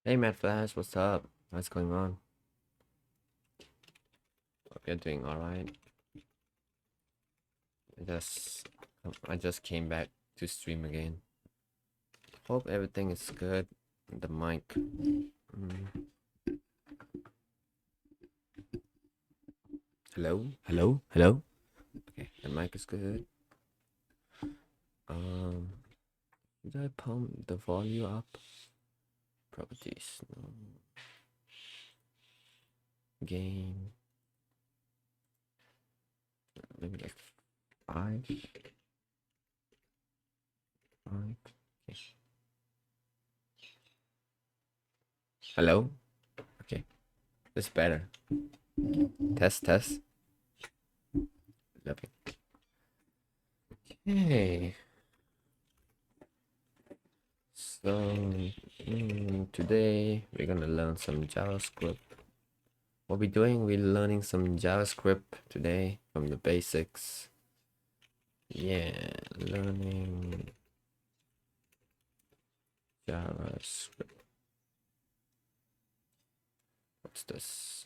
Hey, Matt Flash, what's up? What's going on? Hope you're doing all right. I just came back to stream again. Hope everything is good. The mic. Hello? Hello? Hello? Okay, the mic is good. Did I pump the volume up? Properties. No. Gain. Maybe like 5. 5. Okay. Hello? Okay. That's better. Test. Love it. Okay. So today we're gonna learn some JavaScript. What we're doing, we're learning some JavaScript today from the basics. Yeah, learning JavaScript. What's this?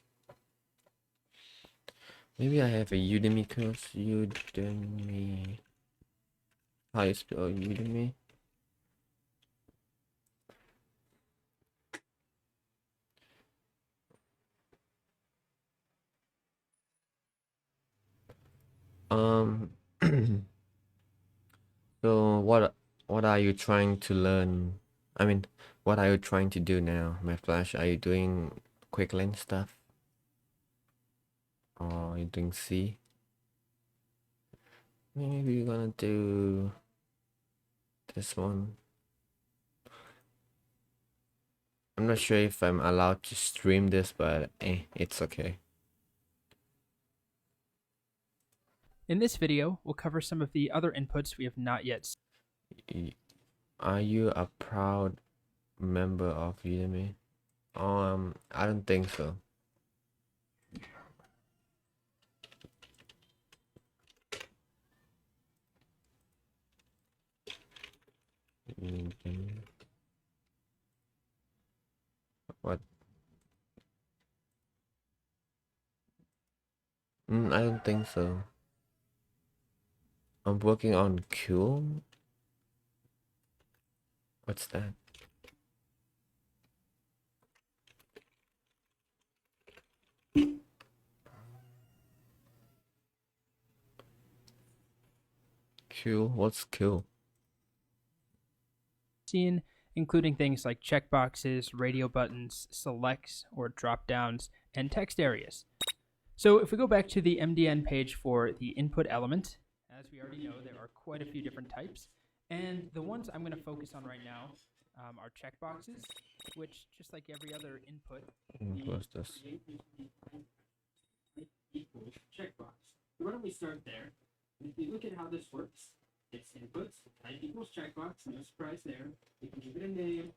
Maybe I have a Udemy course. Udemy. How you spell Udemy? So what are you trying to learn? I mean, what are you trying to do now, my Flash? Are you doing quick lane stuff? Or are you doing C? Maybe you're gonna do this one. I'm not sure if I'm allowed to stream this, but it's okay. In this video, we'll cover some of the other inputs we have not yet seen. Are you a proud member of Udemy? I don't think so. What? I don't think so. I'm working on Cool. What's that? Cool? What's cool? Seen, including things like checkboxes, radio buttons, selects or drop-downs, and text areas. So if we go back to the MDN page for the input element, as we already know, there are quite a few different types. And the ones I'm going to focus on right now are checkboxes, which, just like every other input, What's this? equals checkbox. So why don't we start there? If you look at how this works, it's inputs, type equals checkbox, no surprise there. You can give it a name.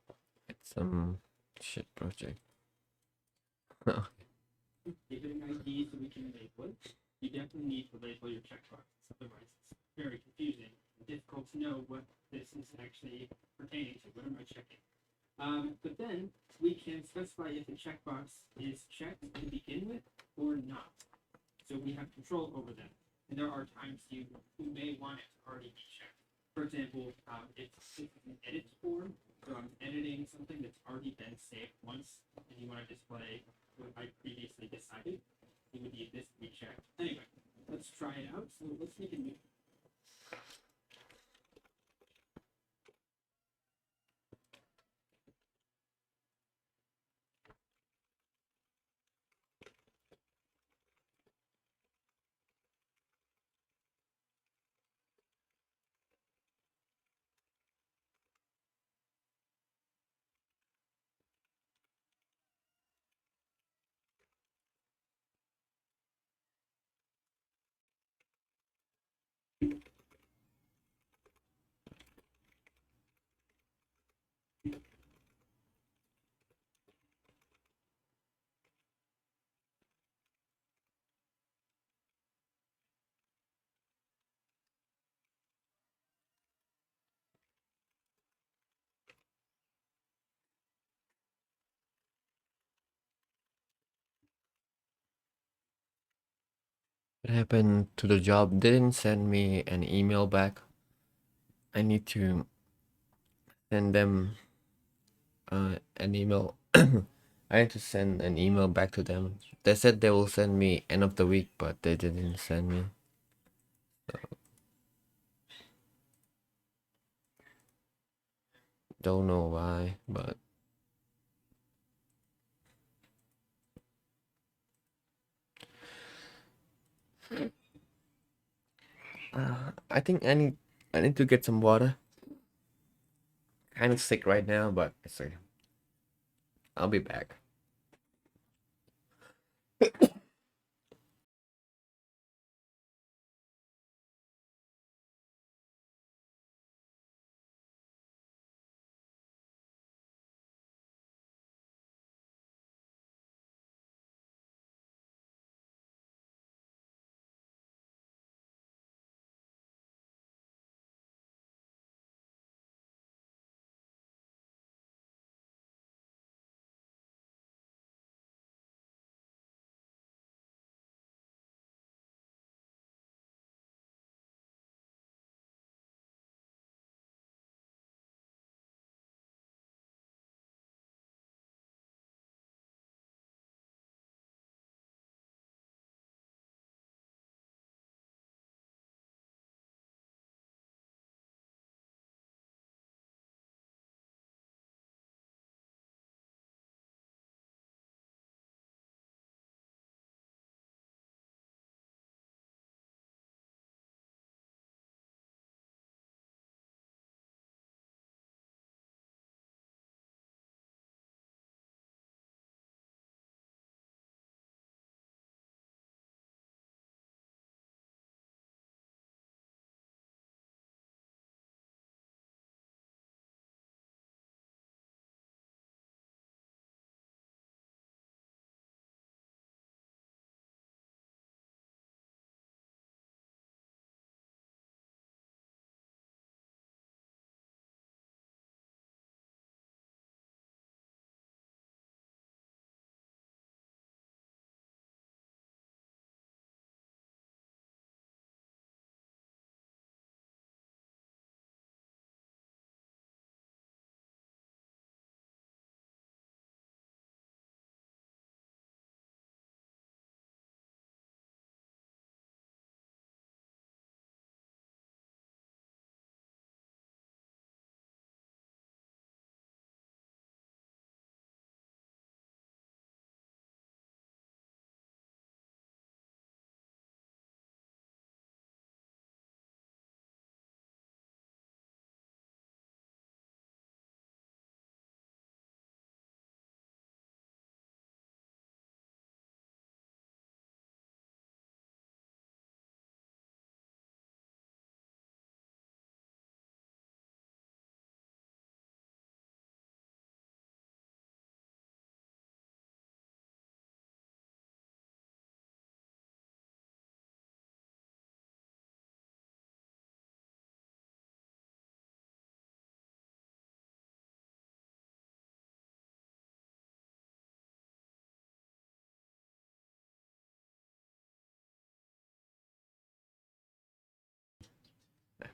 It's some shit project. Give it an ID so we can label it. You definitely need to label your checkboxes, otherwise it's very confusing and difficult to know what this is actually pertaining to. What am I checking? But then we can specify if the checkbox is checked to begin with or not. So we have control over that. And there are times you may want it to already be checked. For example, if it's an edit form, so I'm editing something that's already been saved once, and you want to display what I previously decided, you would need this to be checked. Anyway, let's try it out. So let's make a new. What happened to the job? They didn't send me an email back. I need to send them an email. I need to send an email back to them. They said they will send me end of the week, but they didn't send me. So, don't know why, but I think I need to get some water. Kind of sick right now, but it's okay. I'll be back.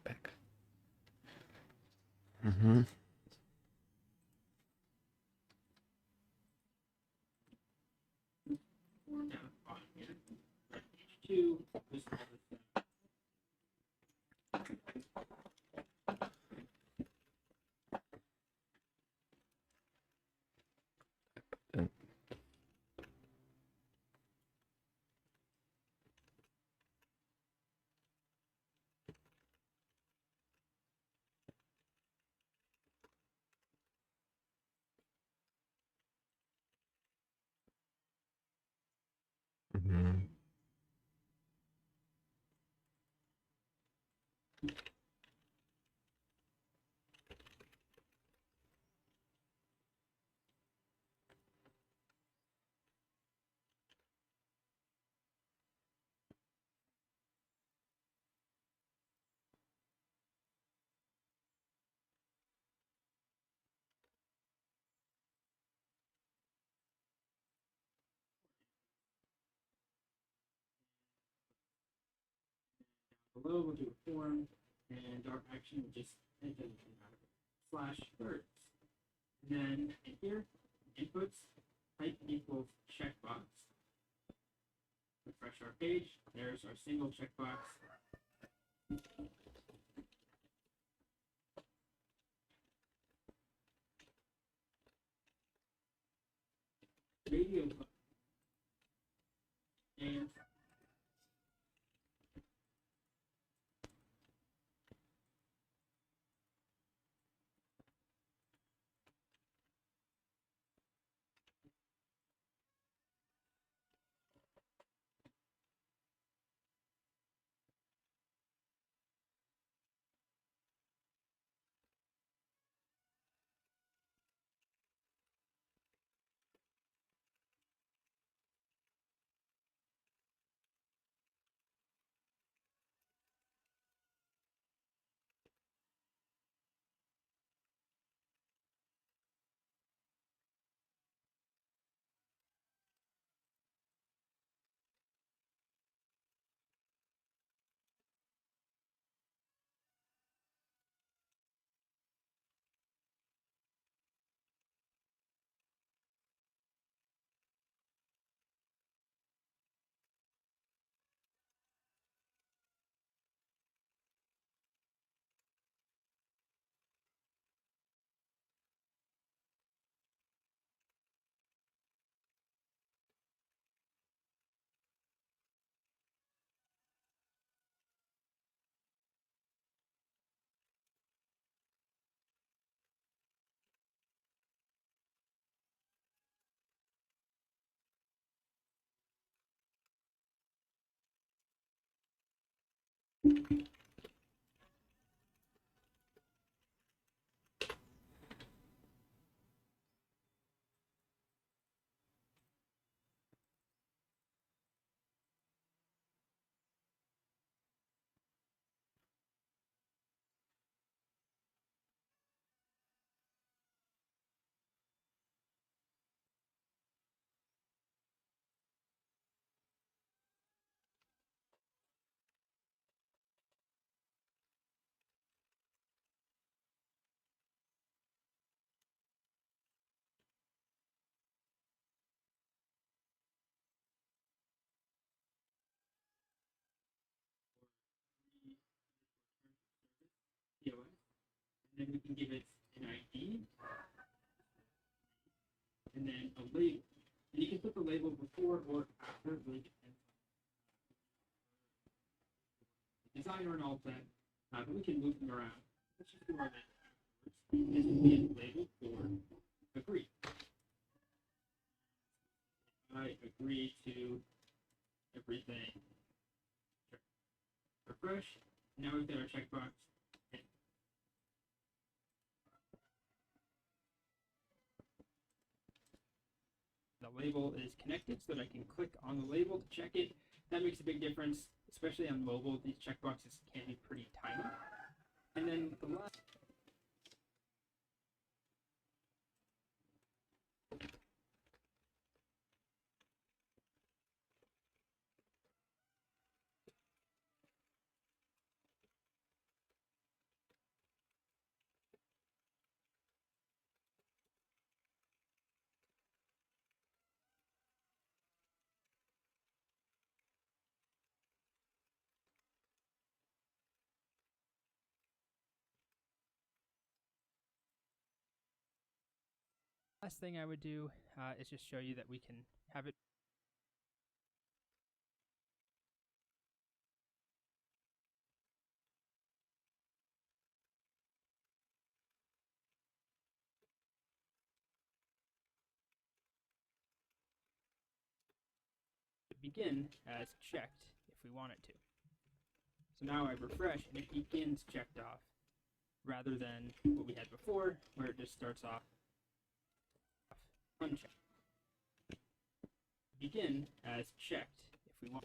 Back. Mm-hmm. Two, this all this Mm-hmm. Below we'll do a form, and our action will just take anything out of it. /birds. And then in here, inputs, type equals checkbox. Refresh our page. There's our single checkbox. Radio button. And POS. And then we can give it an ID. And then a label. And you can put the label before or after, really depends on the designer and all that. But we can move them around. Let's just do our label afterwards. This would be a label for agree. I agree to everything. Refresh. Now we've got our checkbox. The label is connected so that I can click on the label to check it. That makes a big difference, especially on mobile. These checkboxes can be pretty tiny. And then the last thing I would do is just show you that we can have it begin as checked if we want it to. So now I refresh and it begins checked off rather than what we had before where it just starts off unchecked. Begin as checked if we want.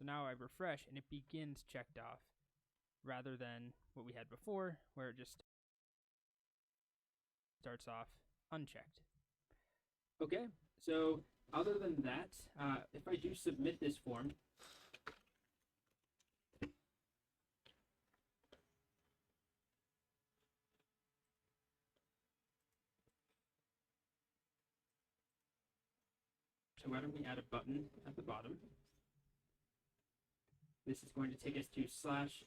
So now I refresh and it begins checked off rather than what we had before where it just starts off unchecked. Okay, so other than that, if I do submit this form, so why don't we add a button at the bottom? This is going to take us to /birds.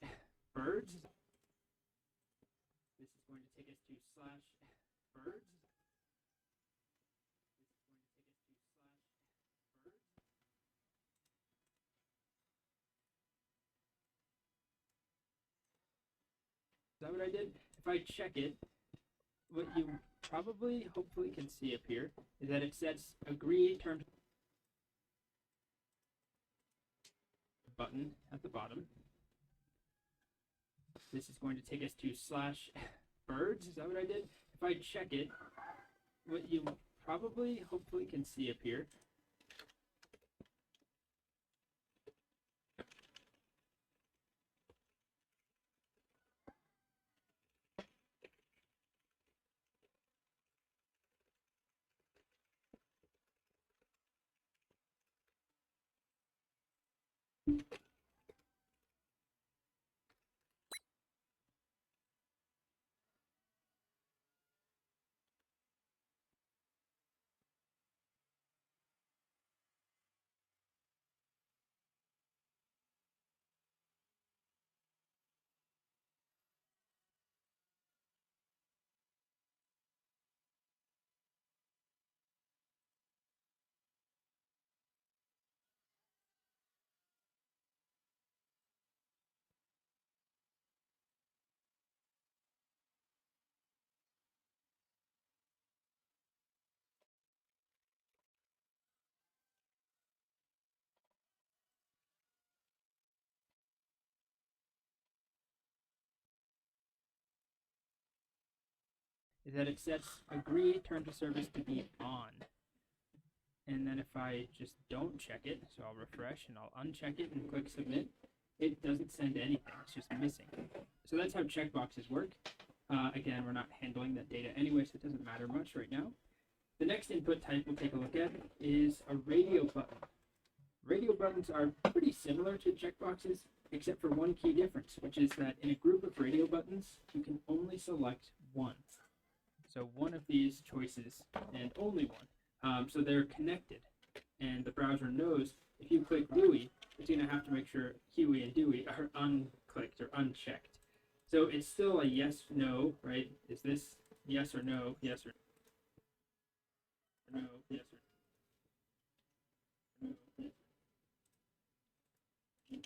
This is going to take us to /birds. Is that what I did? If I check it, what you probably, hopefully can see up here is that it sets agree terms button at the bottom. This is going to take us to /birds. Is that what I did? If I check it, what you probably, hopefully can see up here is that it sets agree terms of service to be on. And then if I just don't check it, so I'll refresh and I'll uncheck it and click submit, it doesn't send anything, it's just missing. So that's how checkboxes work. Again, we're not handling that data anyway, so it doesn't matter much right now. The next input type we'll take a look at is a radio button. Radio buttons are pretty similar to checkboxes, except for one key difference, which is that in a group of radio buttons, you can only select one. So one of these choices and only one. So they're connected, and the browser knows if you click Dewey, it's going to have to make sure Huey and Dewey are unclicked or unchecked. So it's still a yes, no, right? Is this yes or no, yes or no, yes or no, yes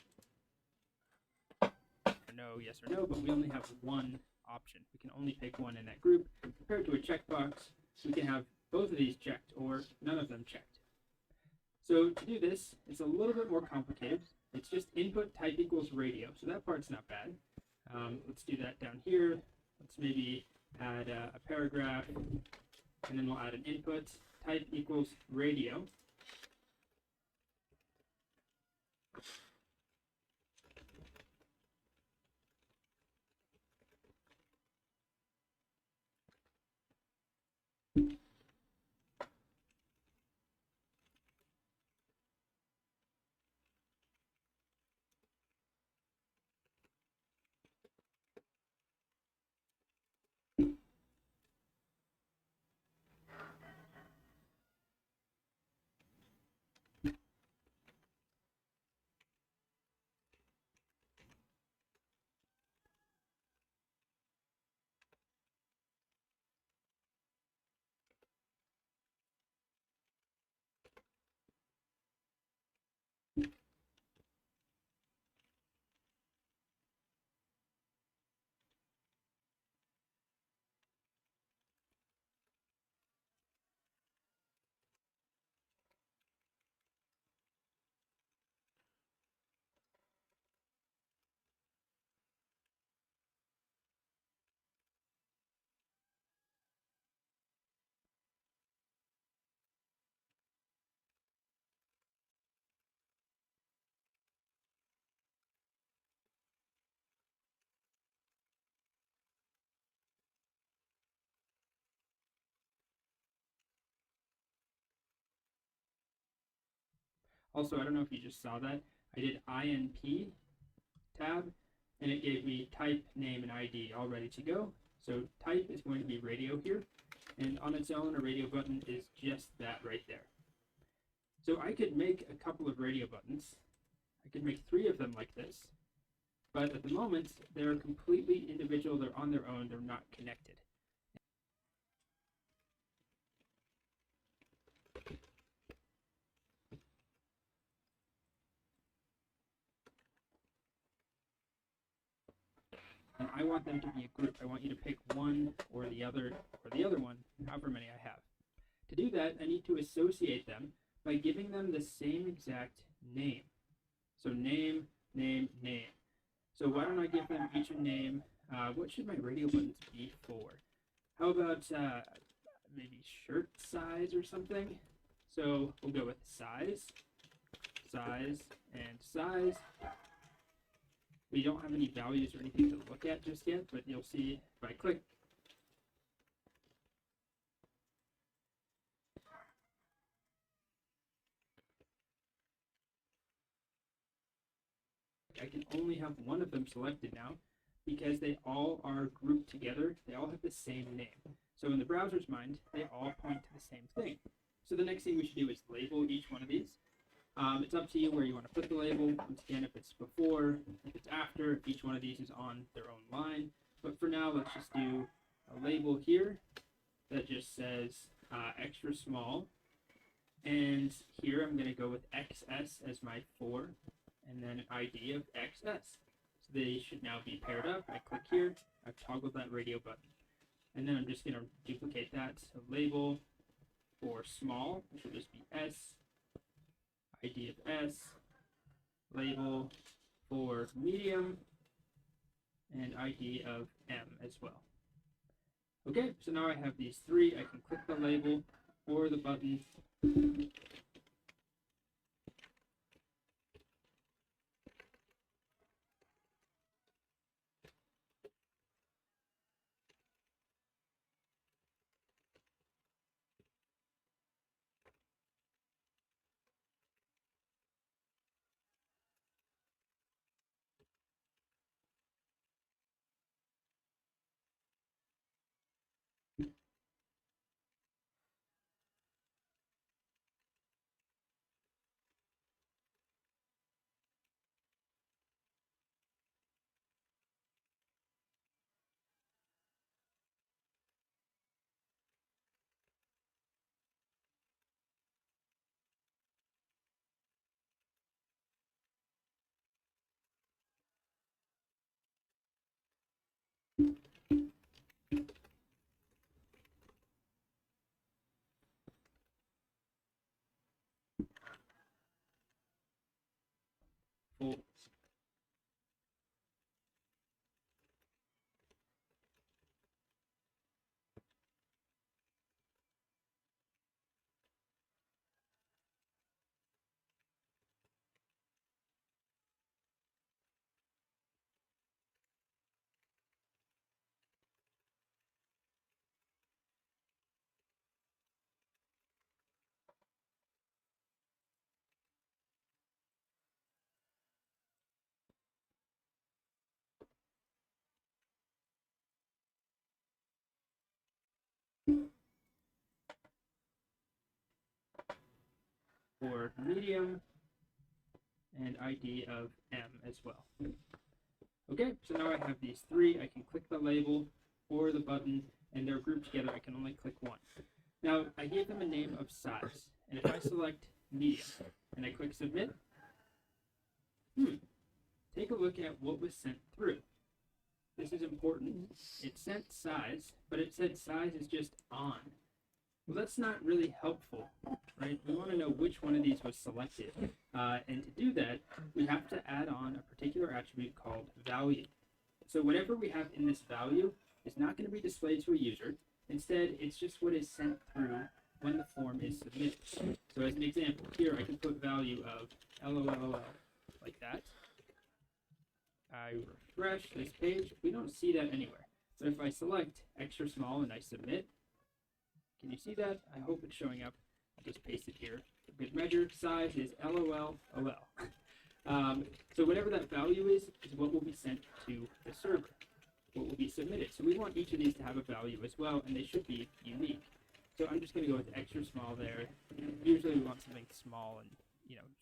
or no, yes or no, but we only have one option. We can only pick one in that group. Compared to a checkbox, we can have both of these checked or none of them checked. So to do this, it's a little bit more complicated. It's just input type equals radio, so that part's not bad. Let's do that down here. Let's maybe add a paragraph, and then we'll add an input type equals radio. Also, I don't know if you just saw that. I did INP tab, and it gave me type, name, and ID all ready to go. So type is going to be radio here, and on its own, a radio button is just that right there. So I could make a couple of radio buttons. I could make 3 of them like this, but at the moment, they're completely individual. They're on their own. They're not connected. And I want them to be a group. I want you to pick one or the other one, however many I have. To do that, I need to associate them by giving them the same exact name. So name, name, name. So why don't I give them each a name? What should my radio buttons be for? How about maybe shirt size or something? So we'll go with size, size, and size. We don't have any values or anything to look at just yet, but you'll see if I click. I can only have one of them selected now because they all are grouped together. They all have the same name. So in the browser's mind, they all point to the same thing. So the next thing we should do is label each one of these. It's up to you where you want to put the label. Once again, if it's before, if it's after, if each one of these is on their own line. But for now, let's just do a label here that just says extra small. And here I'm going to go with XS as my 4, and then an ID of XS. So they should now be paired up. I click here. I've toggled that radio button. And then I'm just going to duplicate that. So label for small, which will just be S. ID of S, label for medium, and ID of M as well. Okay, so now I have these 3. I can click the label or the button. For medium, and ID of M as well. Okay, so now I have these 3. I can click the label or the button, and they're grouped together. I can only click one. Now, I gave them a name of size, and if I select medium and I click submit, take a look at what was sent through. This is important. It sent size, but it said size is just on. Well, that's not really helpful, right? We want to know which one of these was selected. And to do that, we have to add on a particular attribute called value. So whatever we have in this value is not going to be displayed to a user. Instead, it's just what is sent through when the form is submitted. So as an example, here I can put value of LOLOL like that. I refresh this page. We don't see that anywhere. But if I select extra small and I submit, can you see that? I hope it's showing up. I'll just paste it here. good measure. Size is LOL, OL. So whatever that value is what will be sent to the server, what will be submitted. So we want each of these to have a value as well, and they should be unique. So I'm just going to go with extra small there. Usually we want something small and,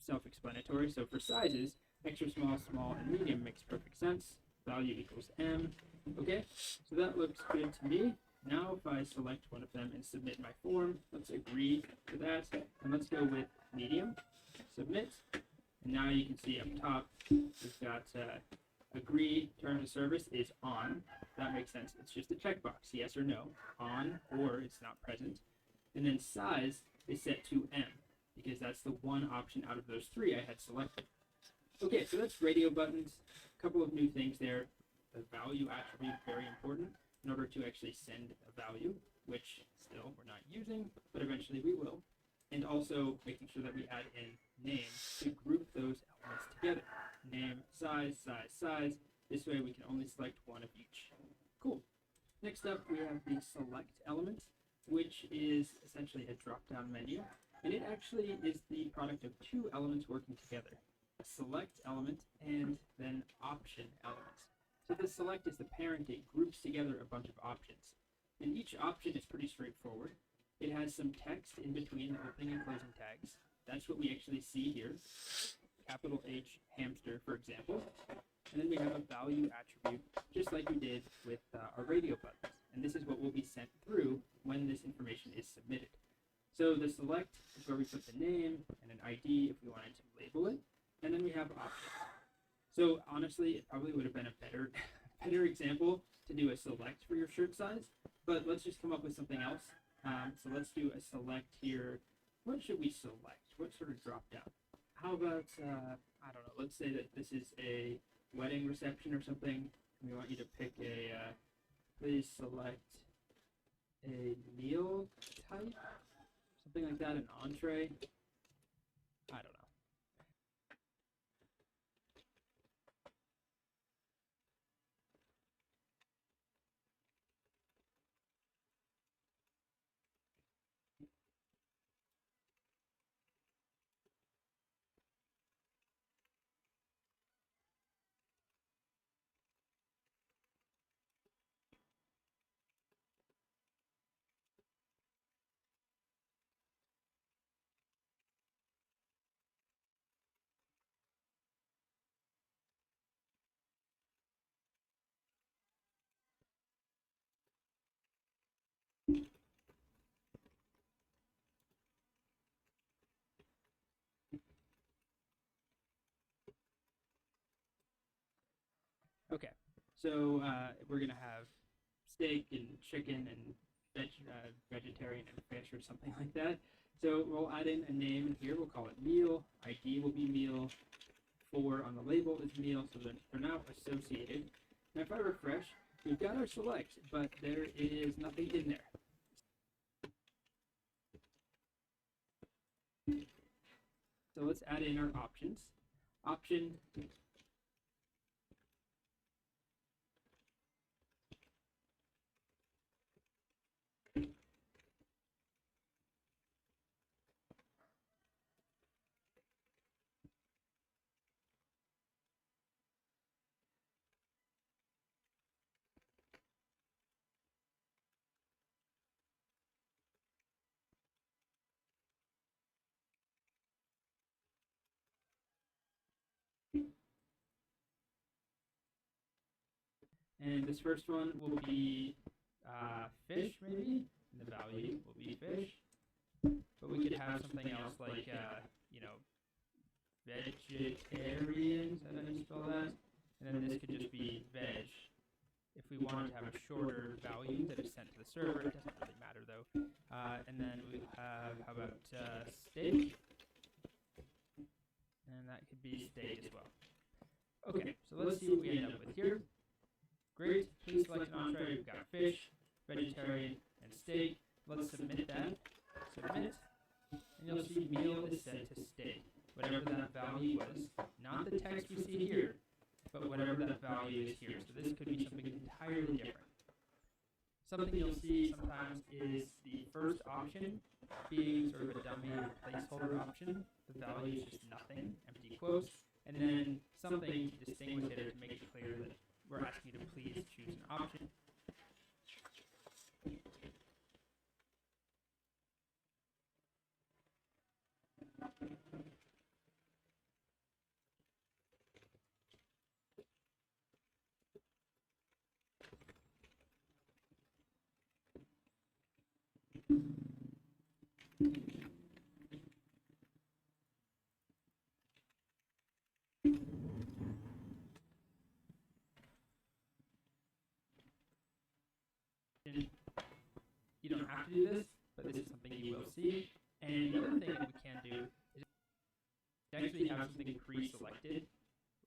self-explanatory. So for sizes, extra small, small, and medium makes perfect sense. Value equals M. Okay, so that looks good to me. Now if I select one of them and submit my form, let's agree to that, and let's go with medium, submit, and now you can see up top, we've got agree terms of service is on. That makes sense. It's just a checkbox, yes or no, on or it's not present. And then size is set to M, because that's the one option out of those three I had selected. Okay, so that's radio buttons. A couple of new things there. The value attribute, very important in order to actually send a value, which still we're not using, but eventually we will. And also making sure that we add in name to group those elements together. Name, size, size, size. This way we can only select one of each. Cool. Next up we have the select element, which is essentially a drop-down menu. And it actually is the product of two elements working together. A select element and then option elements. So the select is the parent. It groups together a bunch of options. And each option is pretty straightforward. It has some text in between the opening and closing tags. That's what we actually see here. Capital H hamster, for example. And then we have a value attribute, just like we did with our radio buttons. And this is what will be sent through when this information is submitted. So the select is where we put the name and an ID if we wanted to label it. And then we have options. So honestly, it probably would have been a better example to do a select for your shirt size. But let's just come up with something else. So let's do a select here. What should we select? What sort of drop down? How about, I don't know, let's say that this is a wedding reception or something. We want you to pick please select a meal type, something like that, an entree. I don't know. Okay, so we're going to have steak and chicken and vegetarian and fish or something like that. So we'll add in a name here. We'll call it meal. ID will be meal. 4 on the label is meal, so they're now associated. Now if I refresh, we've got our select, but there is nothing in there. So let's add in our options. Option and this first one will be fish, maybe, and the value will be fish. But we could have something else like, vegetarian, is that how you spell that? And then this could just be veg. If we wanted to have a shorter value that is sent to the server, it doesn't really matter though. And then we have, how about steak? And that could be steak as well. Okay, so let's see what we end up with here. Great, please select an entree. We've got fish, vegetarian, and steak. Let's submit that. Submit. And you'll see meal is set to steak. Whatever that value was, not the text we see here, but whatever that value is here. So this could be something entirely different. something you'll see sometimes is the first option being sort of a dummy placeholder option. The value is just nothing, empty quotes, and then something to distinguish it or to make it clear that we're asking you to please choose an option. You don't have to do this, but this is something you will see. And the other thing that we can do is actually have something pre-selected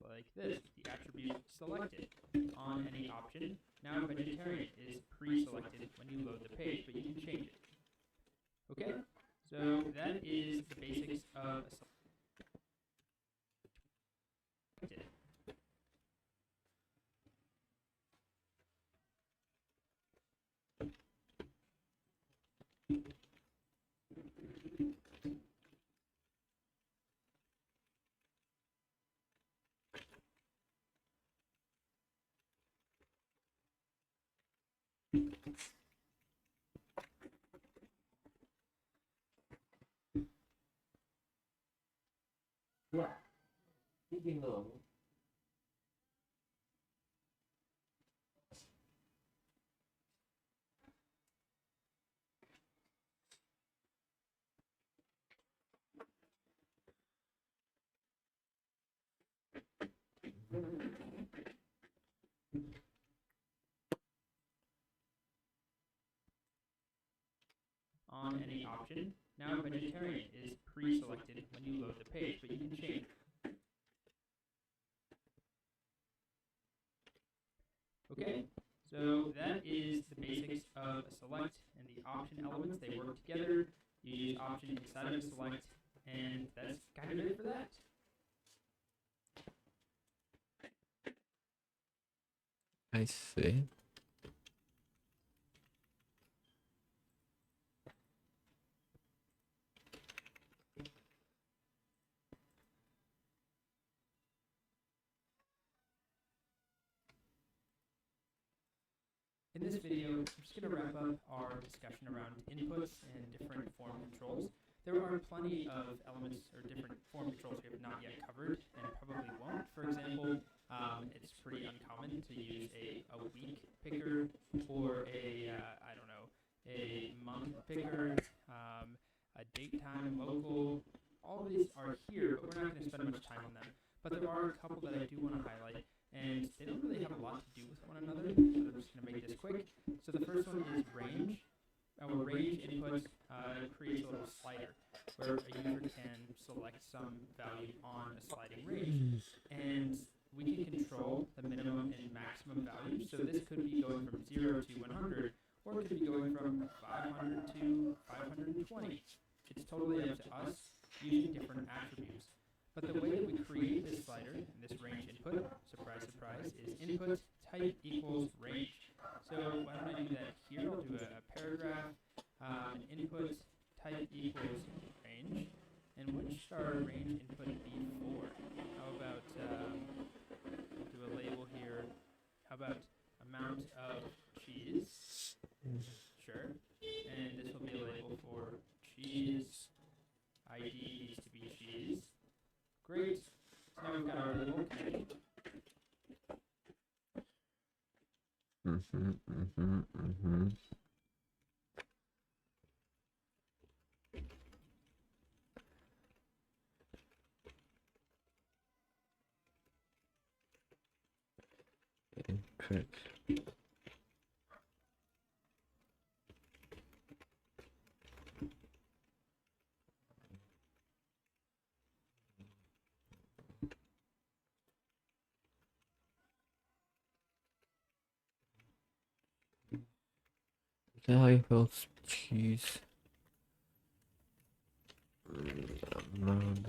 like this, the attribute selected on any option. Now vegetarian is pre-selected when you load the page, but you can change it. Okay, so that is the basics of a selected. Yeah, speaking of, on any option. Now vegetarian is pre-selected when you load the page, but you can change it. Okay, so that is the basics of a select and the option elements. They work together. You use option inside of a select, and that's kind of it for that. I see. In this video, I'm just going to wrap up our discussion around inputs and different form controls. There are plenty of elements or different form controls we have not yet covered and probably won't. For example, it's pretty uncommon to use a week picker or I don't know, a month picker, a date, time, local. All of these are here, but we're not going to spend much time on them. But there are a couple that I do want to highlight, and they don't really have a lot to do with one another, so I'm just going to make this quick. So the first one is range. Our range input creates a little slider where a user can select some value on a sliding range, and we can control the minimum and maximum values. So this could be going from 0 to 100, or it could be going from 500 to 520. It's totally up to us using different attributes. But the way that we create this slider and this range input, surprise, surprise, is input type equals range. So why don't I do that here? I'll do a paragraph, an input type equals range. And what should our range input be for? How about, we'll do a label here. How about amount of cheese? Sure. And this will be a label for cheese. ID needs to be cheese. Great. So now we've got our label. Input. Is that how you spell cheese? Amount.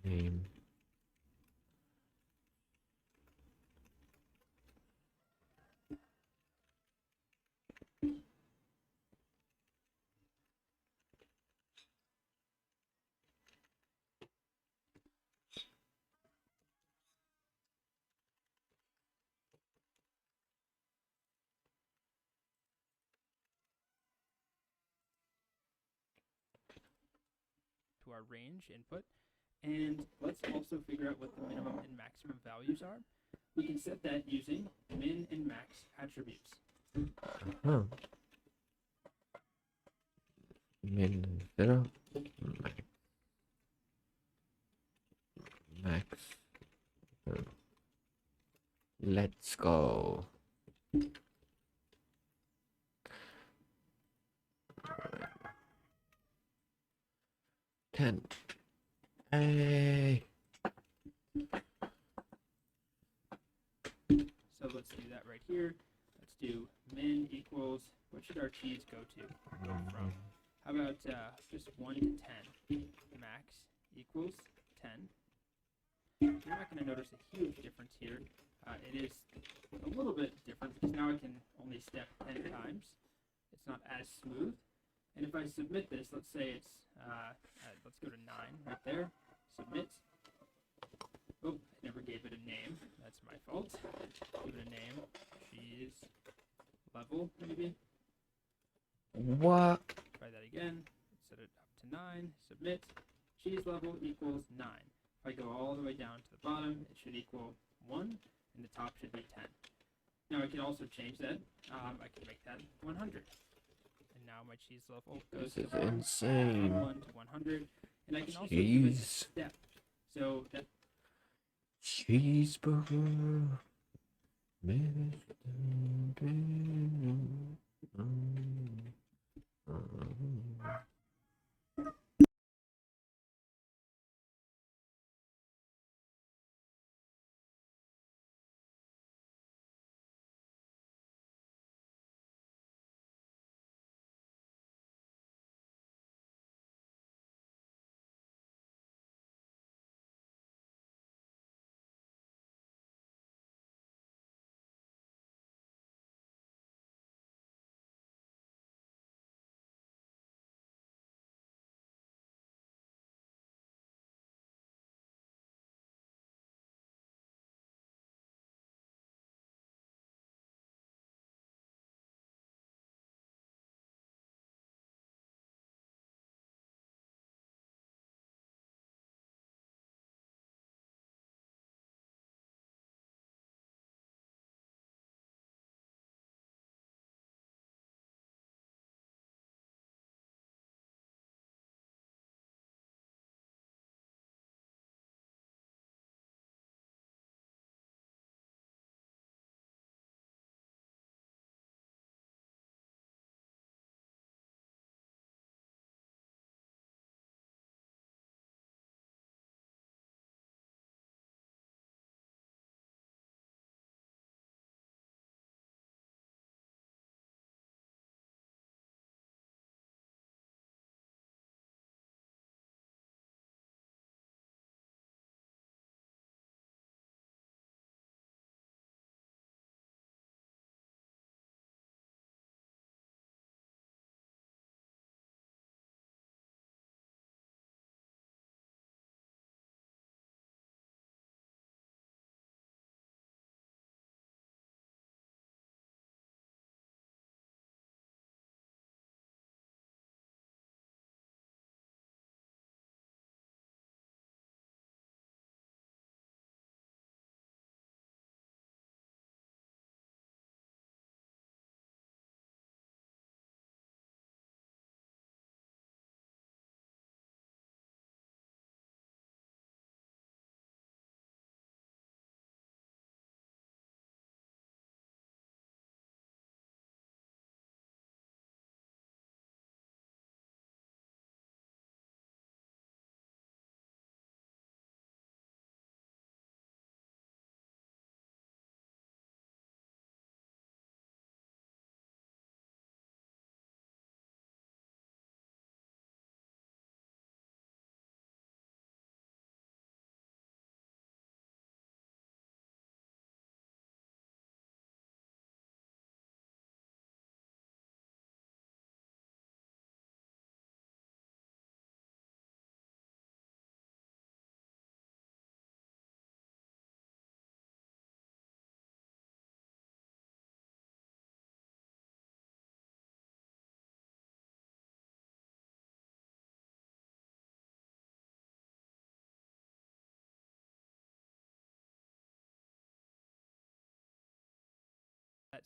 name to our range input. And let's also figure out what the minimum and maximum values are. We can set that using min and max attributes. min 0 max let's go. Ten. Hey. So let's do that right here. Let's do min equals, what should our cheese go from? How about just 1 to 10? Max equals 10. You're not going to notice a huge difference here. It is a little bit different because now I can only step 10 times. It's not as smooth. And if I submit this, let's say it's, let's go to 9 right there. Submit. Oh, I never gave it a name. That's my fault. Give it a name. Cheese level, maybe. What? Try that again. Set it up to 9. Submit. Cheese level equals 9. If I go all the way down to the bottom, it should equal 1, and the top should be 10. Now I can also change that. I can make that 100. And now my cheese level goes This is to 1, insane. 1 to 100. And I can also do a Cheese. step. So that Cheeseburger.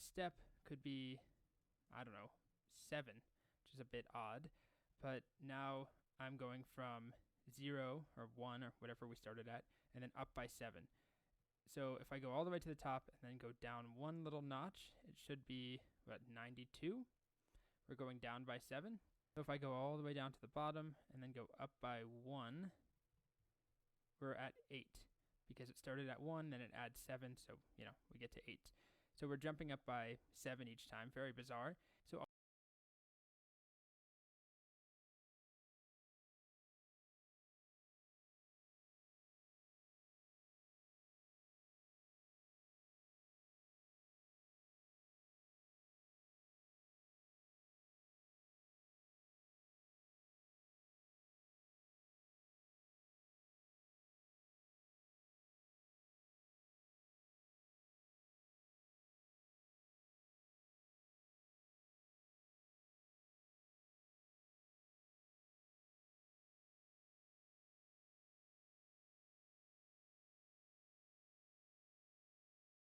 step could be, I don't know, 7, which is a bit odd. But now I'm going from 0 or 1 or whatever we started at, and then up by 7. So if I go all the way to the top and then go down one little notch, it should be, 92? We're going down by 7. So if I go all the way down to the bottom and then go up by 1, we're at 8. Because it started at 1, then it adds 7, so, we get to 8. So we're jumping up by 7 each time. Very bizarre. So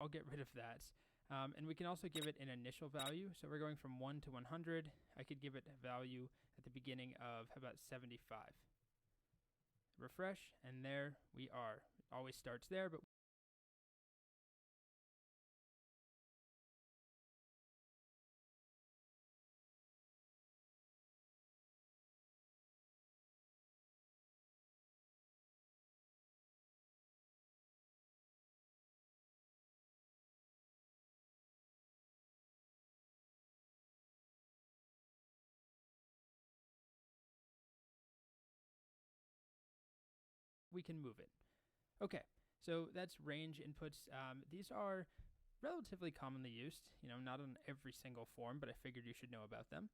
I'll get rid of that. And we can also give it an initial value. So we're going from 1 to 100. I could give it a value at the beginning of, how about 75? Refresh, and there we are. It always starts there, but we can move it. Okay, so that's range inputs. These are relatively commonly used, not on every single form, but I figured you should know about them.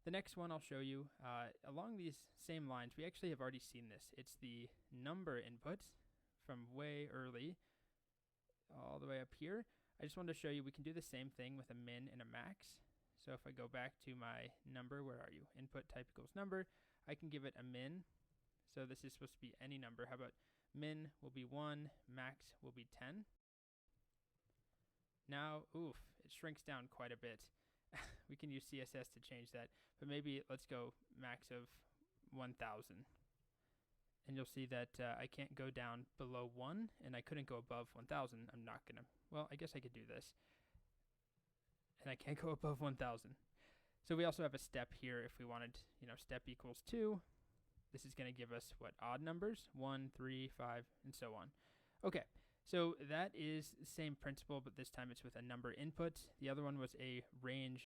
The next one I'll show you, along these same lines, we actually have already seen this. It's the number input from way early all the way up here. I just wanted to show you we can do the same thing with a min and a max. So if I go back to my number, where are you? Input type equals number. I can give it a min. So this is supposed to be any number. How about min will be 1, max will be 10. Now, it shrinks down quite a bit. We can use CSS to change that, but maybe let's go max of 1000. And you'll see that I can't go down below 1, and I couldn't go above 1000. I'm not going to, I guess I could do this. And I can't go above 1000. So we also have a step here if we wanted, step equals 2. This is going to give us, odd numbers? 1, 3, 5, and so on. Okay, so that is the same principle, but this time it's with a number input. The other one was a range.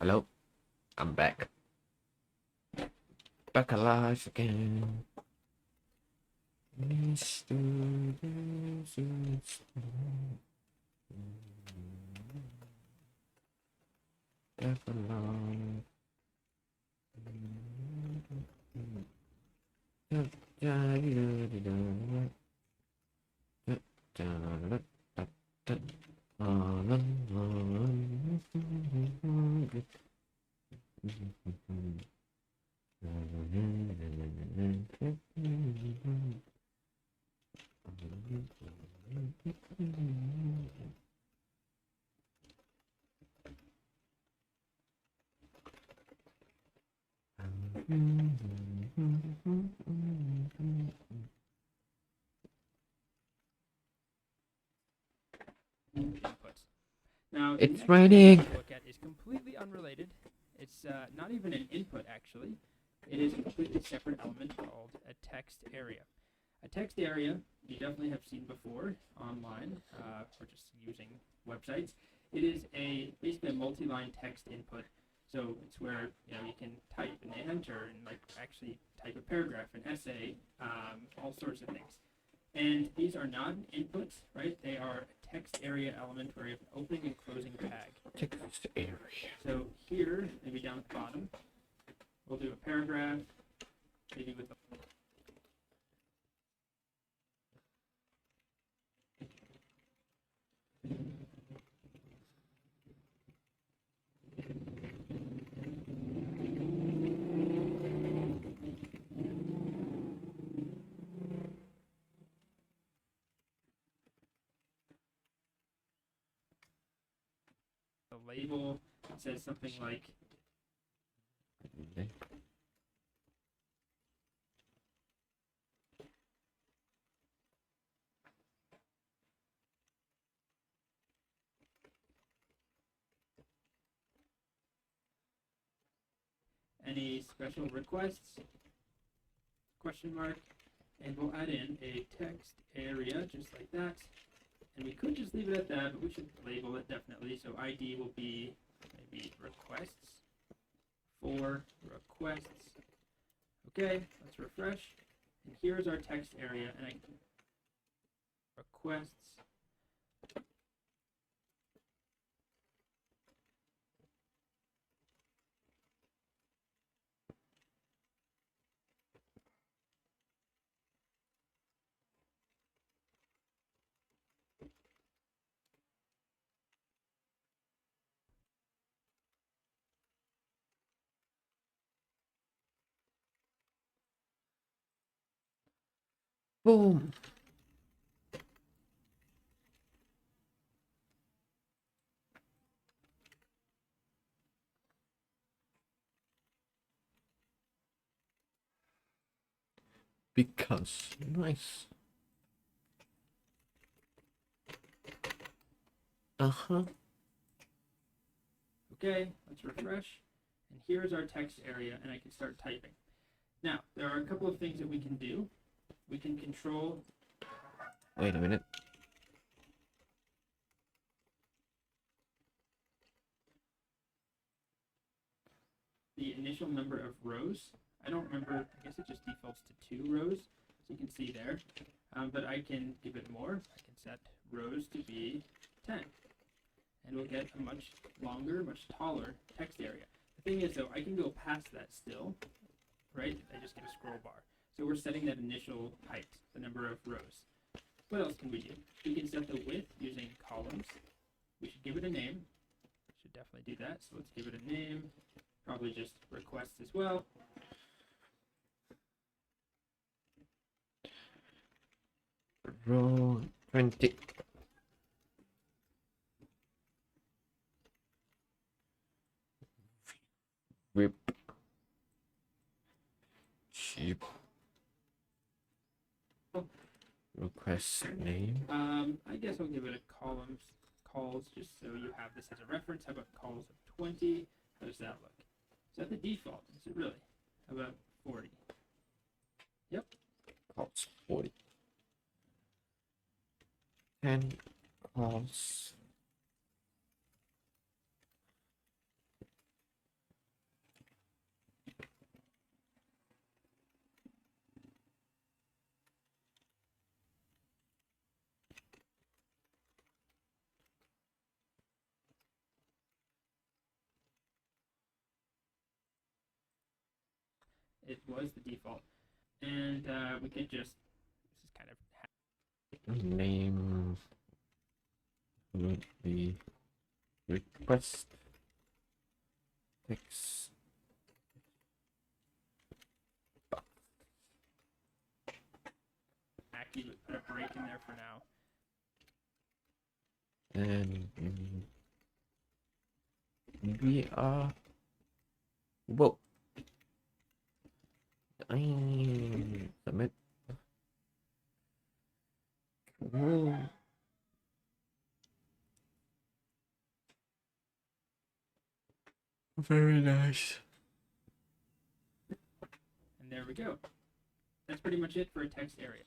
Hello, I'm back. Back alive again. Back alive. Inputs. Now, It's the next raining. thing we'll look at is completely unrelated. It's not even an input, actually. It is a completely separate element called a text area. A text area you definitely have seen before online or just using websites. It is basically a multi-line text input. So it's where you can type and enter and like actually type a paragraph, an essay, all sorts of things. And these are not inputs, right? They are a text area element where you have an opening and closing tag. Text area. So here, maybe down at the bottom, we'll do a paragraph, maybe with a label that says something like any special requests, question mark, and we'll add in a text area just like that. And we could just leave it at that, but we should label it definitely. So ID will be maybe requests, for requests. Okay, let's refresh. And here's our text area, and I can requests. Boom. Because nice. Okay, let's refresh. And here's our text area, and I can start typing. Now, there are a couple of things that we can do. We can control. Wait a minute. The initial number of rows. I don't remember, I guess it just defaults to 2 rows, so you can see there. But I can give it more. I can set rows to be 10. And we'll get a much longer, much taller text area. The thing is, though, I can go past that still, right? I just get a scroll bar. So we're setting that initial height, the number of rows. What else can we do? We can set the width using columns. We should give it a name. Should definitely do that. So let's give it a name. Probably just requests as well. Row 20. Whip. Cheap. Request name. I guess I'll give it a calls just so you have this as a reference. How about calls of 20? How does that look? Is that the default? Is it really? How about 40? Yep. Calls 40. 10 calls. It was the default. And we could just, this is kind of Name would be request text hacky, but put a break in there for now. and we are whoa. Submit. Ooh. Very nice. And there we go. That's pretty much it for a text area.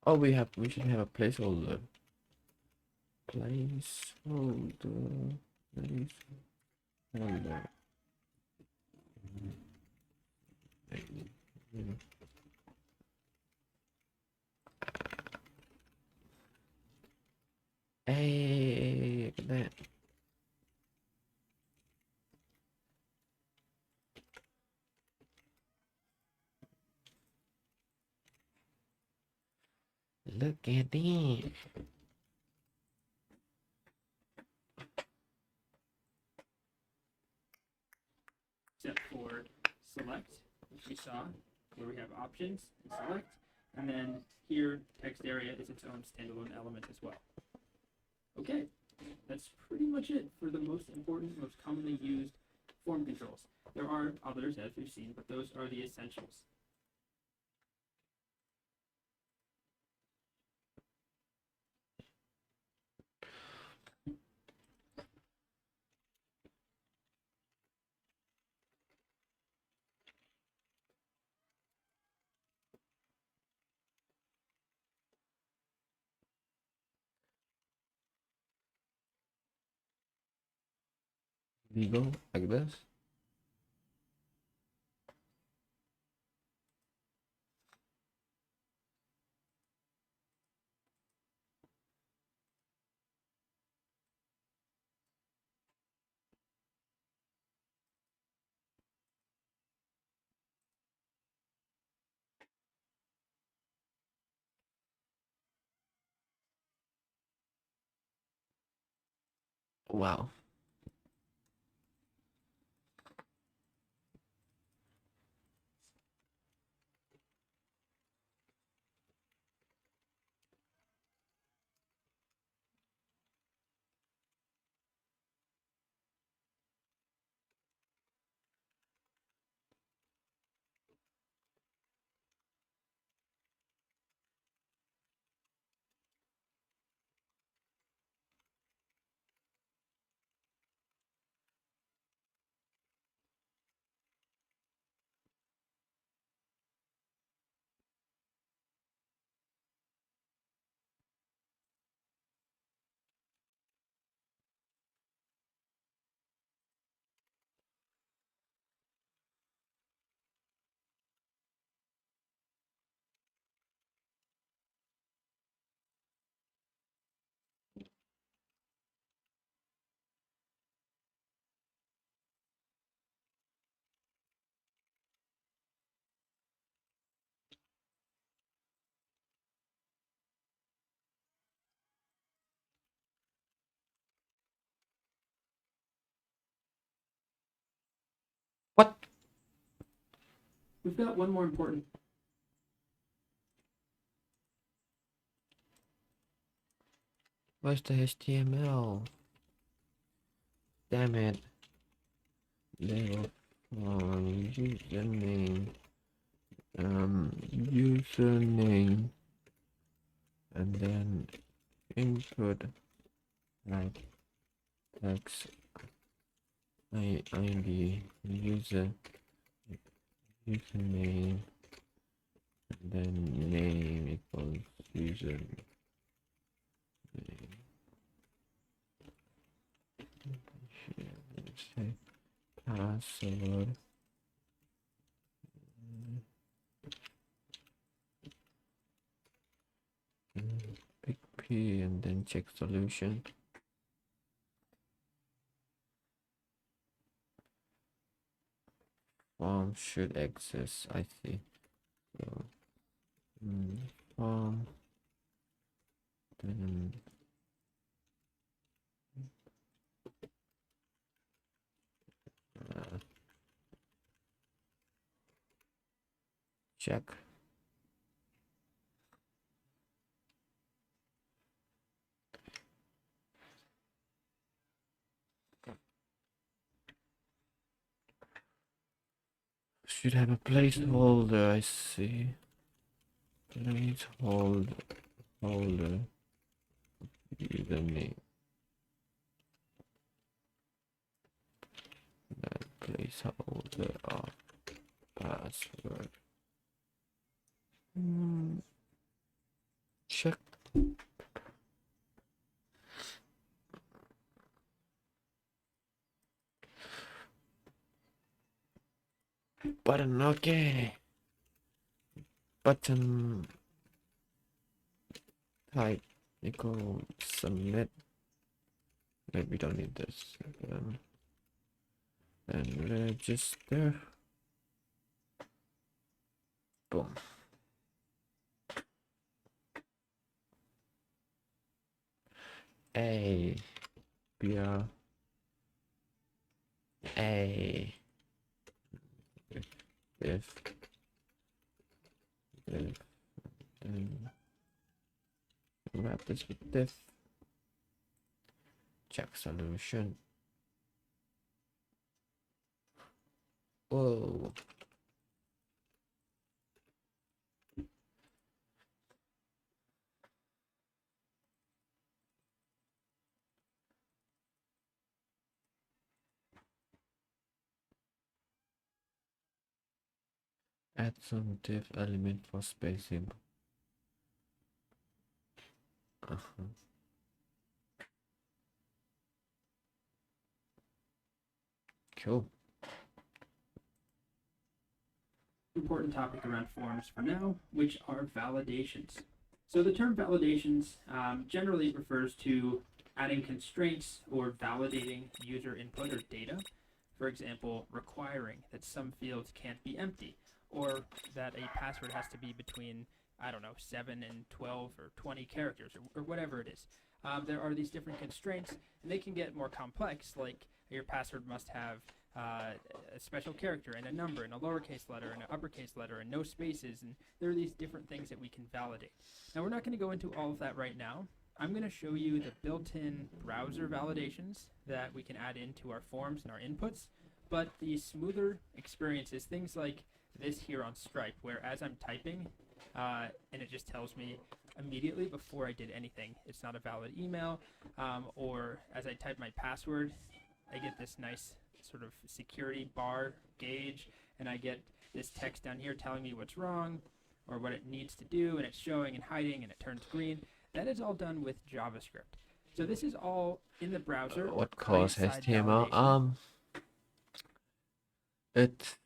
Oh, we should have a placeholder. Placeholder. Hey, look at that. Look at it. Except for select, which we saw, where we have options and select, and then here text area is its own standalone element as well. Okay, that's pretty much it for the most important, most commonly used form controls. There are others, as we've seen, but those are the essentials. We go like this. Wow. What? We've got one more important. Where's the HTML? Damn it. Label username. Username. And then input like text ID username and then name equals username. Let's say password. Big P and then check solution. Form should exist, I see. So form then check. should have a placeholder. I see. Placeholder. Username. Then placeholder of password. Check. Button, okay. Button type equal submit. Maybe we don't need this. And register. Boom. A B R A if and wrap this with this. Check solution. Whoa. Add some div element for spacing. Cool. Important topic around forms for now, which are validations. So the term validations generally refers to adding constraints or validating user input or data. For example, requiring that some fields can't be empty, or that a password has to be between, I don't know, 7 and 12 or 20 characters, or whatever it is. There are these different constraints, and they can get more complex, like your password must have a special character and a number and a lowercase letter and an uppercase letter and no spaces, and there are these different things that we can validate. Now, we're not going to go into all of that right now. I'm going to show you the built-in browser validations that we can add into our forms and our inputs, but the smoother experience is things like this here on Stripe, where as I'm typing, and it just tells me immediately before I did anything, it's not a valid email, or as I type my password, I get this nice sort of security bar gauge, and I get this text down here telling me what's wrong or what it needs to do, and it's showing and hiding, and it turns green. That is all done with JavaScript. So this is all in the browser. What cause client-side HTML? validation.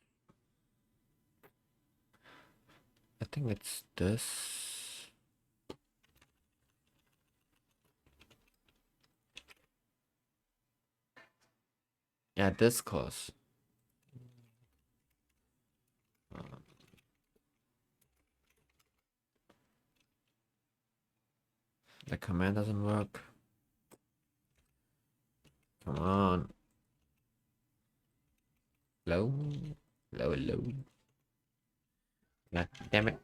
I think it's this. Yeah, this cause. The command doesn't work. Come on. Load. God damn it.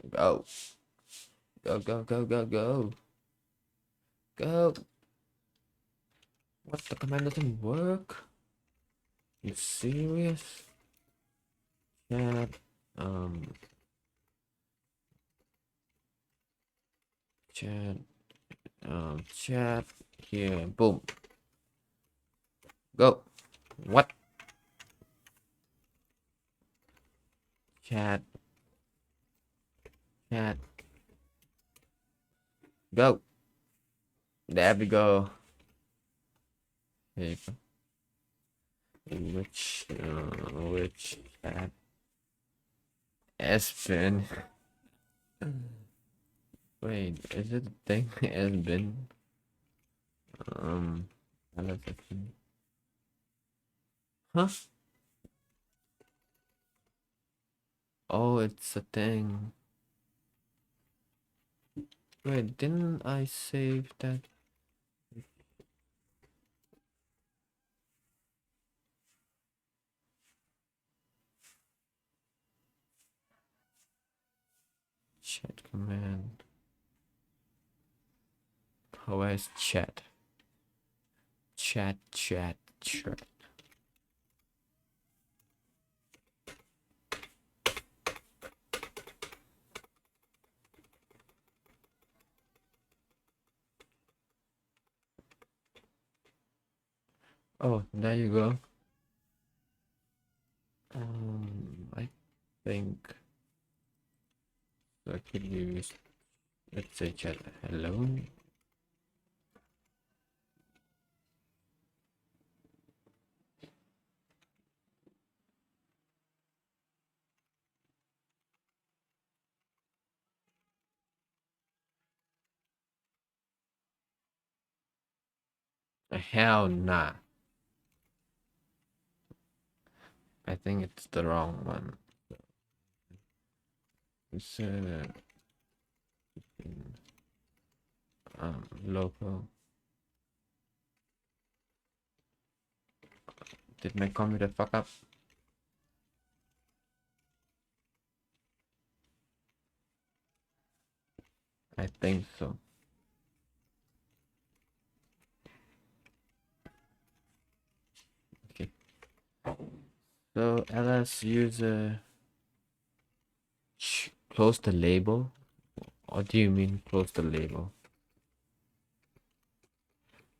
Go. Go. What, the command doesn't work? You serious? Chat. Chat here. Boom. Go. What? Chat. Go. There we go. Paper. Which chat has been. Wait, is it a thing has been? Huh? Oh, it's a thing. Wait, didn't I save that? Chat command. How is chat? Chat. Oh, there you go. I think I could use, let's say, chat hello. Hell nah. I think it's the wrong one. It's local. Did my computer fuck up? I think so. Okay. So ls user close the label. What do you mean close the label?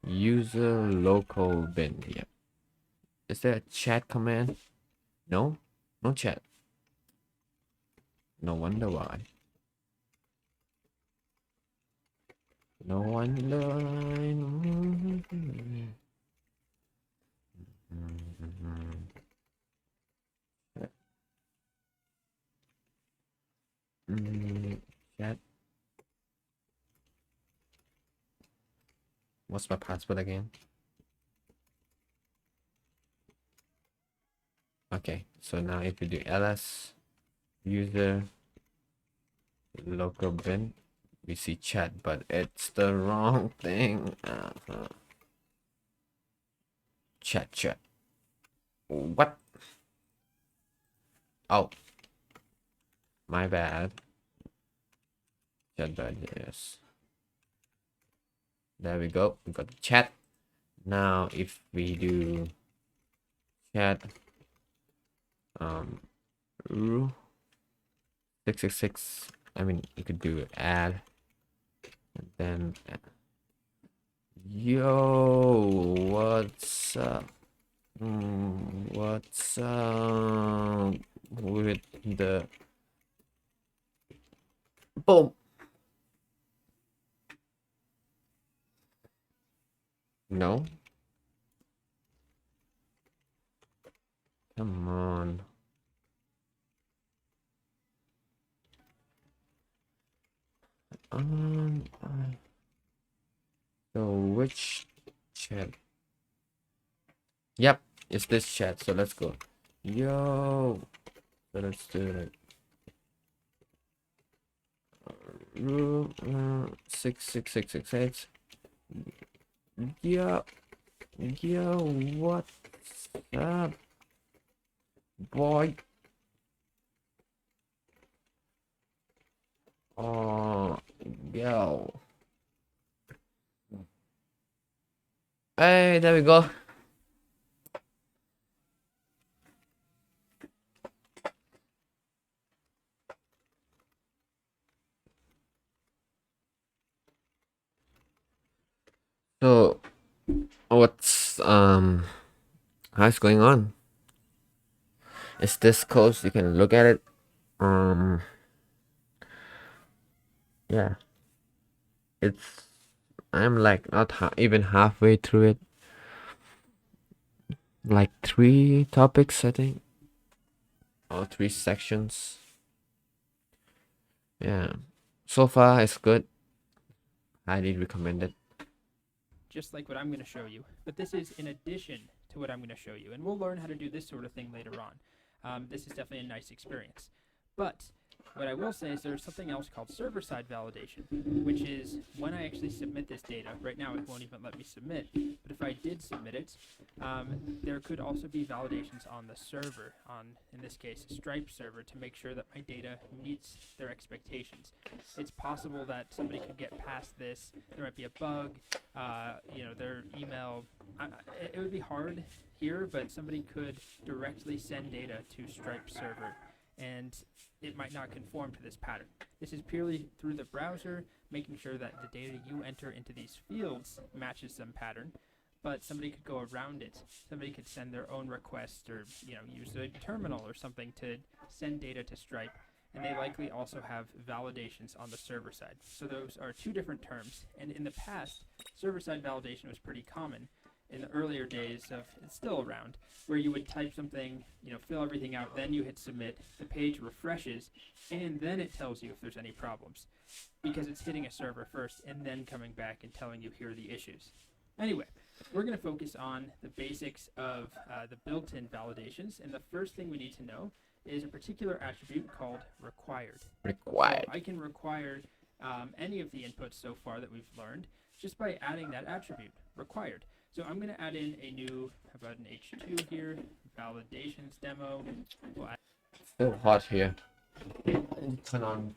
User local bin. Yeah. Is there a chat command? No? No chat. No wonder why. No wonder why. Chat. What's my password again? Okay, so now if you do ls user local bin, we see chat, but it's the wrong thing. Chat. What? Oh, my bad. Chat, yes. There we go. We got the chat. Now if we do chat ru 666, I mean you could do add and then yo, what's up? What's up with the boom? No, come on. So which chat? Yep, it's this chat. So let's go. Yo, so let's do like 66668. Yo, what's up, boy? Oh, yo. Hey, there we go. So, what's how's going on? Is this close? You can look at it. Yeah, it's I'm like not even halfway through it. Like 3 topics, I think, or 3 sections. Yeah, so far it's good. Highly recommended. Just like what I'm going to show you, but this is in addition to what I'm going to show you, and we'll learn how to do this sort of thing later on. This is definitely a nice experience, but what I will say is there's something else called server-side validation, which is when I actually submit this data. Right now it won't even let me submit, but if I did submit it, there could also be validations on the server, on, in this case, a Stripe server, to make sure that my data meets their expectations. It's possible that somebody could get past this. There might be a bug, their email. It would be hard here, but somebody could directly send data to Stripe server, and it might not conform to this pattern. This is purely through the browser, making sure that the data you enter into these fields matches some pattern. but somebody could go around it. Somebody could send their own request or use a terminal or something to send data to Stripe. And they likely also have validations on the server side. So those are two different terms. And in the past, server-side validation was pretty common. In the earlier days of, it's still around, where you would type something, fill everything out, then you hit submit, the page refreshes, and then it tells you if there's any problems, because it's hitting a server first and then coming back and telling you here are the issues. Anyway, we're going to focus on the basics of the built-in validations, and the first thing we need to know is a particular attribute called required. Required. So I can require any of the inputs so far that we've learned just by adding that attribute, required. So I'm going to add in a new, how about an H2 here, validations demo. We'll add It's so hot here. Turn on.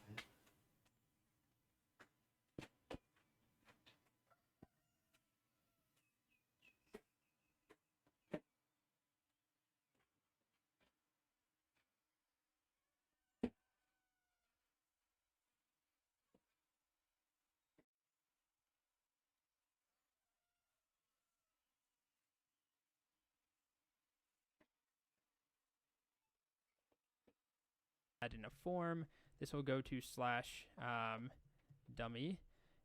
in a form. This will go to / dummy.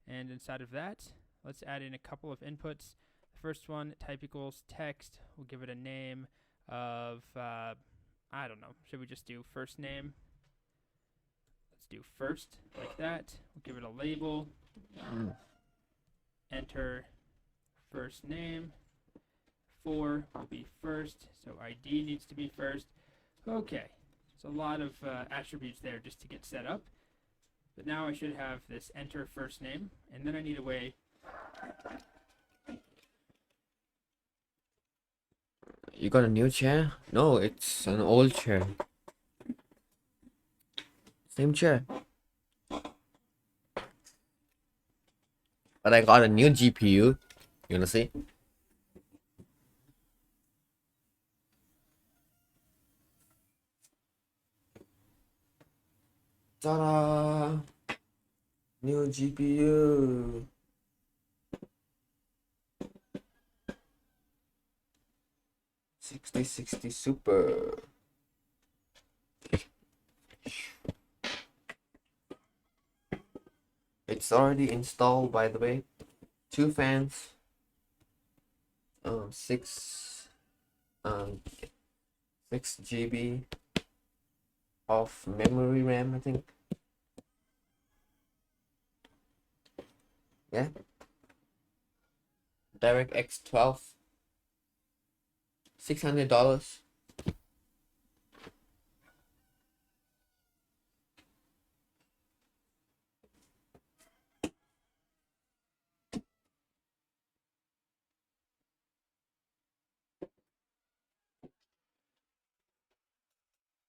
And inside of that, let's add in a couple of inputs. The first one, type equals text. We'll give it a name of, I don't know. Should we just do first name? Let's do first, like that. We'll give it a label. Enter first name. 4 will be first, so ID needs to be first. Okay, so a lot of attributes there just to get set up. But now I should have this enter first name, and then I need a way. You got a new chair? No, it's an old chair. Same chair. But I got a new GPU. You wanna see? Ta-da! New GPU. $6060 Super. It's already installed, by the way. 2 fans. 6 GB of memory RAM, I think. Yeah. DirectX 12. $600.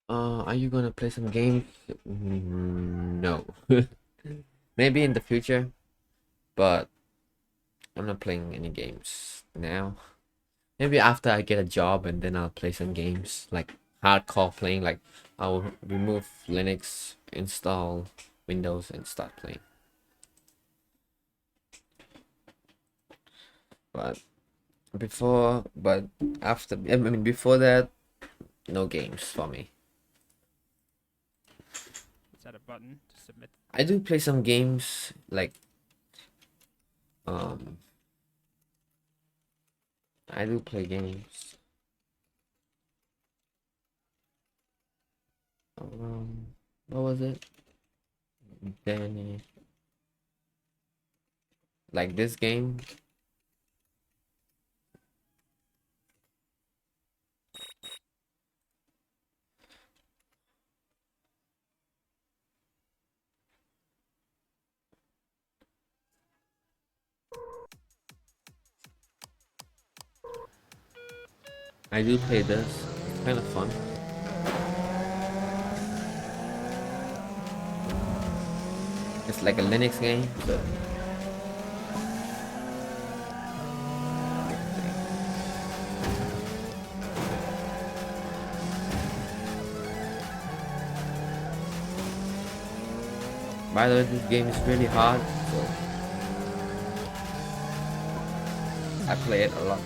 Are you gonna play some games? No. Maybe in the future, but I'm not playing any games now. Maybe after I get a job and then I'll play some games, like hardcore playing, like I'll remove Linux, install Windows and start playing. But before that, no games for me. Is that a button to submit? I do play some games, like I do play games. What was it? Danny. Like this game. I do play this. It's kind of fun. It's like a Linux game, so by the way, this game is really hard, so I played a lot.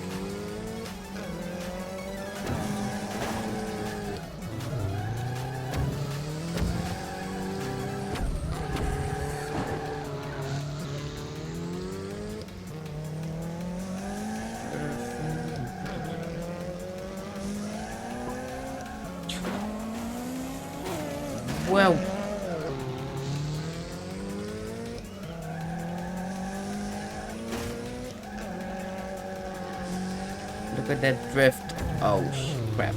Well, look at that drift. Oh crap.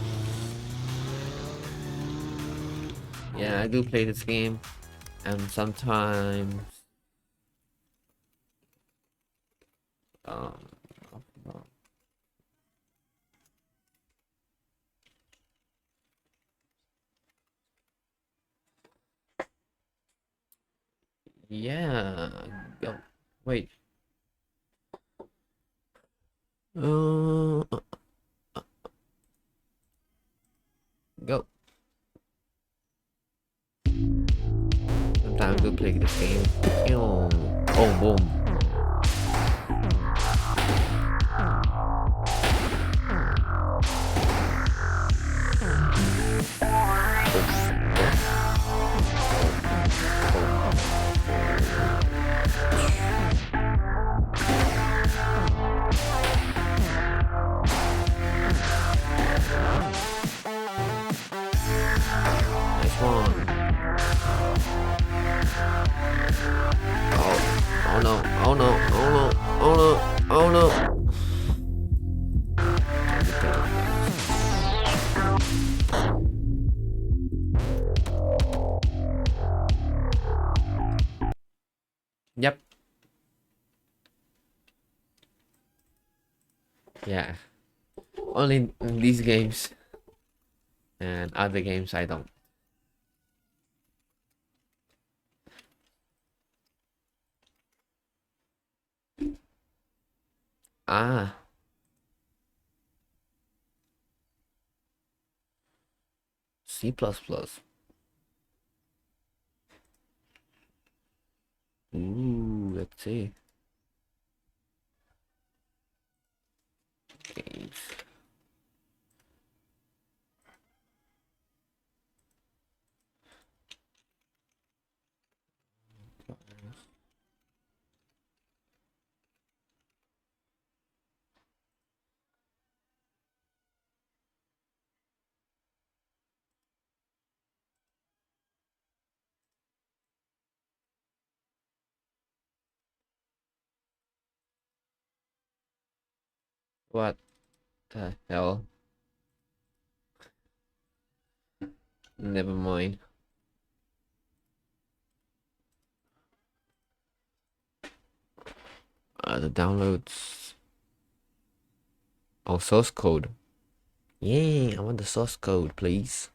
Yeah, I do play this game, and sometimes um yeah, go. Wait. Go. Sometimes I do play this game. Oh, boom. Nice one. Oh no, oh no, oh no, oh no, oh no. Yep. Yeah. Only in these games. And other games I don't. Ah. C++. Ooh, let's see. Games. What the hell? Never mind. The downloads. Oh, source code. Yeah, I want the source code, please.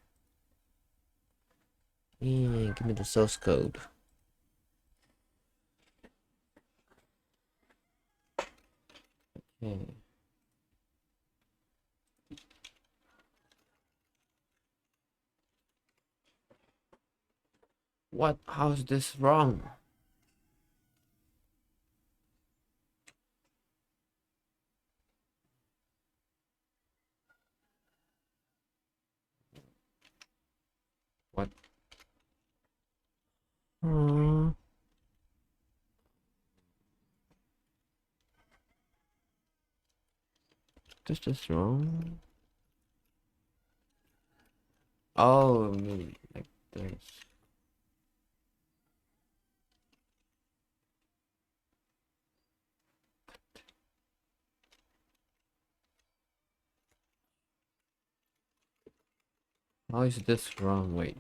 Yeah, give me the source code. Okay. What? How is this wrong? What? This is wrong. Oh, maybe like this. How is this wrong? Wait.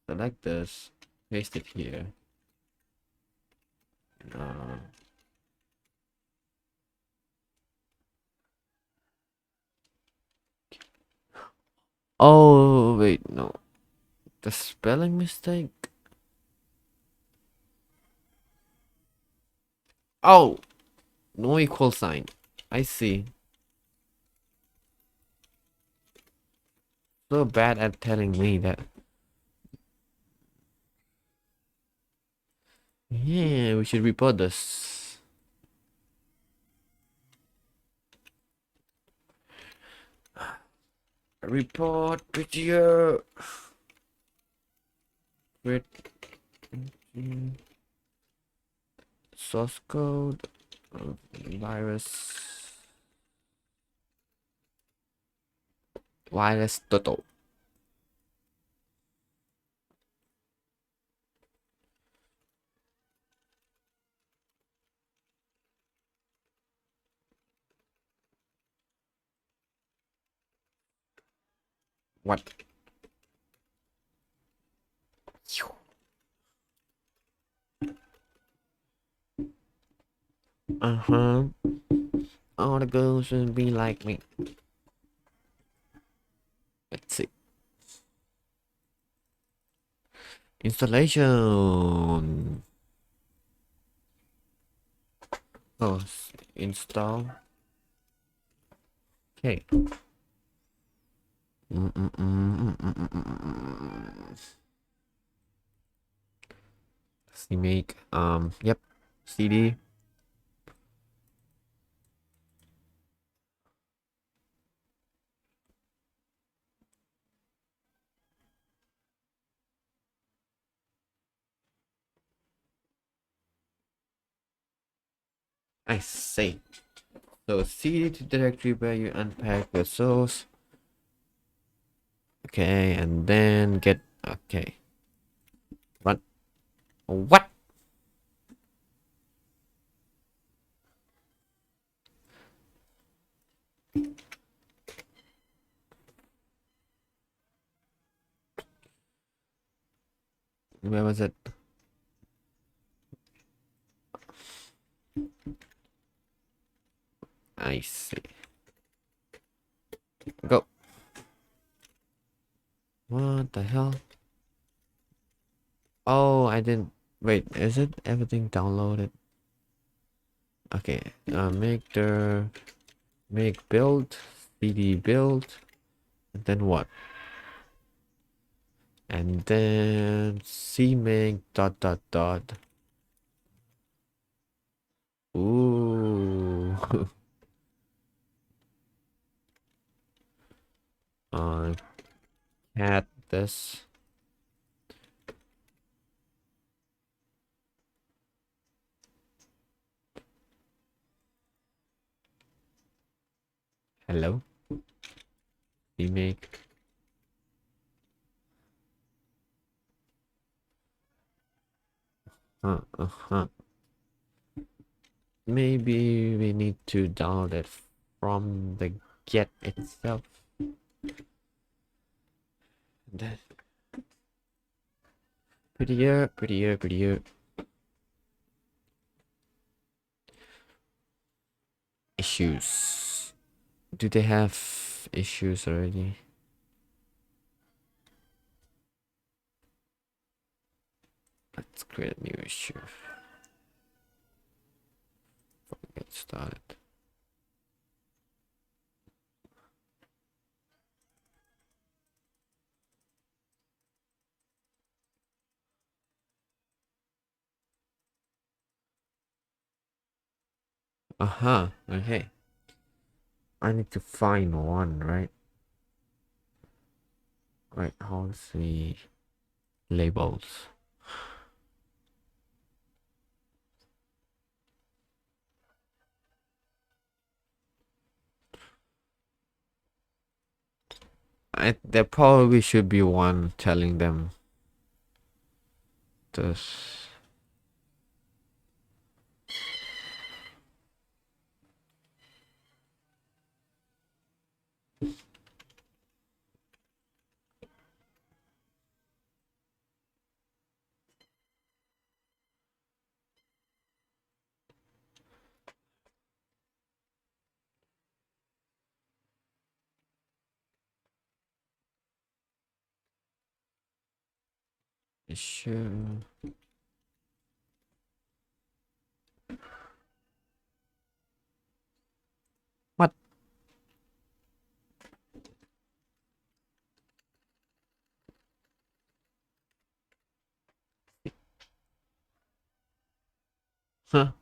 Select this. Paste it here. Oh, wait, no. The spelling mistake? Oh! No equal sign. I see. So bad at telling me that. Yeah, we should report this. report prettier with source code virus total. What? All the girls should be like me. Let's see. Installation. Oh, install. Okay. CMake. Yep. CD. I see. So CD to directory where you unpack the source. Okay, and then get okay. Run. What? Where was it? I see. Go. What the hell? Oh, I didn't. Wait, is it everything downloaded? Okay. Make build, cd build, and then what? And then cmake dot dot dot. Ooh. Cat this. Hello. Cmake. Maybe we need to download it from the get itself. That prettier. Issues. Do they have issues already? Let's create a new issue. Get started. Okay. I need to find one, right? Right, how's the labels? There probably should be one telling them this. Issue. What? Huh?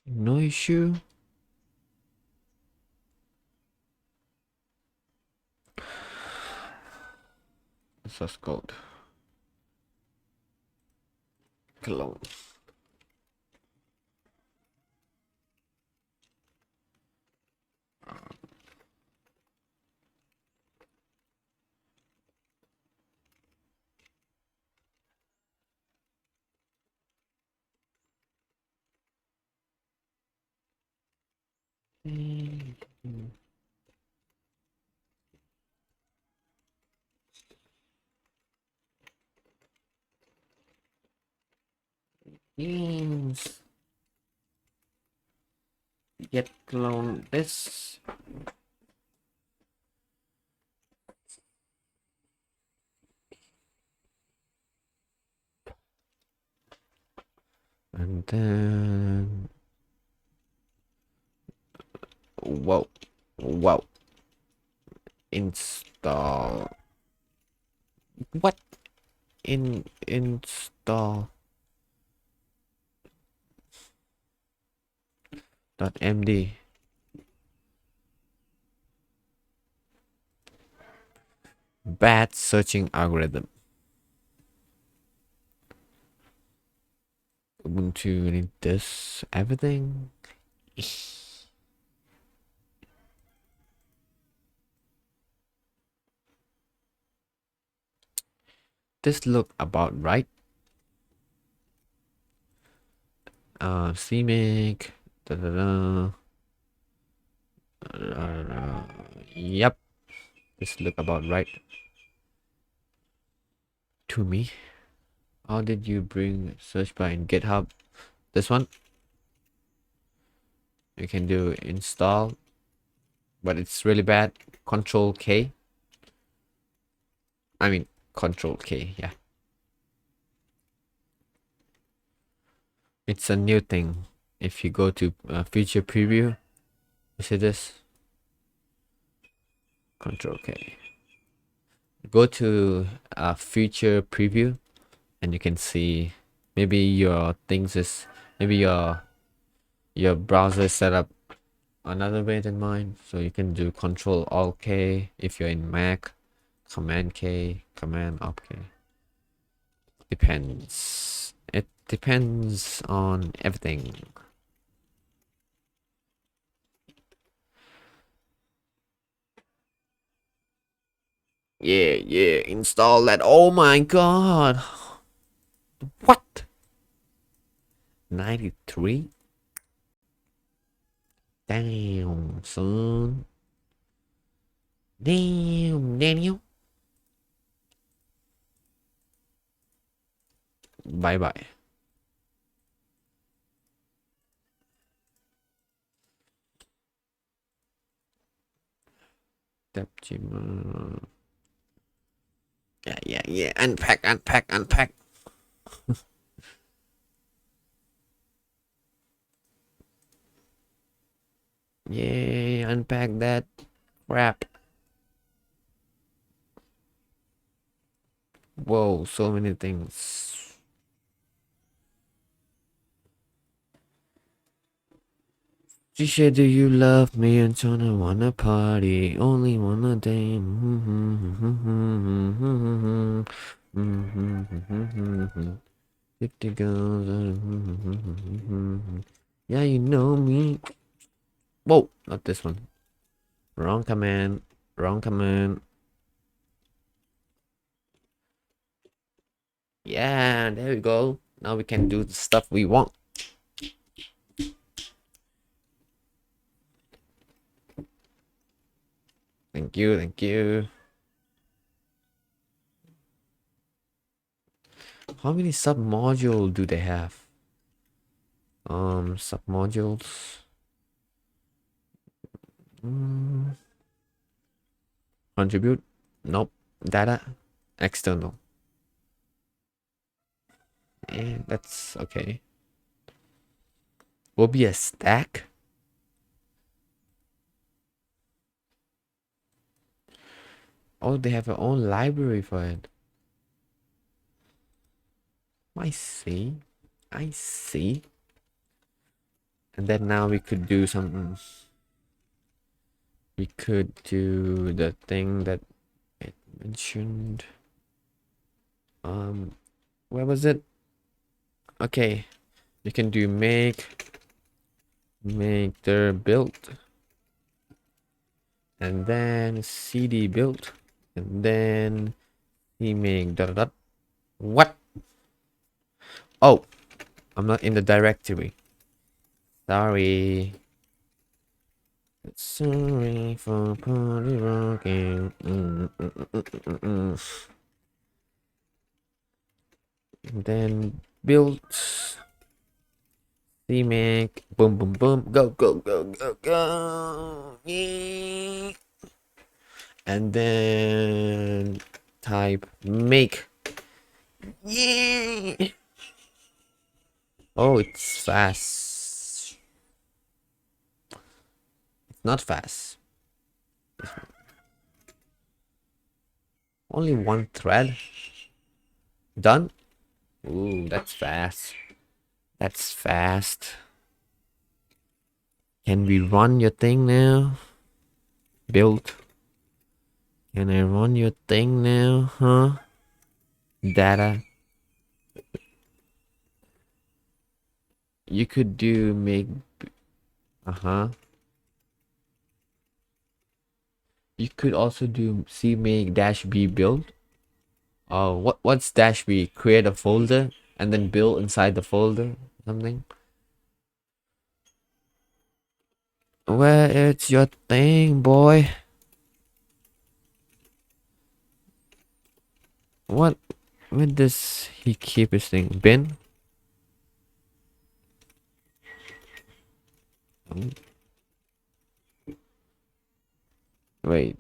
No issue. Source code. Clone. Get clone this. And then whoa, install. What? Install .md. Bad searching algorithm. Ubuntu need this everything. This look about right. CMake. Yep. This look about right to me. How did you bring search bar in GitHub? This one. You can do install, but it's really bad. Control K. I mean Control K. Yeah. It's a new thing. If you go to feature preview, you see this. Control K. Go to feature preview, and you can see maybe your things is maybe your browser is set up another way than mine. So you can do Control Alt K if you're in Mac, Command K, Command Alt K. Depends. It depends on everything. Yeah, install that. Oh my god. What? 93? Damn, son. Damn, Daniel. Bye bye. Yeah. Unpack. Yay, unpack that crap. Whoa, so many things. She said, do you love me? And I wanna party, only wanna day. 50 girls. Yeah, you know me. Whoa, not this one. Wrong command. Yeah, there we go. Now we can do the stuff we want. Thank you. How many submodules do they have? Submodules. Contribute. Nope. Data. External. Yeah, that's okay. Will be a stack. Oh, they have their own library for it. I see. And then now we could do some. We could do the thing that it mentioned. Where was it? Okay, you can do make their build, and then cd build, and then make dot dot. What? Oh, I'm not in the directory. Sorry. Sorry for party rocking. Then build. Make boom boom boom. Go go go go go. Yeah. And then type make. Yeah. Oh, it's fast. It's not fast. Only one thread. Done. Ooh, that's fast. That's fast. Can we run your thing now? Build. Can I run your thing now, huh? Data. You could do make. You could also do make -b build. Oh, what's -b? Create a folder and then build inside the folder, something. Where is your thing, boy? What? Where does he keep his thing? Bin? Wait.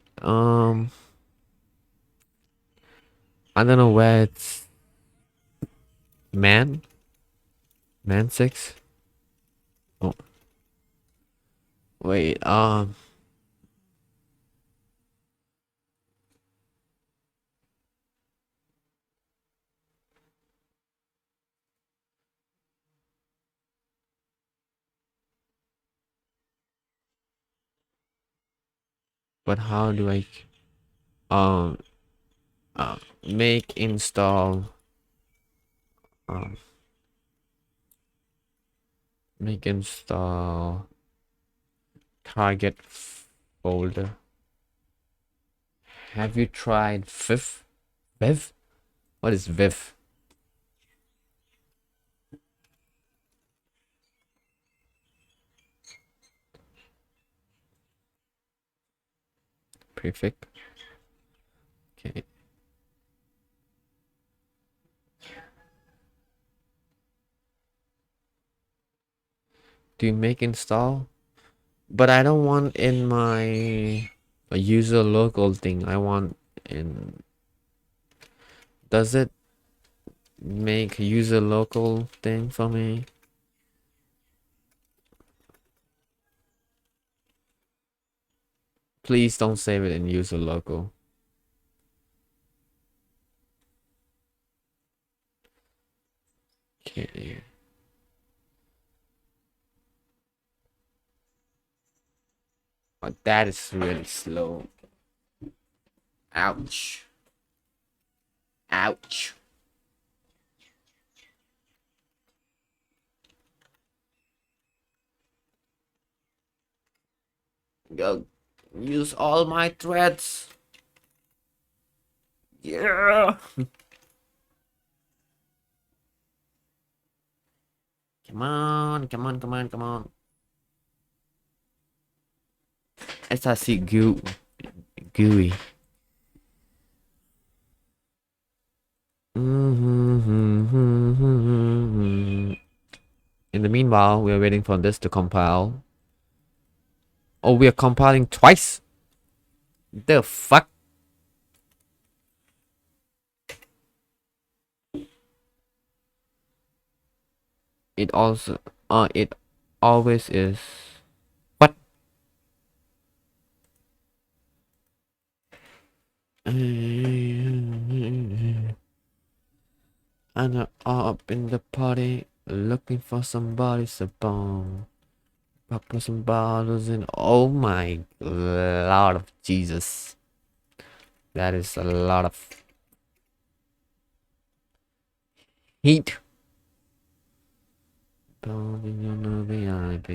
I don't know where it's. Man 6. Oh. Wait. But how do I make install make install target folder? Have you tried Viv? What is Viv? Prefix. Okay. Do you make install? But I don't want in my user local thing. I want in. Does it make user local thing for me? Please don't save it in user local. Okay. But that is really slow. Ouch. Ouch. Go use all my threads. Yeah. Come on, come on, come on, come on. SRC gooey. In the meanwhile, we are waiting for this to compile. Oh, we are compiling twice? The fuck? It also, it always is. What? I'm up in the party looking for somebody so bomb. Pop some bottles and oh my Lord of Jesus. That is a lot of heat. Building on the VIP.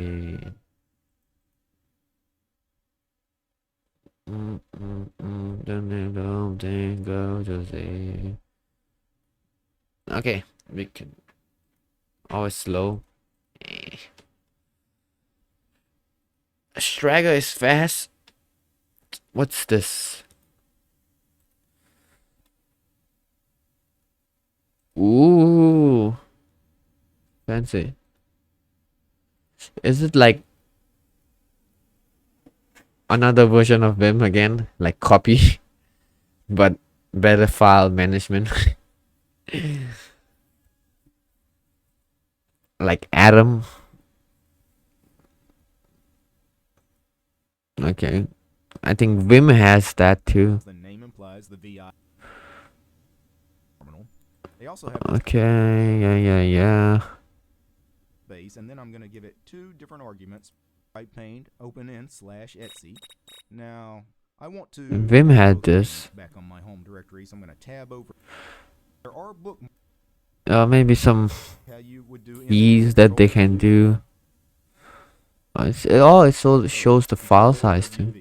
Go to see. Okay, we can always slow. Straga is fast. What's this? Ooh, fancy. Is it like another version of Vim again, like copy, but better file management? Like Atom. Okay, I think Vim has that too. The name implies the VI terminal. They also have Okay, yeah. base, and then I'm going to give it two different arguments: right pane, open-in/etc. Now I want to. Vim had this. Back on my home directory, so I'm going to tab over. There are bookmarks. Maybe some How you would do keys that they can do. It shows the file size too.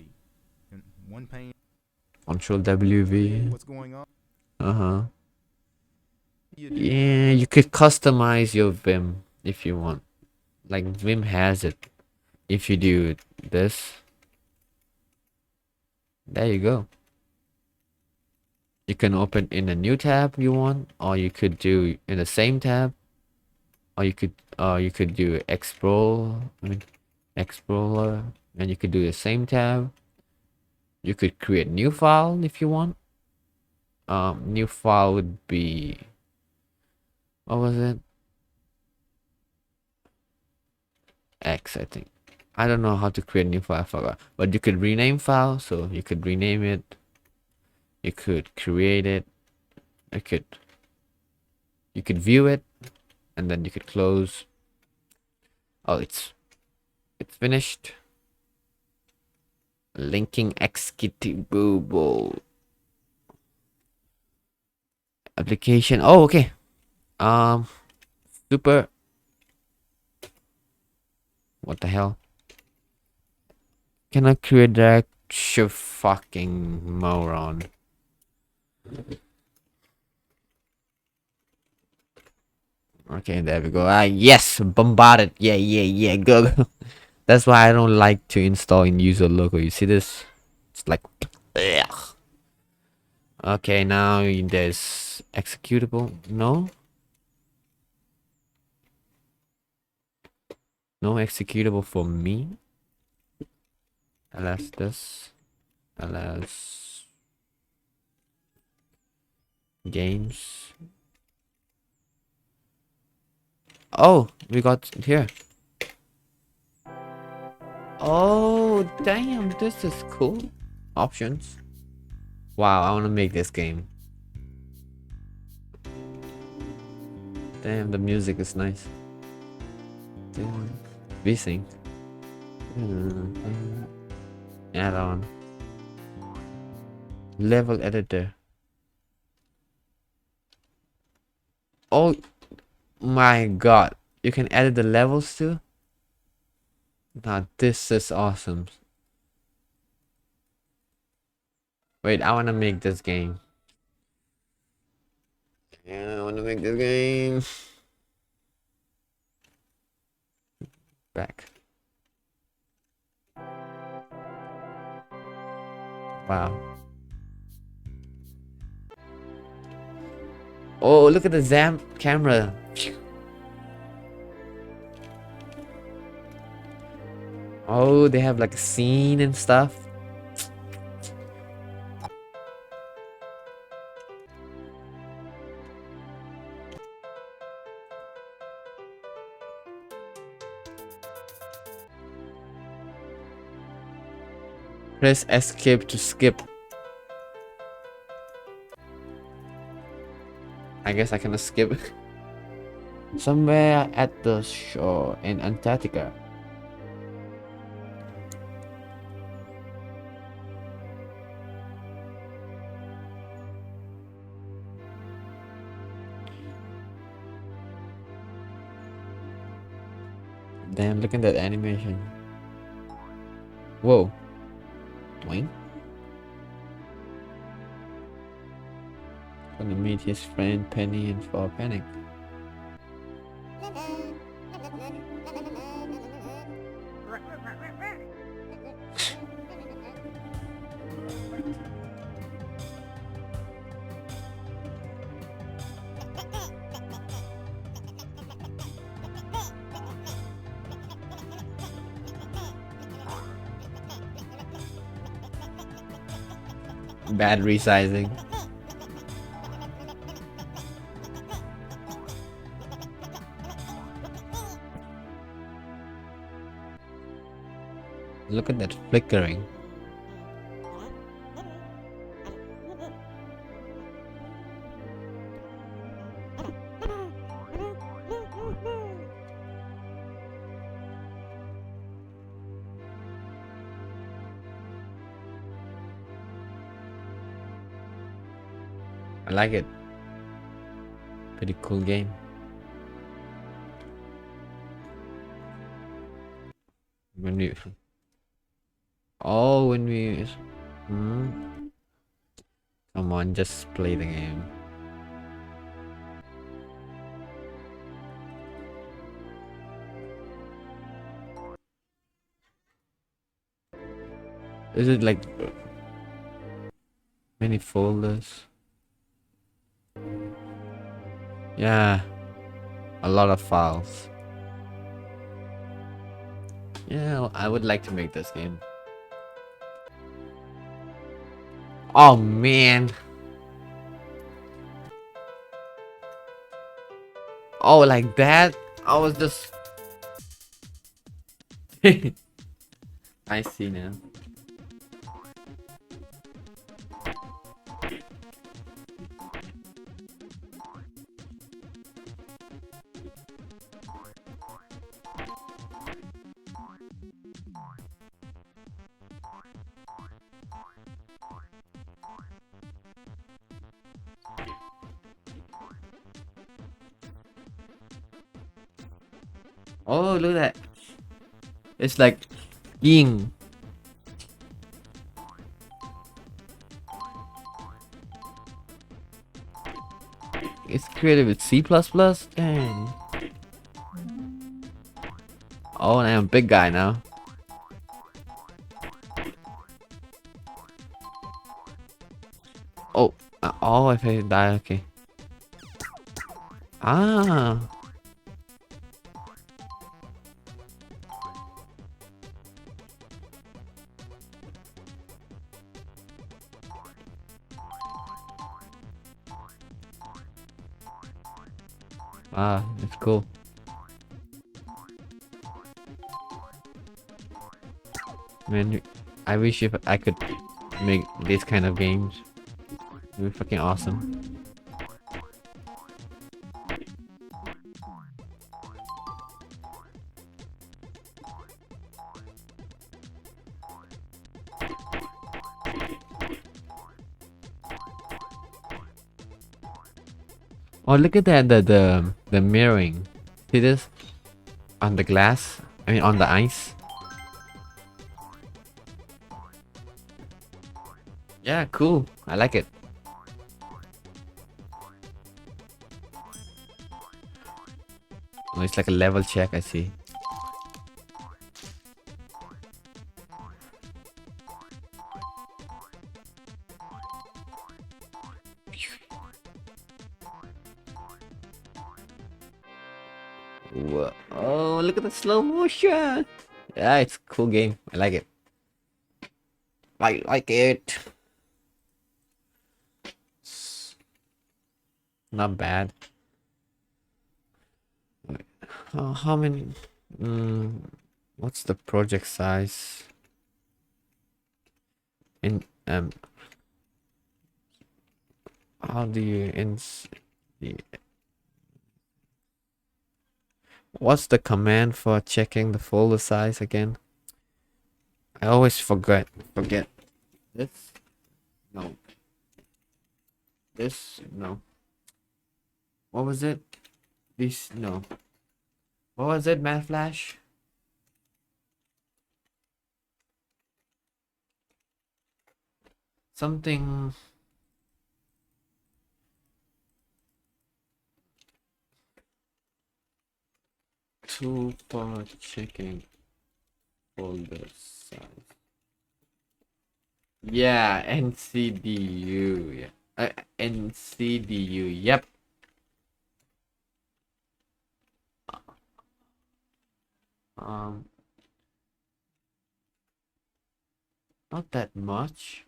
One pane. Control WV. What's going on? Yeah, you could customize your Vim if you want. Like Vim has it. If you do this, there you go. You can open in a new tab you want, or you could do in the same tab, or you could do Explorer, and you could do the same tab. You could create new file if you want. New file would be, what was it? X, I think. I don't know how to create new file, I forgot. But you could rename file, so you could rename it. You could create it. You could view it, and then you could close. Oh, it's finished. Linking executable application. Oh, okay. Super. What the hell? Can I create that? You fucking moron. Okay, there we go. Yes, bombarded. Yeah. Go. That's why I don't like to install in user local. You see this? It's like, ugh. Okay, now there's executable. No executable for me. Ls this. Ls games. Oh, we got here. Oh, damn, this is cool. Options. Wow, I want to make this game. Damn, the music is nice. Damn. VSync. Add-on. Level editor. Oh my god. You can edit the levels too? Now this is awesome. Wait, I wanna make this game. Yeah, I wanna make this game. Back. Wow. Oh, look at the Zam camera. Oh, they have like a scene and stuff. Press escape to skip. I guess I can skip. Somewhere at the shore in Antarctica. Damn, look at that animation. Whoa. Dwayne? Gonna meet his friend Penny and fall panic. Bad resizing. Look at that flickering. I like it. Pretty cool game. When we come on, just play the game. Is it like many folders? Yeah, a lot of files. Yeah, I would like to make this game. Oh man. Oh, like that? I was just... I see now. Oh, look at that. It's like yin. It's created with C++? Dang. Oh, and I'm a big guy now. Oh, oh, if I die, okay. Ah. Ah, it's cool. Man, I wish if I could make these kind of games. It would be fucking awesome. Oh, look at that, the mirroring. See this? On the glass? I mean, on the ice? Yeah, cool. I like it. Oh, it's like a level check, I see. Whoa. Oh, look at the slow motion. Yeah, it's a cool game. I like it. I like it. Not bad. Wait, how many? What's the project size? In how do you what's the command for checking the folder size again? I always forget. This? No. This? No. What was it? This? No. What was it, Math Flash? something too far checking folder size. Yeah, NCDU. Yeah, NCDU. Yep. Not that much.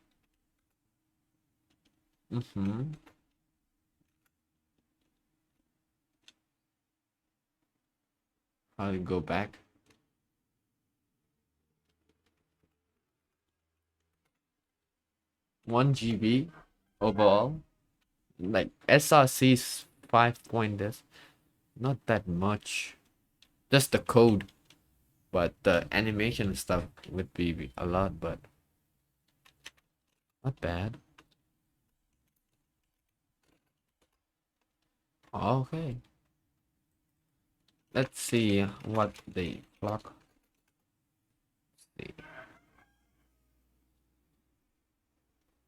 I'll go back. One GB overall. Like SRC's 5 pointers. Not that much. Just the code. But the animation stuff would be a lot, but not bad. Okay. Let's see what the clock.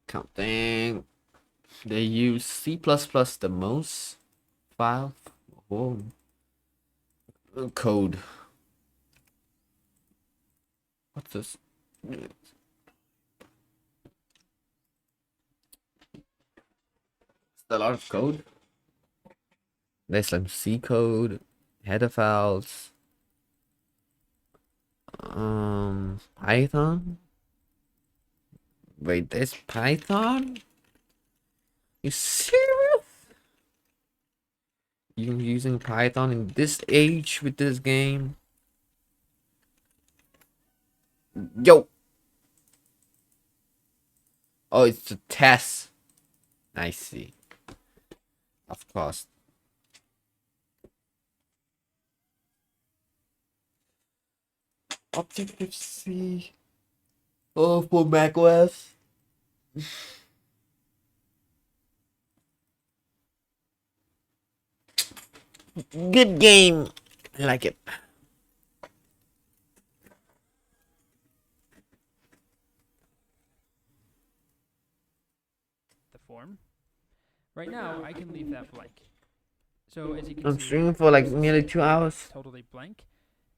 Counting. They use C++ the most file. Oh. Code. What's this? It's a lot of code. There's some C code, header files, Python. Wait, there's Python? You serious? You using Python in this age with this game? Yo! Oh, it's a test. I see. Of course. Objective-C. Oh, for macOS. Good game. I like it. The form. Right now, I can leave that blank. So as you can I'm see, streaming for like this is nearly 2 hours. totally blank.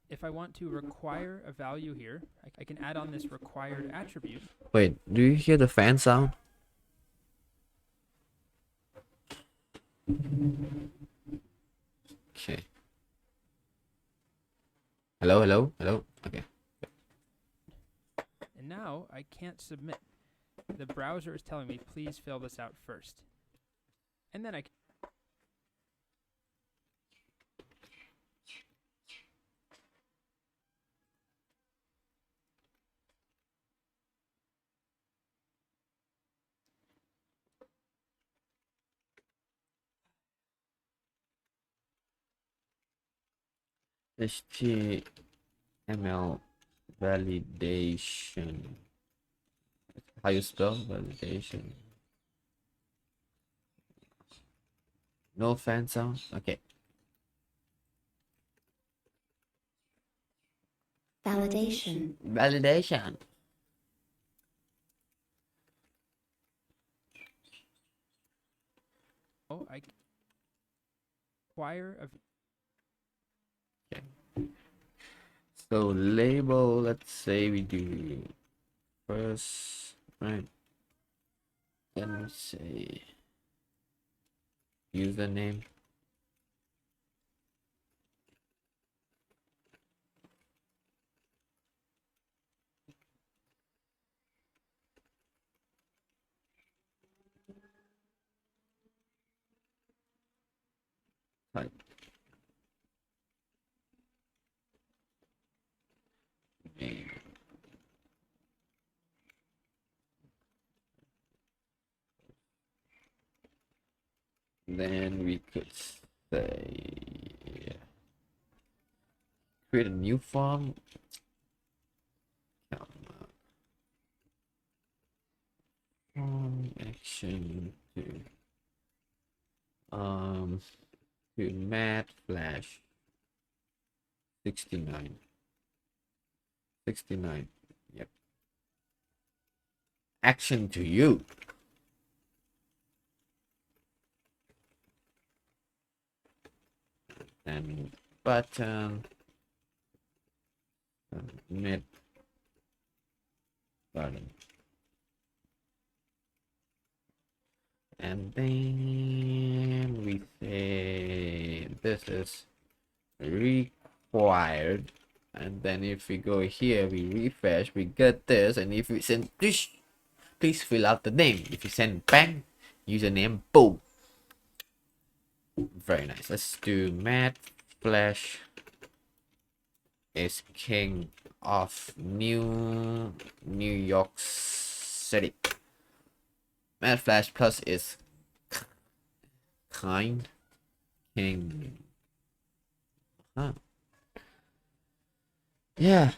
If I want to require a value here, I can add on this required attribute. Wait, do you hear the fan sound? Okay. Hello, hello, hello. Okay. And now I can't submit. The browser is telling me, please fill this out first. And then I can HTML validation. How you spell validation? No fan sound? Okay. Validation. Validation. I require a So label, let's say we do first, right? Then we say username. Type. Name. Then we could say create a new form. Form action to mat flash 69. Yep. action to you. And button, mid button, and then we say this is required, and then if we go here, we refresh, we get this, and if we send please fill out the name. If you send bang, username, boom. Very nice. Let's do Matt Flash is king of New York City. Matt Flash plus is kind king. Huh. Yeah.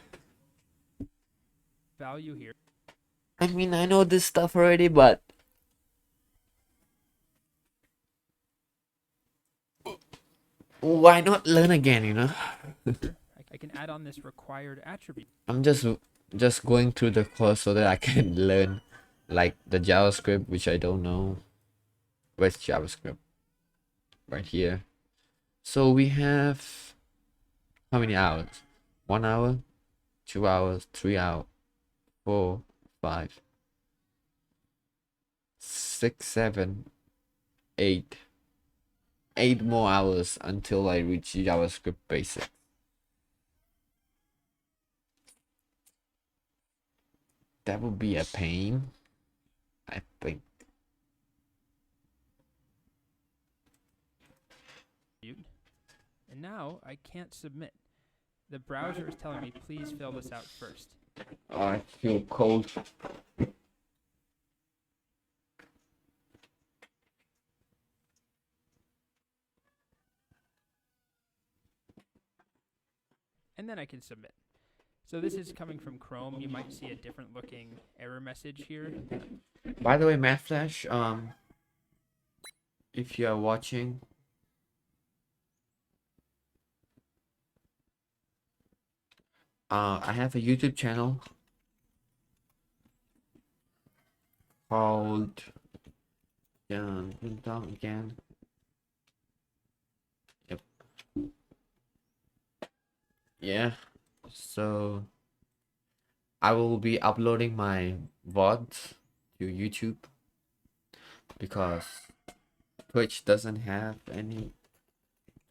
Value here. I mean, I know this stuff already, but why not learn again, you know? I can add on this required attribute. I'm just going through the course so that I can learn like the JavaScript, which I don't know. Where's JavaScript? Right here. So we have how many hours? 1 hour, 2 hours, 3 hours, 4, 5, 6, 7, 8. 8 more hours until I reach JavaScript basics. That would be a pain, I think. And now I can't submit. The browser is telling me please fill this out first. I feel cold. And then I can submit. So this is coming from Chrome. You might see a different looking error message here. By the way, Matt Flash, if you are watching, I have a YouTube channel called again. Yep. Yeah. So I will be uploading my VODs to YouTube because Twitch doesn't have any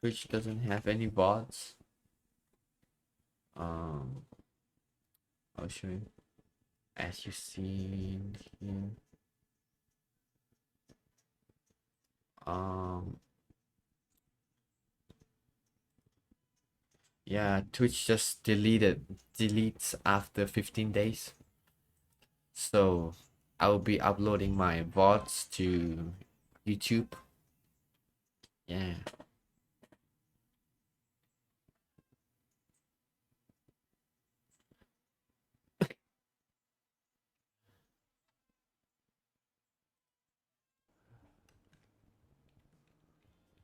VODs. I'll show you. As you see here. Yeah, Twitch just deletes after 15 days. So I will be uploading my VODs to YouTube. Yeah.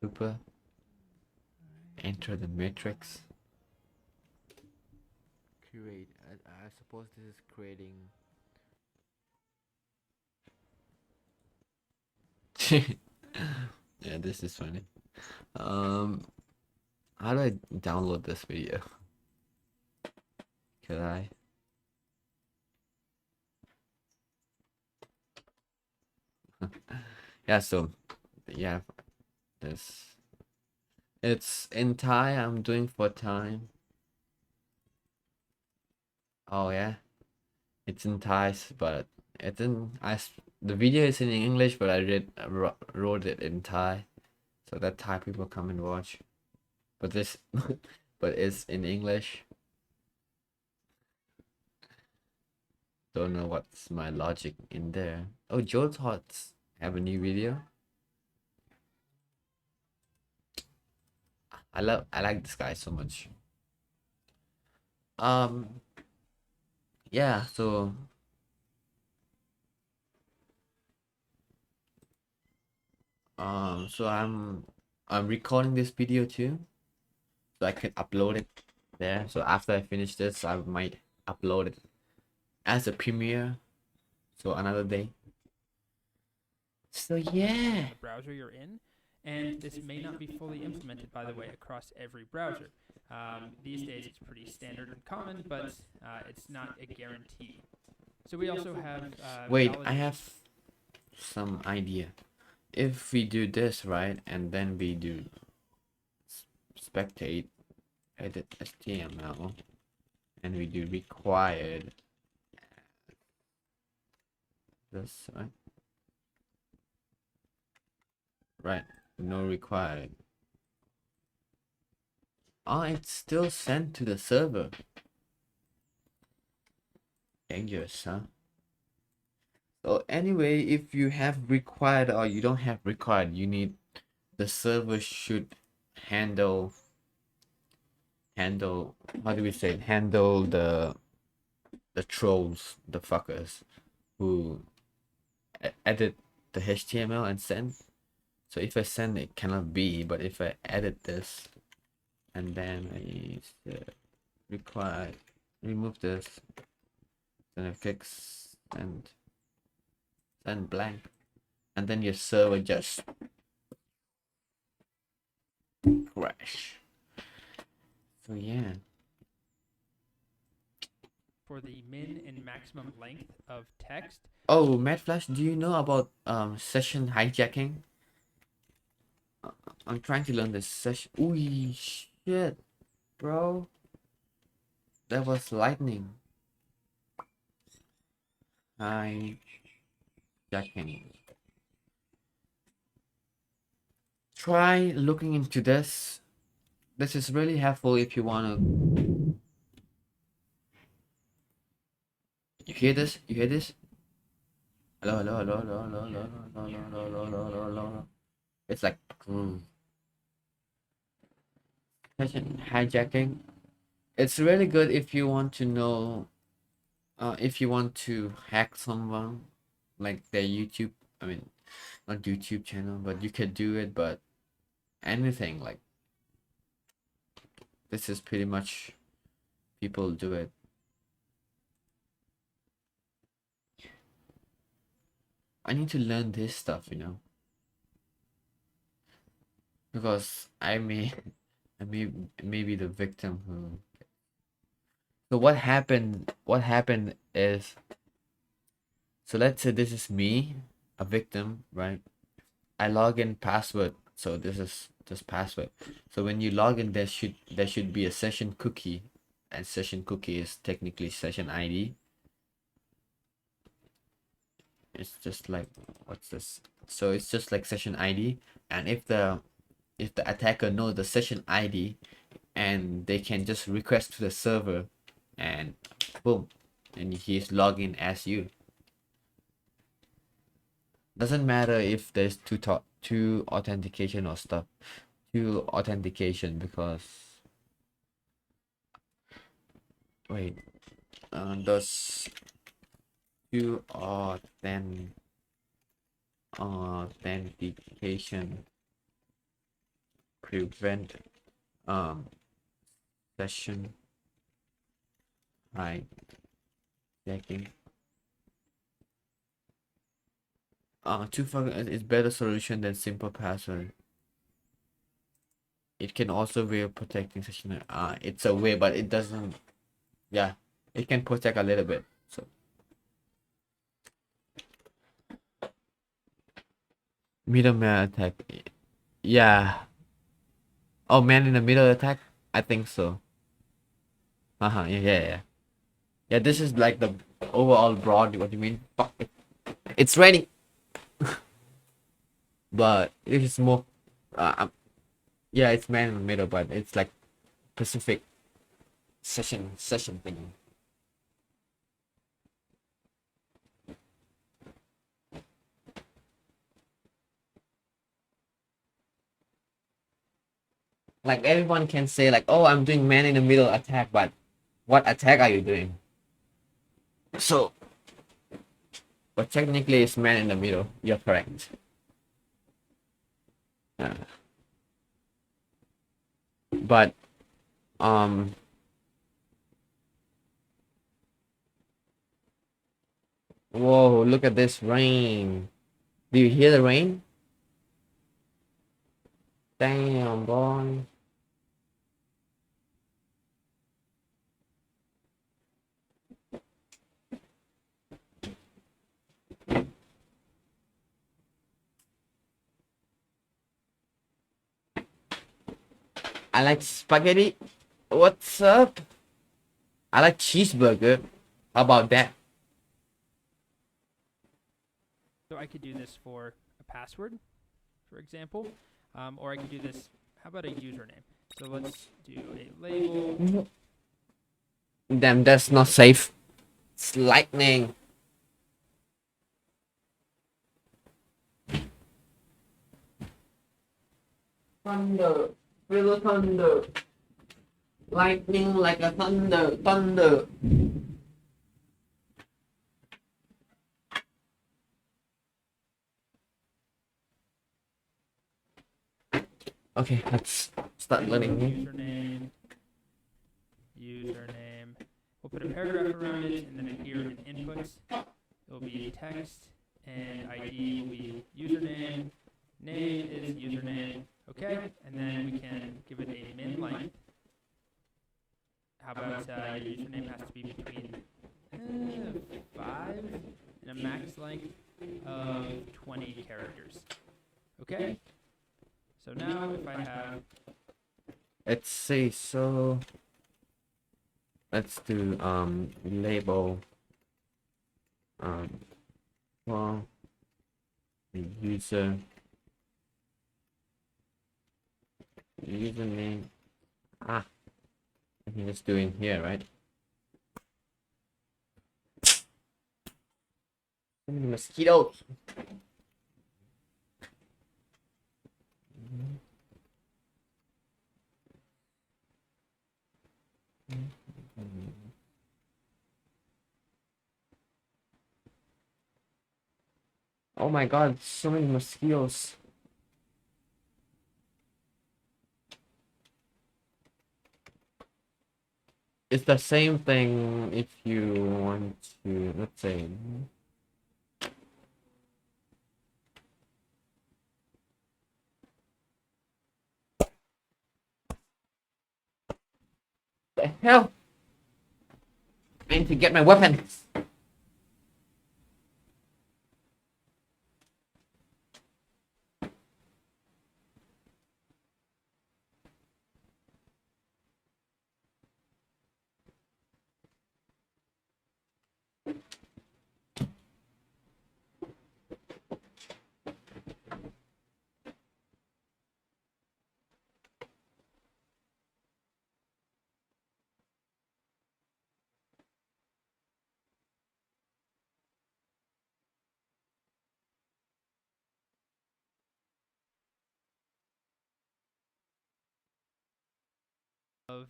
Super. Enter the matrix. Create. I suppose this is creating. Yeah, this is funny. How do I download this video? Could I? Yeah, so yeah, this it's in Thai. I'm doing for time. Oh yeah, it's in Thai, but it's in the video is in English, but I wrote it in Thai, so that Thai people come and watch. But this, but it's in English. Don't know what's my logic in there. Oh, Joe Thoughts have a new video. I like this guy so much. Yeah, so I'm recording this video too, so I can upload it there. So after I finish this, I might upload it as a premiere, So another day. So yeah. the browser you're in, and this may not be fully implemented, by the way, across every browser. These days it's pretty standard and common, but it's not a guarantee. So we also have Wait, I have some idea. If we do this, right, and then we do spectate, edit HTML, and we do required this, right? Right, no required. Oh, it's still sent to the server. Dangerous, huh? So anyway, if you have required or you don't have required, you need the server should handle how do we say it? Handle the trolls, the fuckers who edit the HTML and send. So if I send, it cannot be, but if I edit this and then I require remove this, then I fix and send blank, and then your server just crash. So yeah. for the min and maximum length of text. Oh, Mad Flash, do you know about session hijacking? I'm trying to learn this session. Ooh, shit, bro. That was lightning. Hijacking. Try looking into this. This is really helpful if you want to. You hear this? You hear this? Hello, hello, hello, hello, hello, hello, hello, hello, hello, hello, hello. It's like session hijacking. It's really good if you want to know, if you want to hack someone, like their YouTube. I mean, not YouTube channel, but you can do it. But anything like this is pretty much people do it. I need to learn this stuff, you know, because I may be the victim who. So what happened is, so let's say this is me, a victim, right? I log in password, so this is this password. So when you log in, there should be a session cookie, and session cookie is technically session ID. It's just like, what's this? So it's just like session ID, and if the attacker knows the session ID, and they can just request to the server, and boom, and he's logging as you. Doesn't matter if there's two authentication or stuff, two authentication, because wait, does two authentication prevent session hijacking? Two-factor is better solution than simple password. It can also be protecting session. It's a way, but it doesn't. Yeah, it can protect a little bit. So middleman attack. Yeah. Oh, man in the middle attack. I think so. Yeah, yeah, yeah. Yeah, this is like the overall broad. What do you mean? Fuck it. It's raining. But it is more. Yeah, it's man in the middle, but it's like specific session thing. Like everyone can say like, oh, I'm doing man in the middle attack, but what attack are you doing? So, but technically it's man in the middle. You're correct. But Whoa, look at this rain. Do you hear the rain? Damn, boy. I like spaghetti. What's up? I like cheeseburger. How about that? So I could do this for a password, for example, or I could do this. How about a username? So let's do a label. Damn, that's not safe. It's lightning. Thunder. Feel the thunder. Lightning like a thunder. Thunder. Okay, let's start learning here. Username. We'll put a paragraph around it, and then here in inputs, it'll be text, and ID will be username. Name is username. Okay, and then we can give it a min length. How about your username has to be between 5 and a max length of 20 characters. Okay. So now if I have, Let's see, so let's do label for the username. I can just do in here, right? So many mosquitoes. Oh my god, so many mosquitoes. It's the same thing if you want to, let's say, the hell? I need to get my weapons. of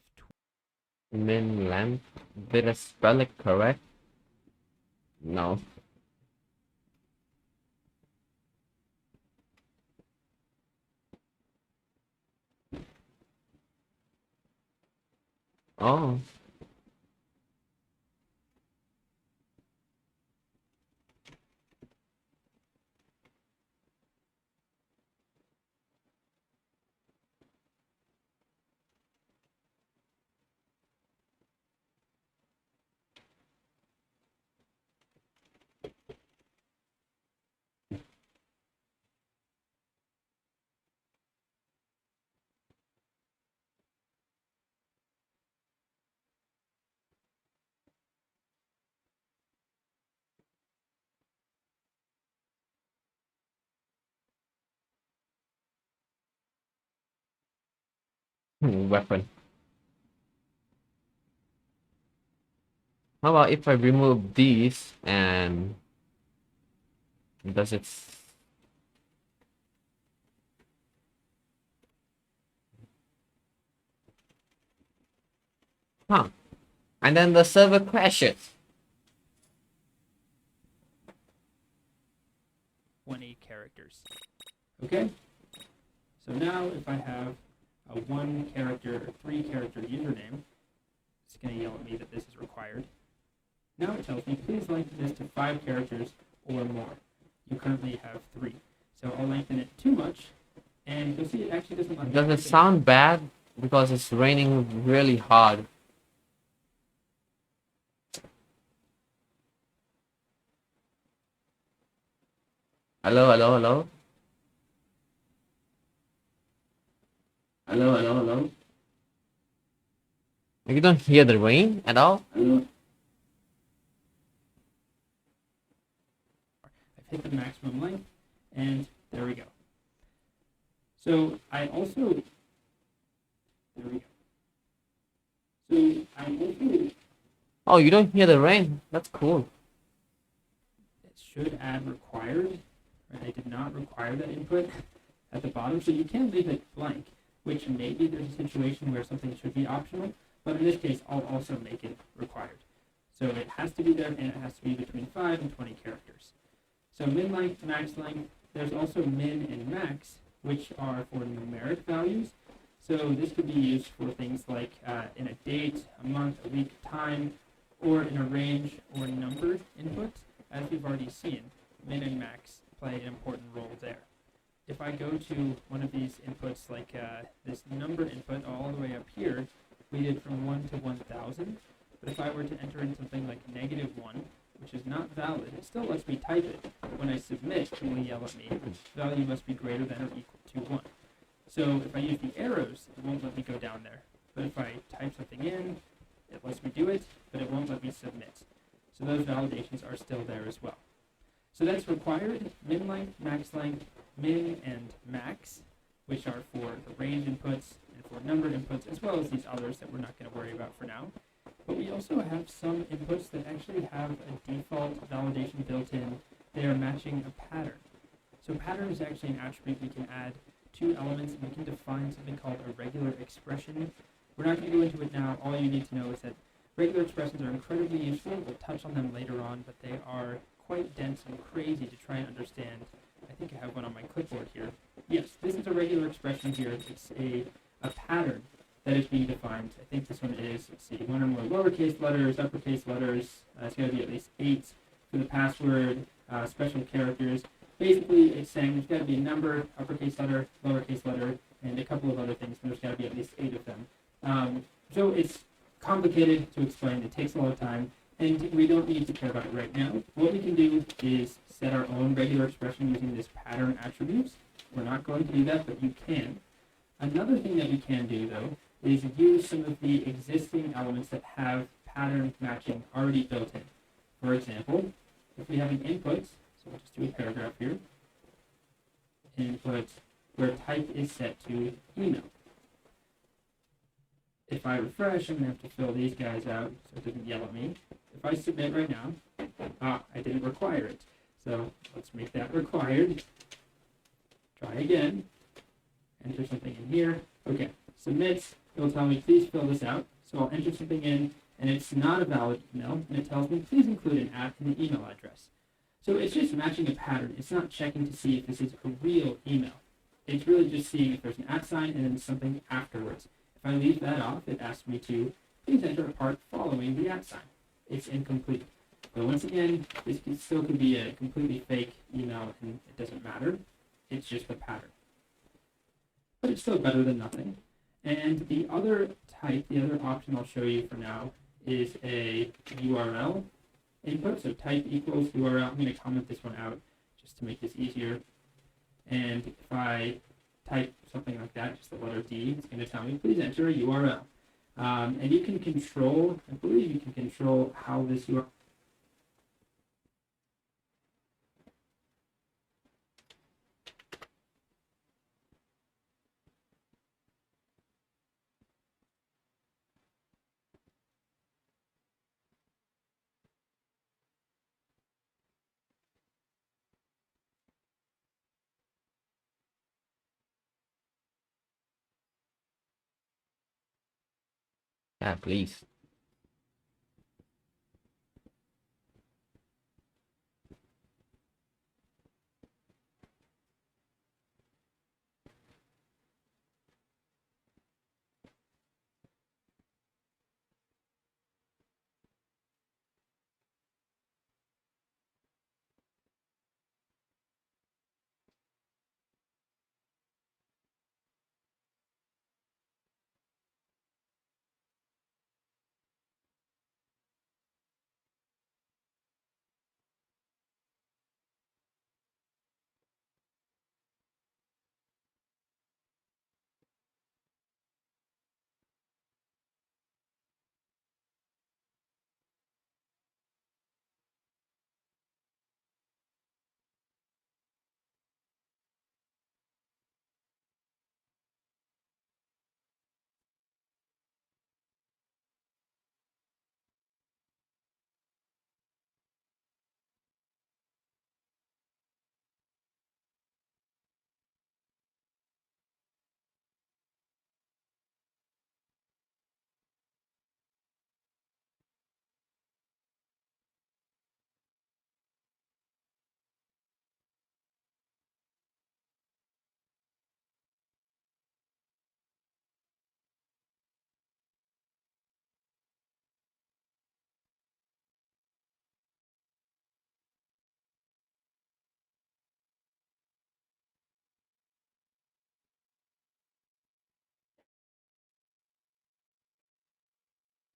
Min lamp. Did I spell it correct? No. Oh. Weapon. How about if I remove these and does it? Huh. And then the server crashes. 20 characters. Okay. So now if I have a 1 character or 3 character username, it's going to yell at me that this is required. Now it tells me, please lengthen this to 5 characters or more. You currently have 3. So I'll lengthen it too much, and you'll see it actually doesn't let me Does it type sound bad? Because it's raining really hard. Hello, hello, hello. Hello, hello, hello. You don't hear the rain at all? I've hit the maximum length, and there we go. So I also, there we go. So I also, Oh, you don't hear the rain? That's cool. it should add required, right? I did not require that input at the bottom, so you can leave it blank, which maybe there's a situation where something should be optional, but in this case, I'll also make it required. So it has to be there, and it has to be between 5 and 20 characters. So min length, max length, there's also min and max, which are for numeric values. So this could be used for things like in a date, a month, a week, time, or in a range or number input. As we've already seen, min and max play an important role there. If I go to one of these inputs, like this number input all the way up here, we did from 1 to 1,000. But if I were to enter in something like -1, which is not valid, it still lets me type it. But when I submit, it will yell at me, value must be greater than or equal to 1. So if I use the arrows, it won't let me go down there. But if I type something in, it lets me do it, but it won't let me submit. So those validations are still there as well. So that's required, min length, max length, min and max, which are for the range inputs and for number inputs, as well as these others that we're not going to worry about for now. But we also have some inputs that actually have a default validation built in. They are matching a pattern. So pattern is actually an attribute we can add to elements, and we can define something called a regular expression. We're not going to go into it now. All you need to know is that regular expressions are incredibly useful. We'll touch on them later on, but they are quite dense and crazy to try and understand. I think I have one on my clipboard here. Yes, this is a regular expression here. It's a pattern that is being defined. I think this one is, let's see, 1 or more lowercase letters, uppercase letters. It's got to be at least 8 for the password, special characters. Basically, it's saying there's got to be a number, uppercase letter, lowercase letter, and a couple of other things, and there's got to be at least 8 of them. So it's complicated to explain. It takes a lot of time, and we don't need to care about it right now. What we can do is set our own regular expression using this pattern attributes. We're not going to do that, but you can. Another thing that we can do, though, is use some of the existing elements that have pattern matching already built in. For example, if we have an input, so we'll just do a paragraph here, input where type is set to email. If I refresh, I'm going to have to fill these guys out so it doesn't yell at me. If I submit right now, I didn't require it. So let's make that required. Try again. Enter something in here. Okay, submit. It'll tell me, please fill this out. So I'll enter something in, and it's not a valid email, and it tells me, please include an at in the email address. So it's just matching a pattern. It's not checking to see if this is a real email. It's really just seeing if there's an at sign and then something afterwards. If I leave that off, it asks me to please enter a part following the at sign. It's incomplete. But once again, this still could be a completely fake email, and it doesn't matter. It's just a pattern. But it's still better than nothing. And the other type, the other option I'll show you for now is a URL input. So type equals URL. I'm going to comment this one out just to make this easier. And if I type something like that, just the letter D, it's going to tell me, please enter a URL. And you can control, I believe you can control how this URL. Yeah, please.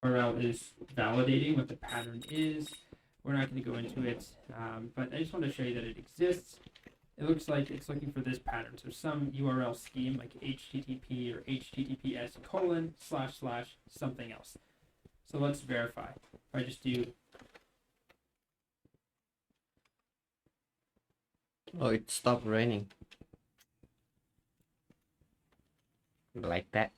URL is validating what the pattern is. We're not going to go into it, but I just want to show you that it exists. It looks like it's looking for this pattern. So some URL scheme like HTTP or HTTPS : something else. So let's verify. If I just do, Oh, it stopped raining. Like that.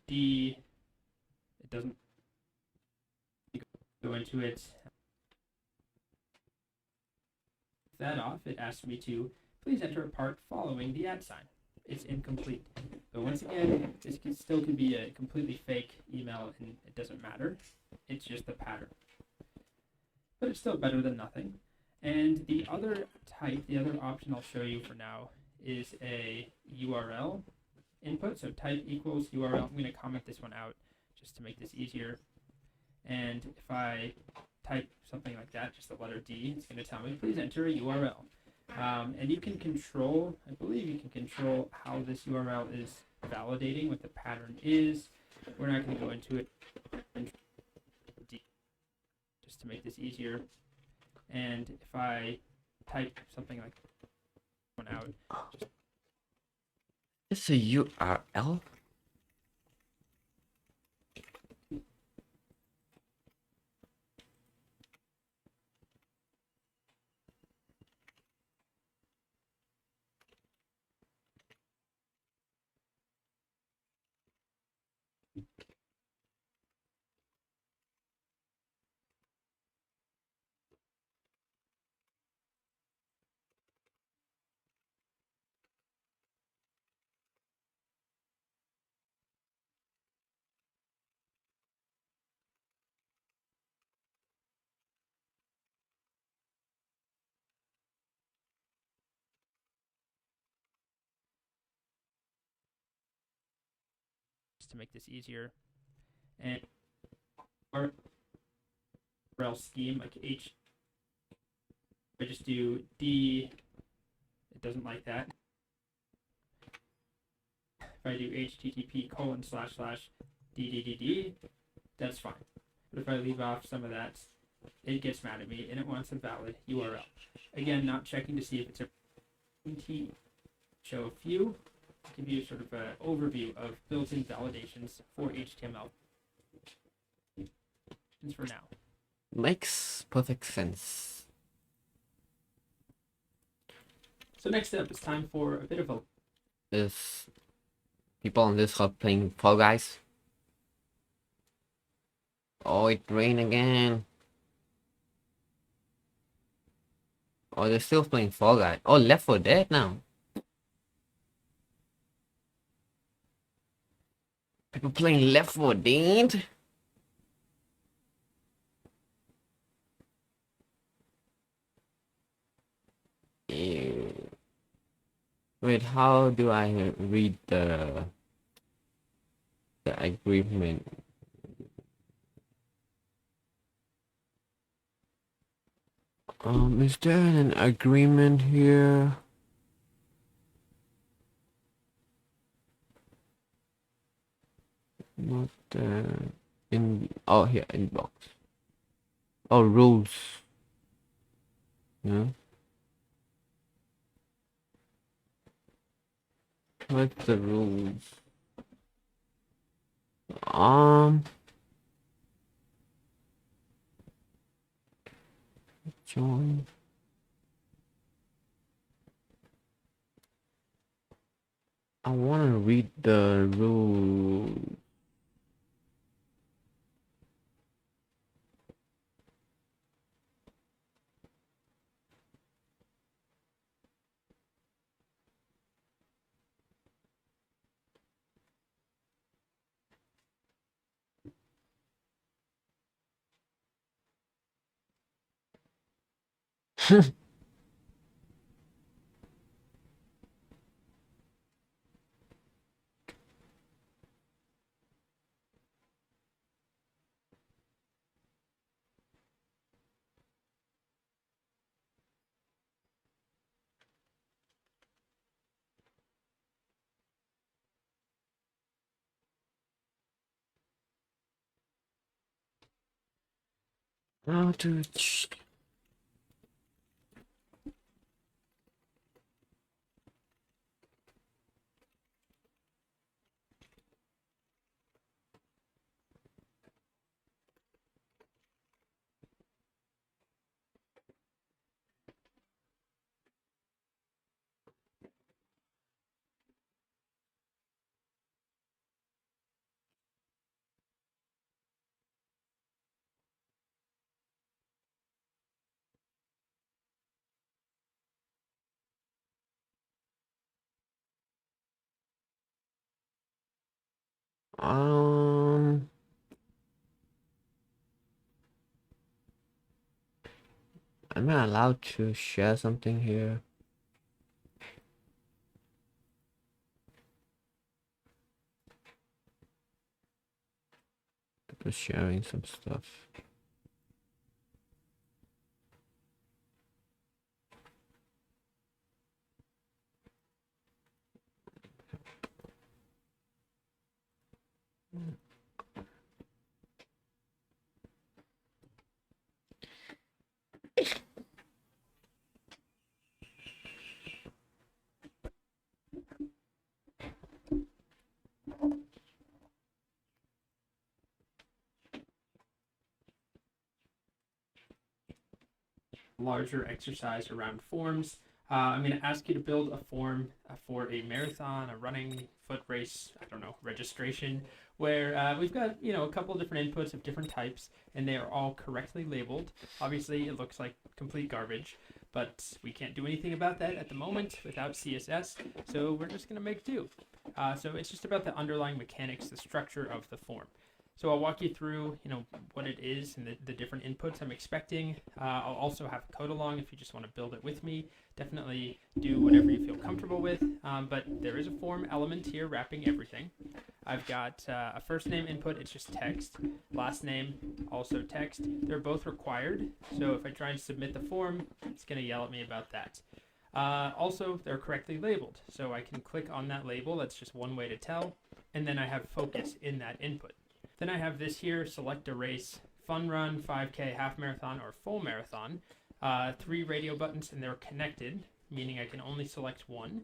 D, it doesn't go into it. That off, it asks me to please enter a part following the @ sign. It's incomplete. But once again, this still could be a completely fake email and it doesn't matter. It's just the pattern. But it's still better than nothing. And the other type, the other option I'll show you for now is a URL input. So type equals URL. I'm going to comment this one out just to make this easier. And if I type something like that, just the letter D, it's going to tell me, please enter a URL. And you can control, I believe you can control how this URL is validating what the pattern is. We're not going to go into it just to make this easier. And if I type something like one out, It's a URL. just to make this easier. And URL scheme like H, I just do D, it doesn't like that. If I do HTTP : //DDDD, that's fine. But if I leave off some of that, it gets mad at me and it wants a valid URL. Again, not checking to see if it's a show a few, give you sort of an overview of built-in validations for HTML. Just for now. Makes perfect sense. So next up, it's time for a bit of a Is people on Discord playing Fall Guys? Oh, it rained again. Oh, they're still playing Fall Guys. Oh, Left 4 Dead now. People playing Left 4 Dead? Ew. Wait, how do I read the agreement? Is there an agreement here? Not in, oh, here, inbox. Oh, rules. Yeah. What's the rules? Join. I want to read the rules. How to um am I allowed to share something here? People sharing some stuff. Larger exercise around forms. I'm going to ask you to build a form for a marathon, a running, foot race, I don't know, registration, where we've got, a couple of different inputs of different types, and they are all correctly labeled. Obviously, it looks like complete garbage, but we can't do anything about that at the moment without CSS, so we're just going to make do. So it's just about the underlying mechanics, the structure of the form. So I'll walk you through, what it is and the different inputs I'm expecting. I'll also have a code along if you just want to build it with me. Definitely do whatever you feel comfortable with. But there is a form element here wrapping everything. I've got a first name input, it's just text. Last name, also text. They're both required. So if I try and submit the form, it's going to yell at me about that. Also, they're correctly labeled. So I can click on that label. That's just one way to tell. And then I have focus in that input. Then I have this here, select a race, fun run, 5K, half marathon, or full marathon. 3 radio buttons, and they're connected, meaning I can only select one.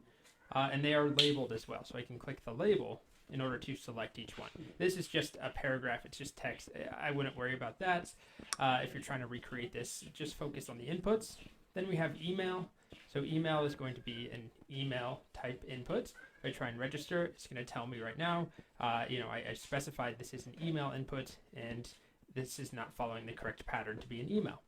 And they are labeled as well, so I can click the label in order to select each one. This is just a paragraph, it's just text. I wouldn't worry about that. If you're trying to recreate this, just focus on the inputs. Then we have email. So email is going to be an email type input. If I try and register, it's going to tell me right now, I specified this is an email input, and this is not following the correct pattern to be an email.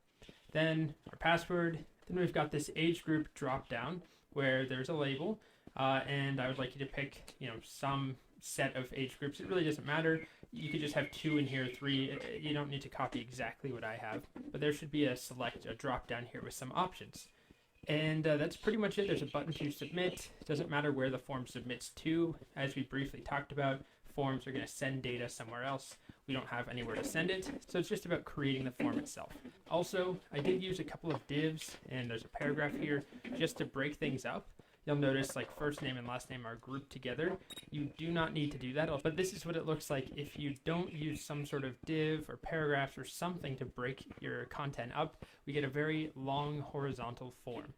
Then our password. Then we've got this age group drop down where there's a label, and I would like you to pick, some set of age groups. It really doesn't matter. You could just have 2 in here, 3. You don't need to copy exactly what I have, but there should be a drop down here with some options. And that's pretty much it. There's a button to submit. It doesn't matter where the form submits to. As we briefly talked about, forms are going to send data somewhere else. We don't have anywhere to send it, so it's just about creating the form itself. Also, I did use a couple of divs, and there's a paragraph here just to break things up. You'll notice like first name and last name are grouped together. You do not need to do that, but this is what it looks like if you don't use some sort of div or paragraphs or something to break your content up. We get a very long horizontal form.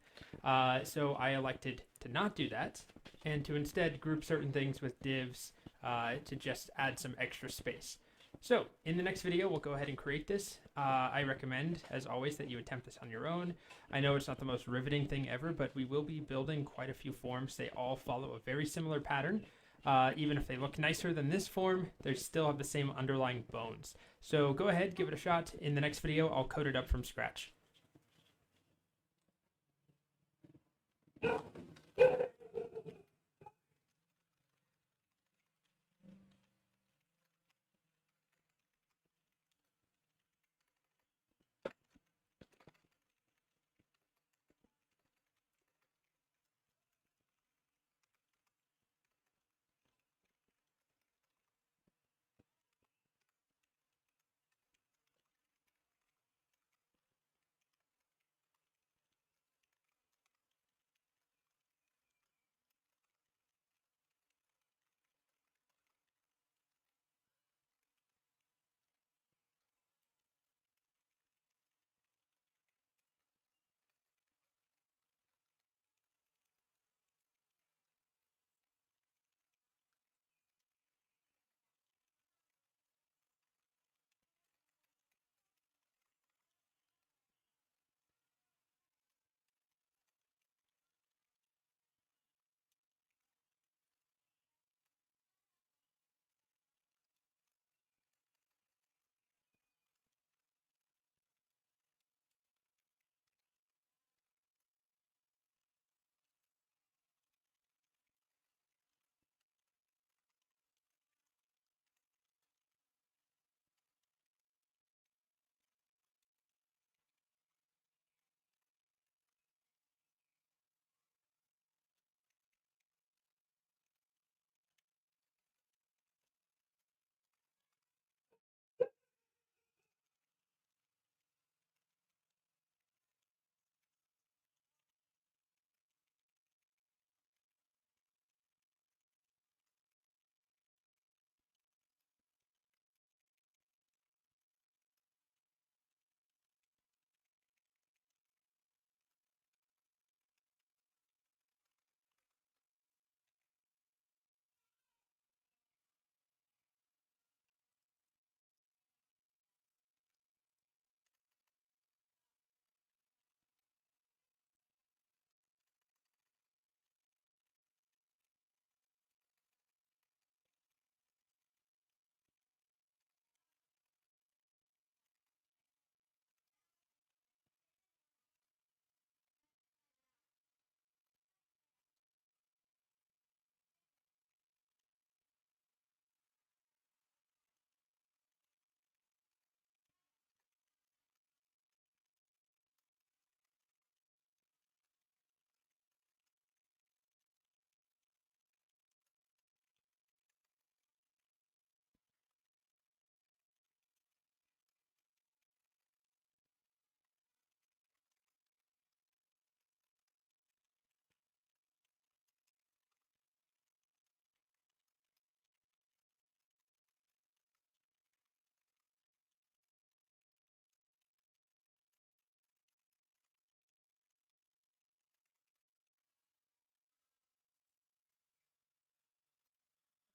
So I elected to not do that and to instead group certain things with divs to just add some extra space. So in the next video, we'll go ahead and create this. I recommend, as always, that you attempt this on your own. I know it's not the most riveting thing ever, but we will be building quite a few forms. They all follow a very similar pattern. Even if they look nicer than this form, they still have the same underlying bones. So go ahead, give it a shot. In the next video, I'll code it up from scratch.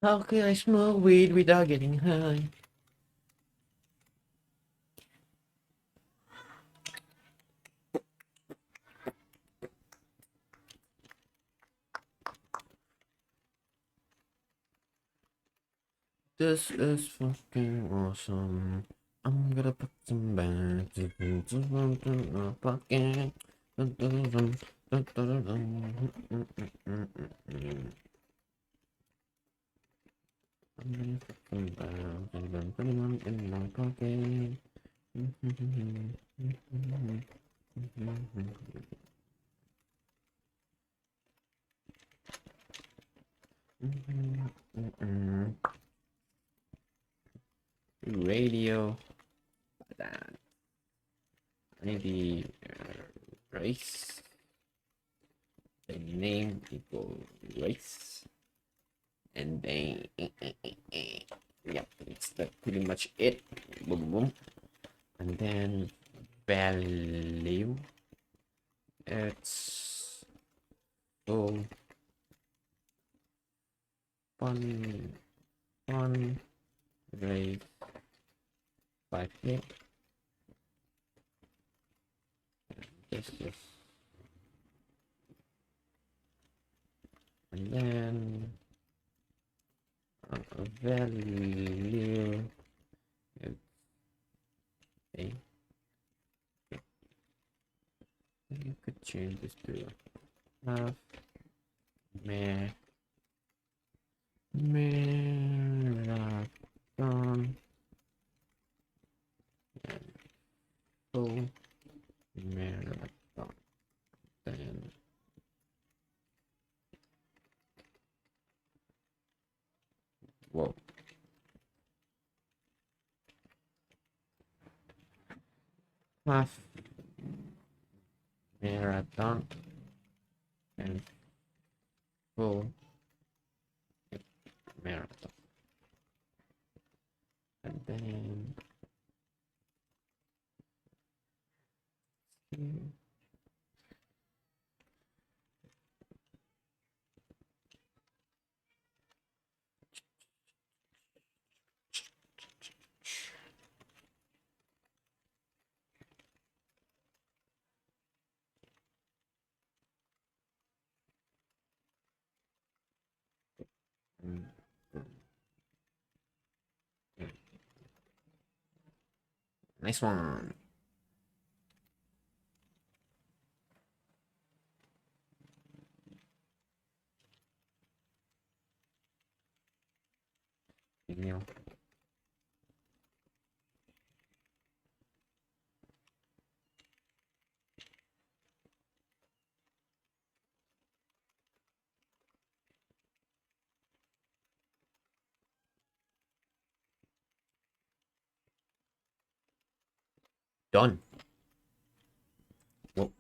How can I smoke weed without getting high? This is fucking awesome. I'm gonna put some bags into my pocket. I'm gonna put some bags and put them in my pocket. Radio. That. Maybe race. The name equal race. And then yep, it's pretty much it. Boom boom. And then value. It's full fun rate 5 hit. This is, and then value is a. You could change this to half marathon and full marathon. Then whoa. Half marathon and full marathon. And then nice one. Email. Done. Whoa,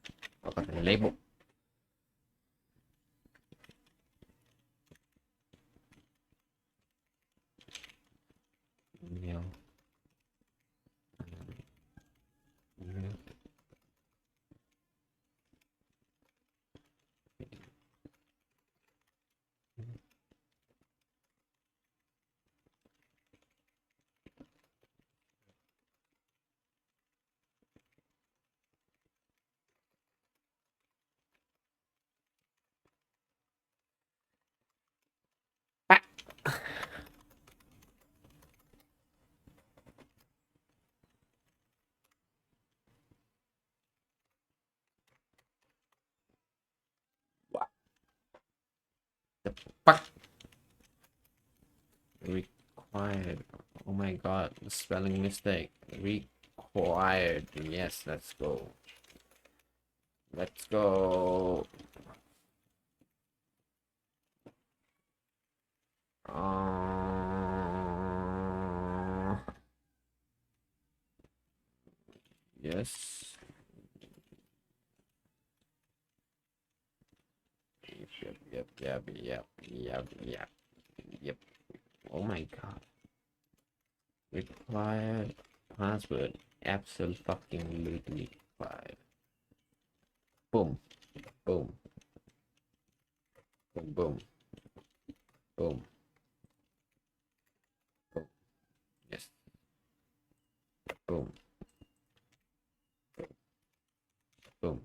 I got a label. Email. Email. What the fuck? Required. Oh my god, spelling mistake. Required. Yes, let's go. Let's go. Yes. Yep. Oh my god. Required password. Absolutely required. Boom. Boom. Boom. Boom. Boom. Boom.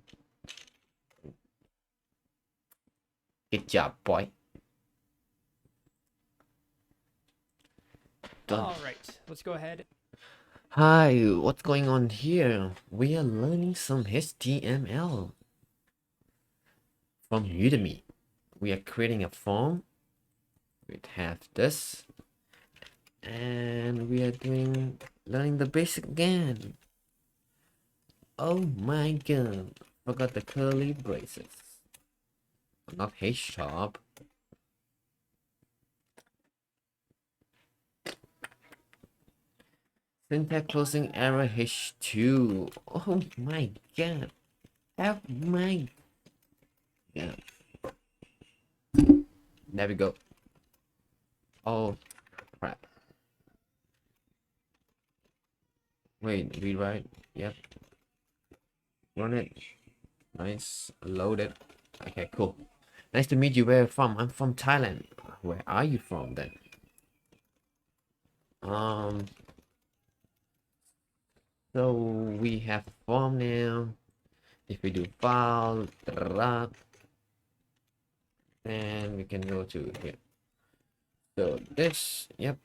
Good job, boy. Done. All right, let's go ahead. Hi, what's going on here? We are learning some HTML from Udemy. We are creating a form. We have this, and we are learning the basic again. Oh my god, forgot the curly braces. Not H sharp. Syntax closing error H2. Oh my god. Oh my god. There we go. Oh crap. Wait, rewrite. Yep. Run it. Nice. Load it. Okay, cool. Nice to meet you. Where are you from? I'm from Thailand. Where are you from then? So we have a form now. If we do file, and we can go to here. So this, yep.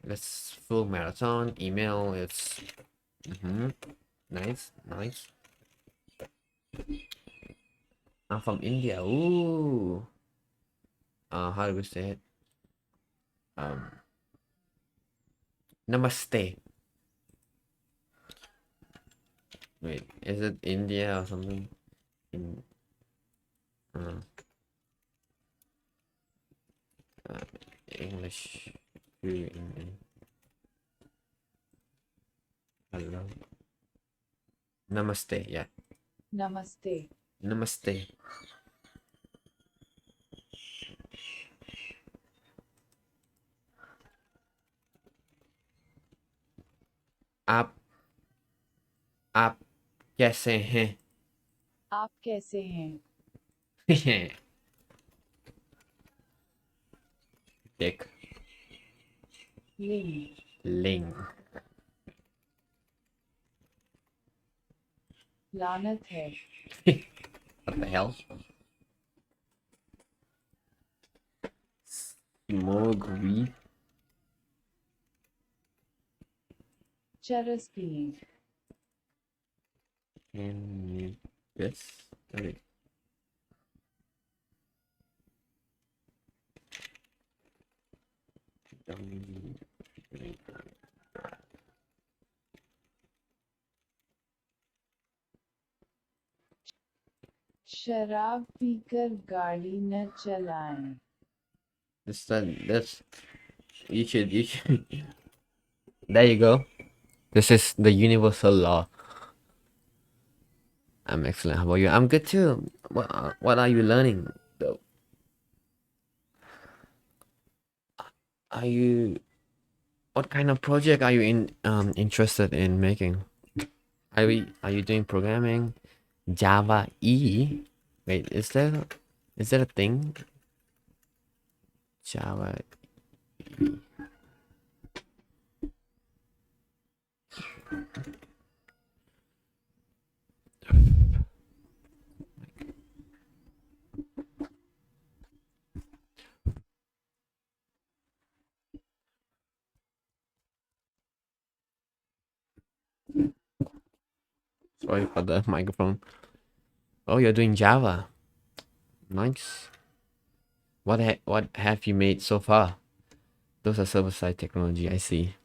Let's full marathon. Email is nice. I'm from India. Ooh. How do we say it? Namaste. Wait, is it India or something? English. Hello. Namaste. Yeah. Namaste. Namaste. आप कैसे हैं? आप कैसे हैं? Dick. Ling. Ling. लानत है. What the hell? Smoke weed. चरस पिए. And this. Okay. शराब पीकर गाड़ी न चलाएं. This you should there you go. This is the universal law. I'm excellent. How about you? I'm good too. What are you learning though? What kind of project are you interested in making? Are you doing programming? Java E? Wait, is that a thing? Java E. Sorry for the microphone. Oh, you're doing Java. Nice. What have you made so far? Those are server-side technology. I see.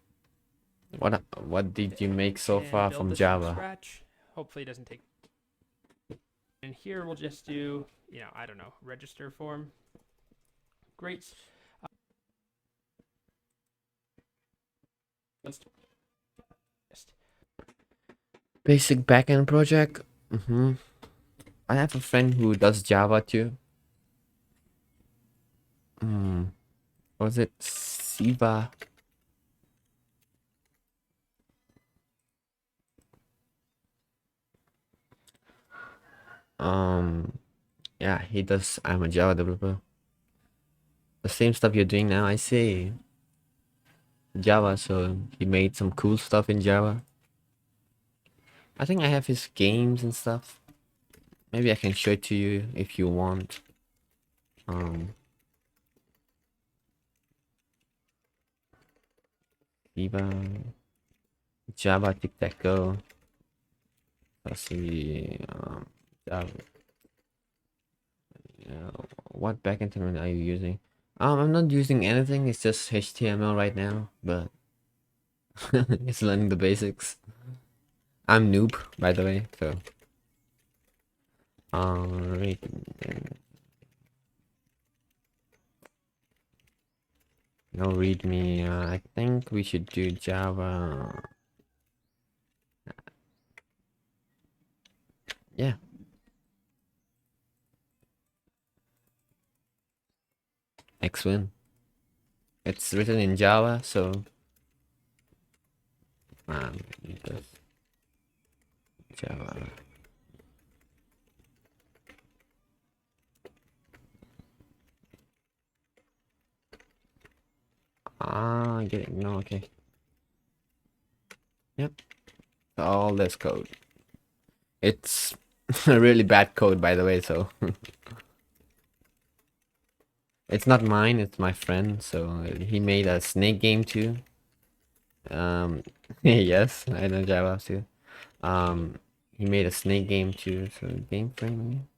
What did you make so And far build from this Java? scratch. Hopefully it doesn't take. And here we'll just do, I don't know, register form. Great. Basic backend project. I have a friend who does Java too. Was it Siva? Yeah, he does. I'm a Java developer. The same stuff you're doing now, I see. Java, so he made some cool stuff in Java. I think I have his games and stuff. Maybe I can show it to you if you want. Java Tic-Tac-Go. Let's see. Java. What backend terminal are you using? I'm not using anything. It's just HTML right now, but it's learning the basics. I'm noob, by the way, so. Read. No readme. I think we should do Java. Yeah. Excellent. It's written in Java, so just Java. I get it. No, okay. Yep. All this code. It's a really bad code, by the way, so it's not mine, it's my friend, so he made a snake game too. Yes, I know Java too. He made a snake game too, so game frame.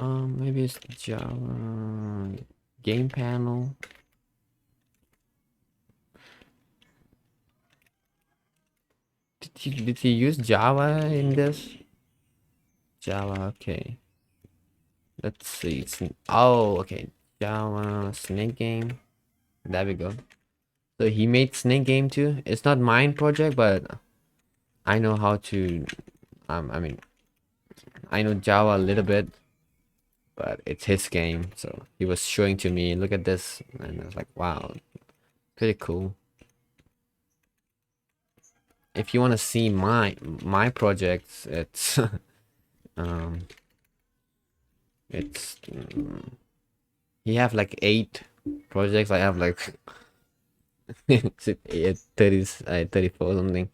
Maybe it's Java game panel. Did he use Java in this? Java, okay. Let's see. Oh, okay. Java snake game. There we go. So he made snake game too. It's not mine project, but I know how to. I mean, I know Java a little bit, but it's his game. So he was showing to me, look at this, and I was like, wow, pretty cool. If you want to see my projects, it's he have like 8 projects. I have like 34 something,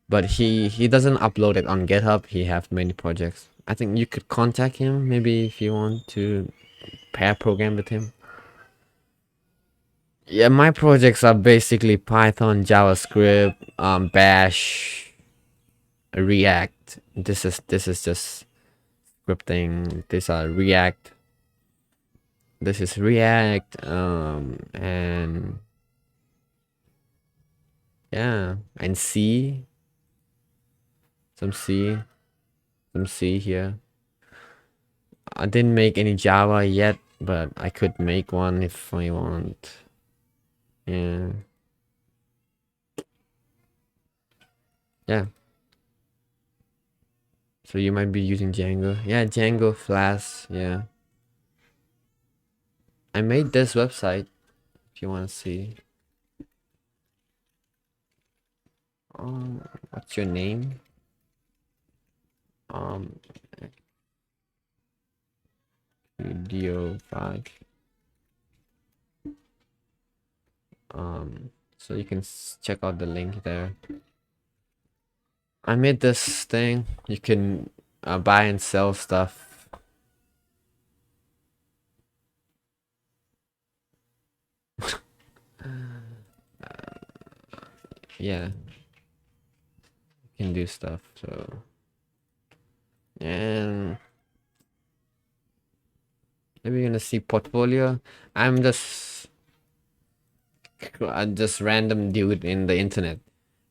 but he doesn't upload it on GitHub. He have many projects. I think you could contact him maybe if you want to pair program with him. Yeah, my projects are basically Python, JavaScript, Bash, React. This is just scripting. These are React. This is React, and yeah, and C. Some C here. I didn't make any Java yet, but I could make one if I want. Yeah. Yeah. So you might be using Django. Yeah, Django, Flask, yeah. I made this website if you want to see. What's your name? Video 5. So you can check out the link there. I made this thing. You can buy and sell stuff. Yeah, you can do stuff. So, and maybe you're gonna see portfolio. I'm just random dude in the internet,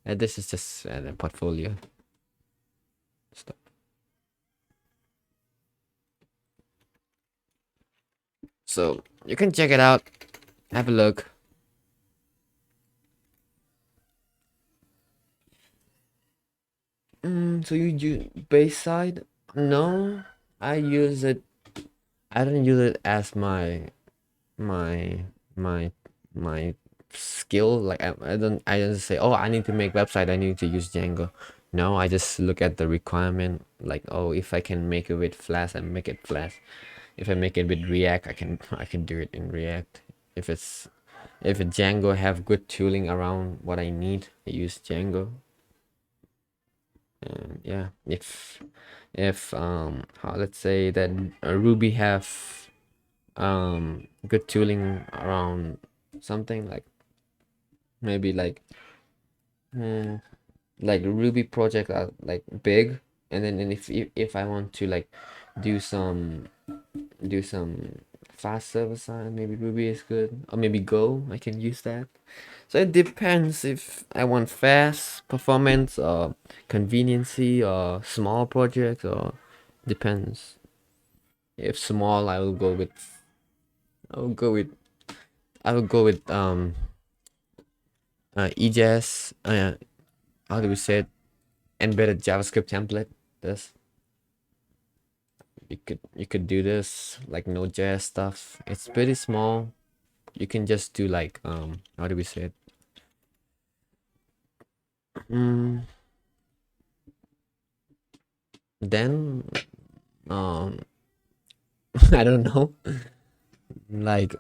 and this is just a portfolio stuff. So you can check it out, have a look. So you use Bayside? No, I use it. I don't use it as my skill. Like I don't say, oh, I need to make website, I need to use Django. No, I just look at the requirement, like, oh, if I can make it with Flash, I make it Flash. If I make it with React, I can do it in React. If it's If Django have good tooling around what I need, I use Django. And yeah, if let's say that Ruby have good tooling around something like maybe like Ruby project are like big, and then if I want to like do some fast server side, maybe Ruby is good, or maybe Go, I can use that. So it depends if I want fast performance or conveniency or small projects, or depends. If small, I will go with EJS. How do we say it? Embedded JavaScript template. This you could do this like Node.js stuff. It's pretty small. You can just do like how do we say it? Then I don't know. Like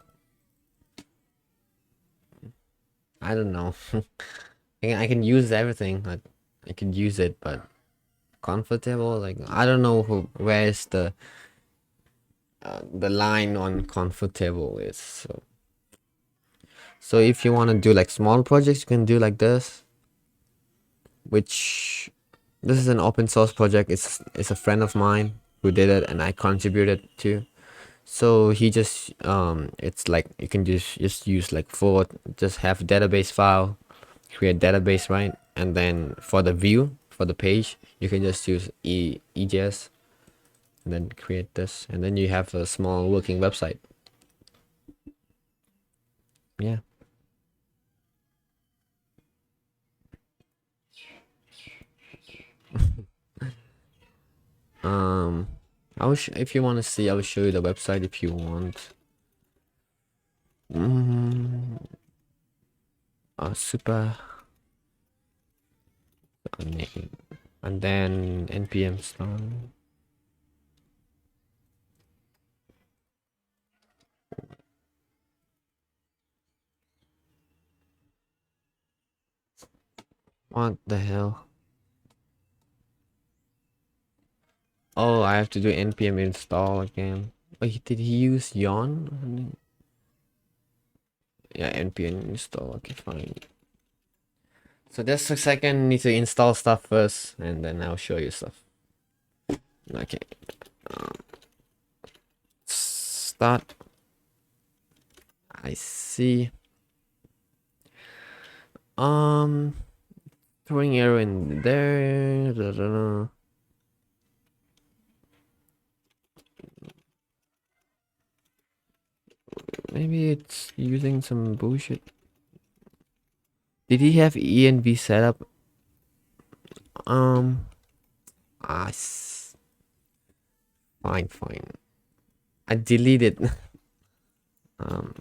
I don't know. I can use everything. I can use it, but comfortable, like I don't know where's the line on comfortable is. So if you want to do like small projects, you can do like this, which this is an open source project. It's a friend of mine who did it, and I contributed to. So he just it's like you can just use like just have database file, create database, right? And then for the view, for the page, you can just use EJS, and then create this, and then you have a small working website. Yeah. If you want to see, I will show you the website if you want. Super. And then npm start. What the hell? Oh, I have to do npm install again. Oh, did he use yawn? Yeah, npm install. Okay, fine. So just a second, need to install stuff first, and then I'll show you stuff. Okay. Start. I see. Throwing arrow in there. Maybe it's using some bullshit. Did he have env set up? Fine. I deleted. Fine.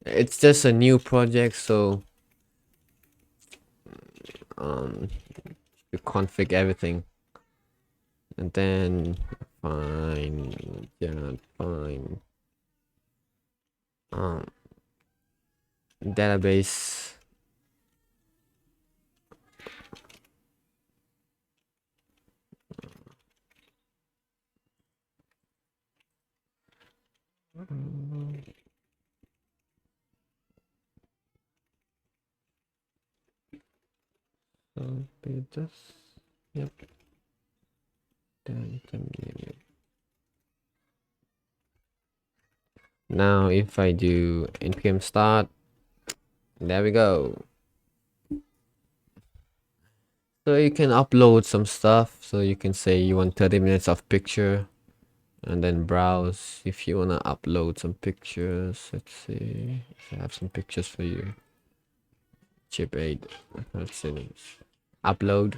It's just a new project, so you config everything, and then fine. Database. So be this. Yep. Then continue. Now if I do npm start, there we go. So you can upload some stuff. So you can say you want 30 minutes of picture, and then browse if you wanna upload some pictures. Let's see if I have some pictures for you. Chip 8. Let's see. Upload.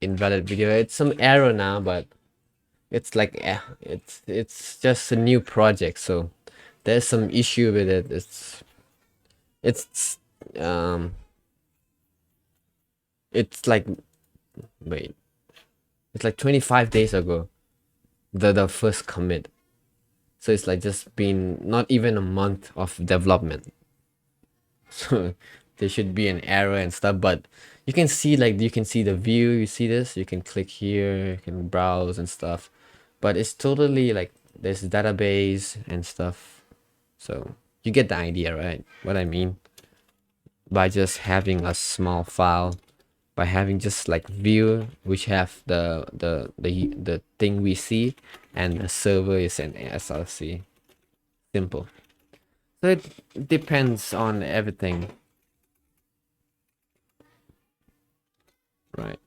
Invalid video. It's some error now, but it's like it's just a new project, so there's some issue with it. It's like, wait, it's like 25 days ago, the first commit. So it's like just been not even a month of development. So there should be an error and stuff, but you can see the view, you see this, you can click here, you can browse and stuff. But it's totally like there's database and stuff. So you get the idea, right? What I mean by just having a small file, by having just like view which have the thing we see, and the server is an SRC. Simple. So it depends on everything, right?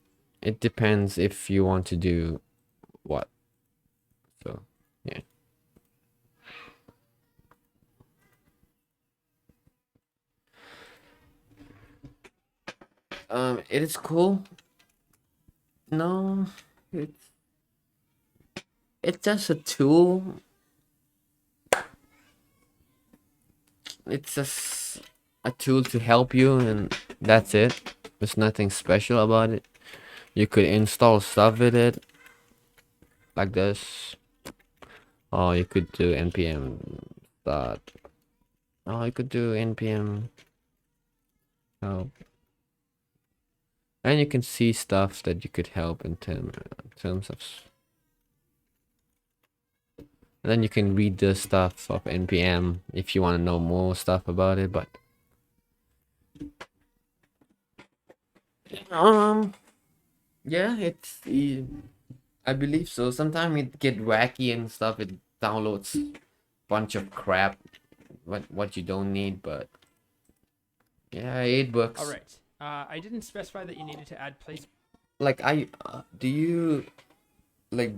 It depends if you want to do what. So yeah. It is cool. No, it's just a tool. It's just a tool to help you, and that's it. There's nothing special about it. You could install stuff with it, like this, or you could do npm start. Oh, you could do npm help, and you can see stuff that you could help in terms of. And then you can read the stuff of npm if you want to know more stuff about it, but yeah, I believe so. Sometimes it get wacky and stuff. It downloads bunch of crap, what you don't need, but yeah, it works. All right. I didn't specify that you needed to add place. Like do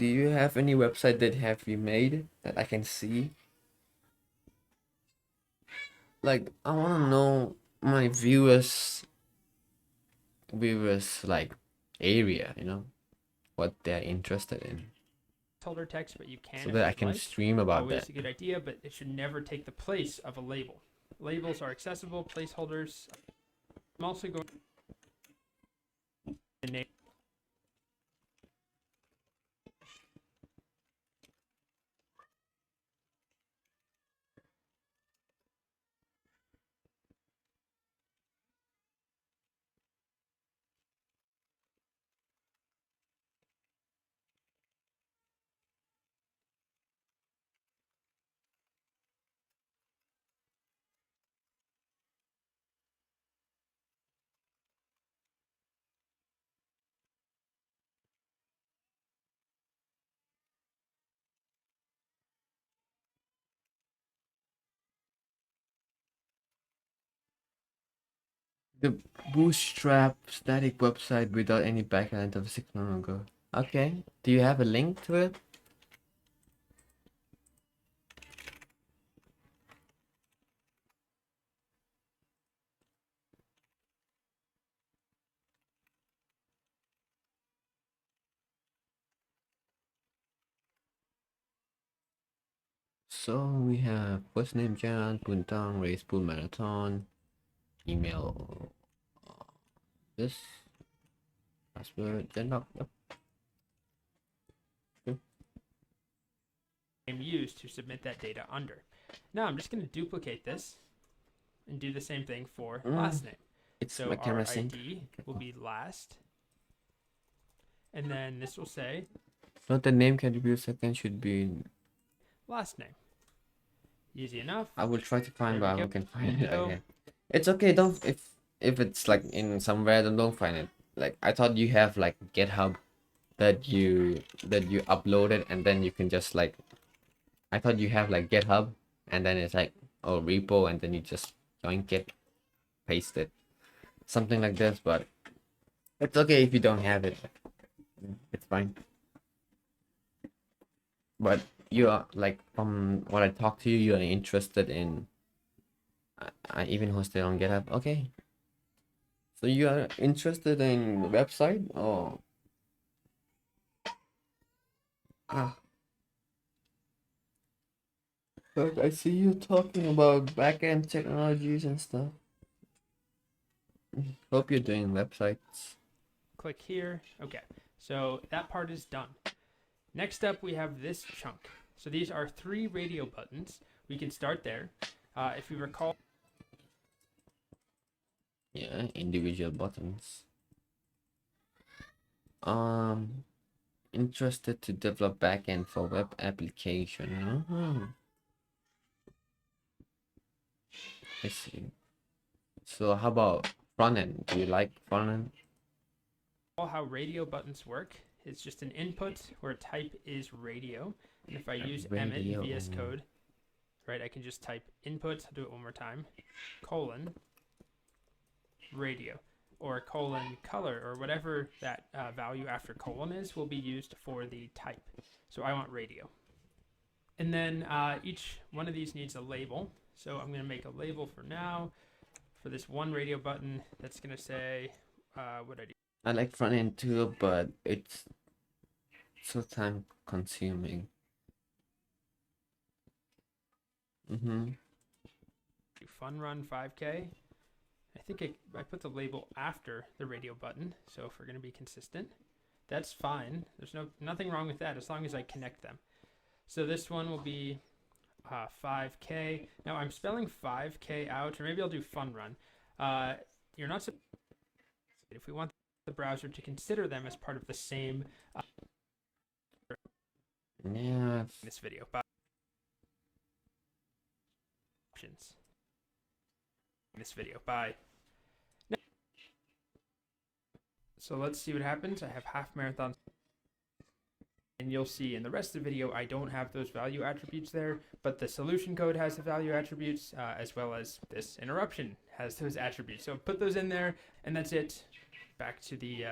you have any website that have you made that I can see? Like I want to know my viewers like area, what they're interested in, Placeholder text, but you can so if that I you'd can like. stream about Always that. a good idea, but it should never take the place of a label. Labels are accessible. Placeholders. I'm also going to name. The bootstrap static website without any backend of 6 months ago. Okay, do you have a link to it? So we have first name Jan, Puntang, race, pool marathon, email, this, password, then lock. Used to submit that data under. Now I'm just going to duplicate this and do the same thing for last name. It's So my our camera sync. ID will be last, and then this will say Not the name category second should be. last name. Easy enough. I will try to find, There but we I go. can find it So- again. It's okay. Don't if it's like in somewhere, then don't find it. Like I thought you have like GitHub that you uploaded, and then you can just like. I thought you have like GitHub, and then it's like repo, and then you just join Git, paste it, something like this. But it's okay if you don't have it. It's fine. But you are like, from what I talked to you, you are interested in. I even hosted on GitHub. Okay. So you are interested in the website, or? But I see you talking about backend technologies and stuff. Hope you're doing websites. Click here. Okay, so that part is done. Next up, we have this chunk. So these are 3 radio buttons. We can start there. If you recall, yeah, individual buttons. Interested to develop backend for web application. I see. So how about front end? Do you like front end? how radio buttons work is just an input where type is radio. And if I use Emmet Radio. VS Code, right, I can just type input, I'll do it one more time, colon, radio, or colon color, or whatever that value after colon is will be used for the type. So I want radio. And then each one of these needs a label. So I'm going to make a label for now for this one radio button that's going to say, what I do. I like front end too, but it's so time consuming. Do fun run 5K. I think I put the label after the radio button. So if we're going to be consistent, that's fine. There's nothing wrong with that as long as I connect them. So this one will be 5K. Now I'm spelling 5K out, or maybe I'll do fun run. You're not supposed to, if we want the browser to consider them as part of the same Yeah. this video. Options. This video. Bye. So let's see what happens. I have half marathon. And you'll see in the rest of the video, I don't have those value attributes there, but the solution code has the value attributes, as well as this interruption has those attributes. So put those in there, and that's it. Back to the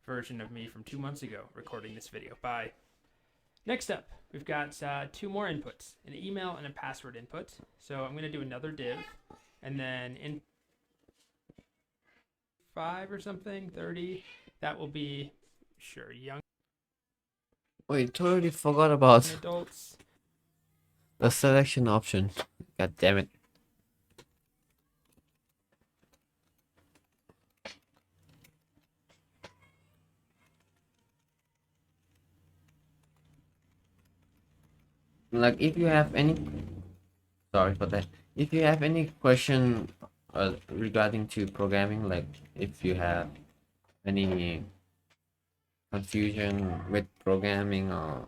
version of me from 2 months ago recording this video. Bye. Next up, we've got 2 more inputs, an email and a password input. So I'm going to do another div, and then in 5 or something, 30, that will be, sure, young Wait, totally forgot about adults. the selection option. God damn it. Like, if you have any, sorry for that. If you have any question regarding to programming, like if you have any confusion with programming, or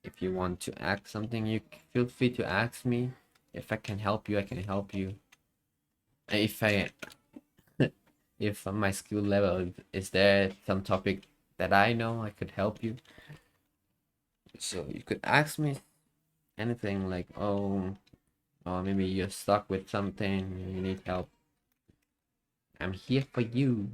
if you want to ask something, you feel free to ask me. If I can help you, I can help you. If if my skill level is there some topic that I know, I could help you. So you could ask me anything, like, or maybe you're stuck with something, you need help. I'm here for you.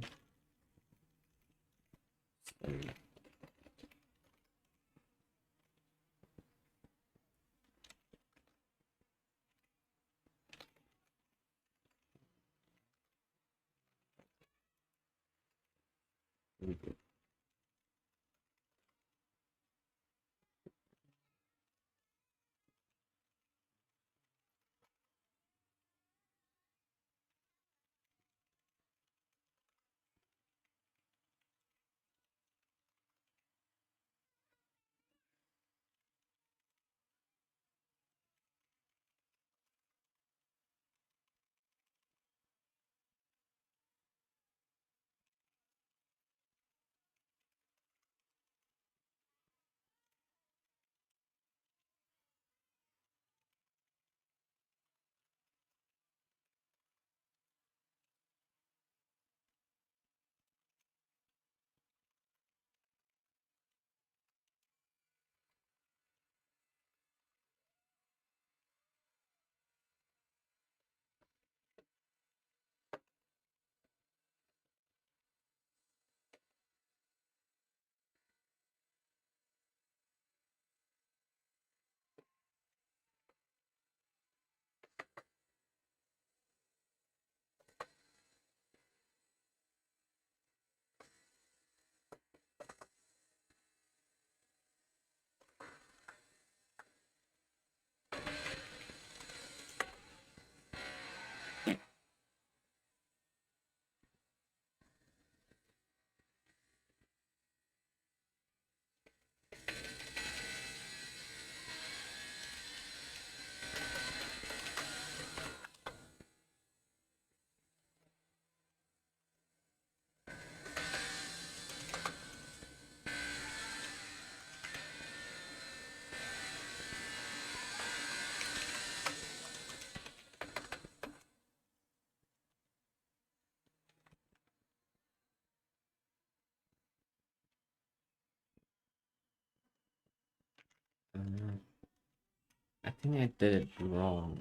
think I did it wrong.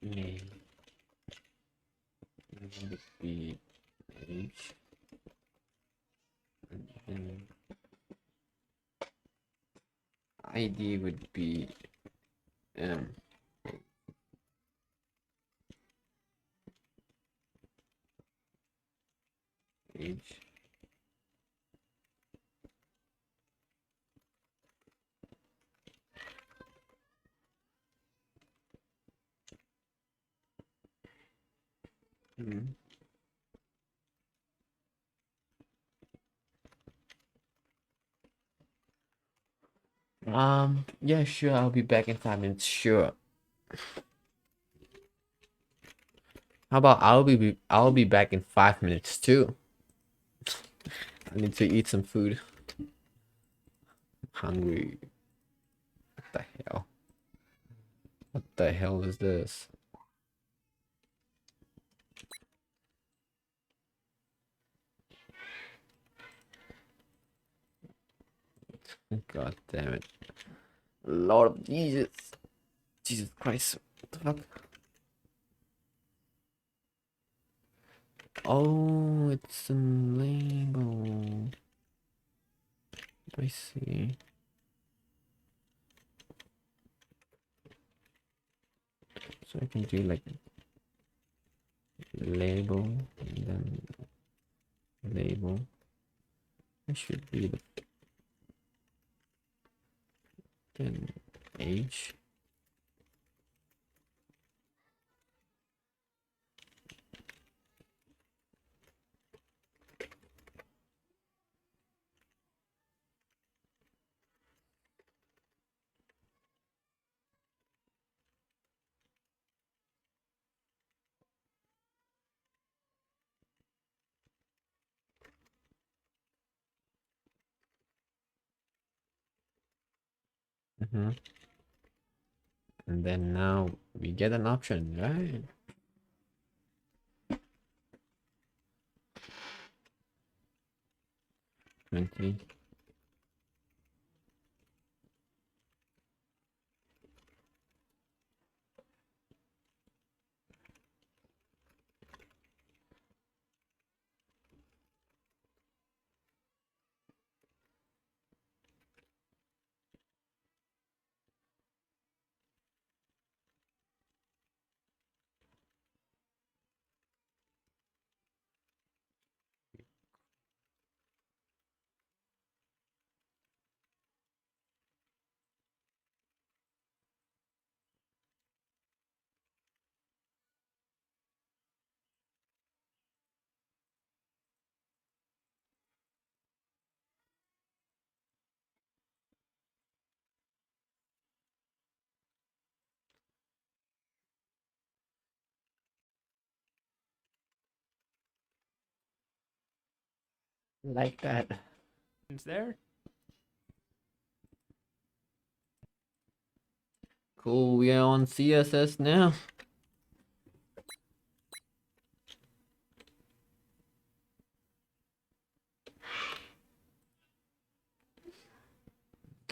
Name would be age, and then ID would be age. Yeah, sure, I'll be back in 5 minutes, sure. How about I'll be back in 5 minutes too. I need to eat some food. Hungry. What the hell? What the hell is this? God damn it. Lord of Jesus. Jesus Christ. What the fuck? Oh, it's a label. I see. So I can do like label and then label. It should be the then age. And then now we get an option, right? Twenty. Like that. It's there. Cool, we are on CSS now.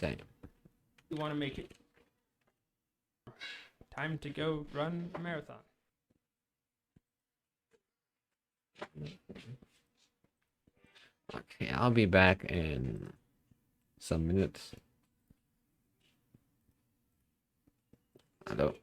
Okay. You want to make it time to go run a marathon. Okay, I'll be back in some minutes. Hello.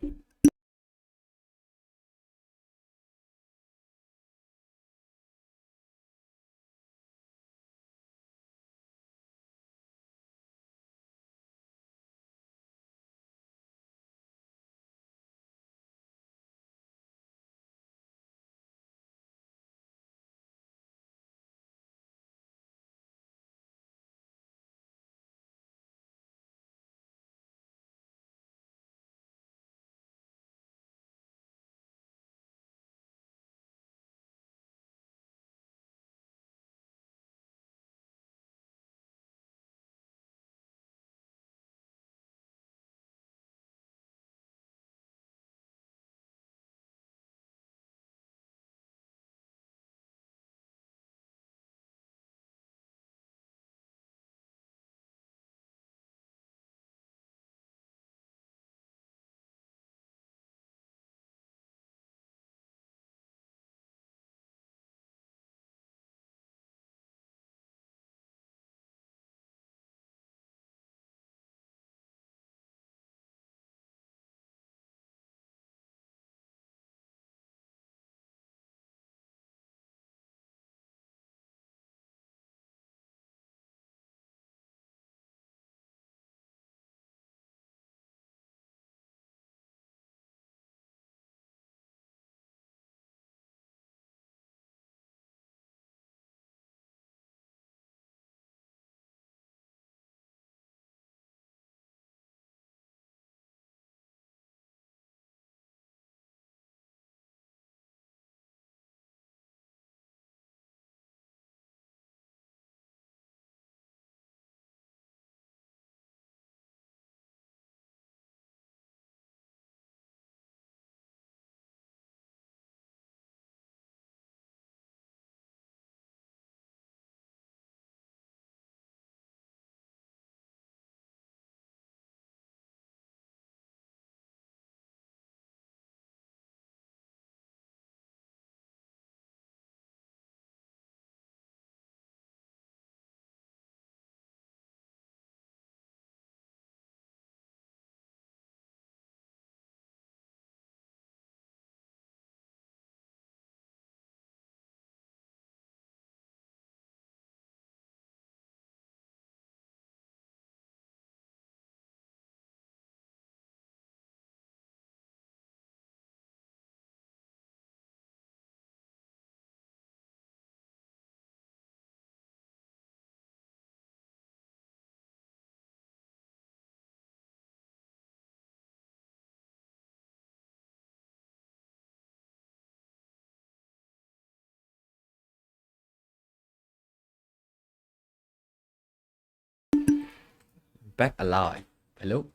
back alive. Hello.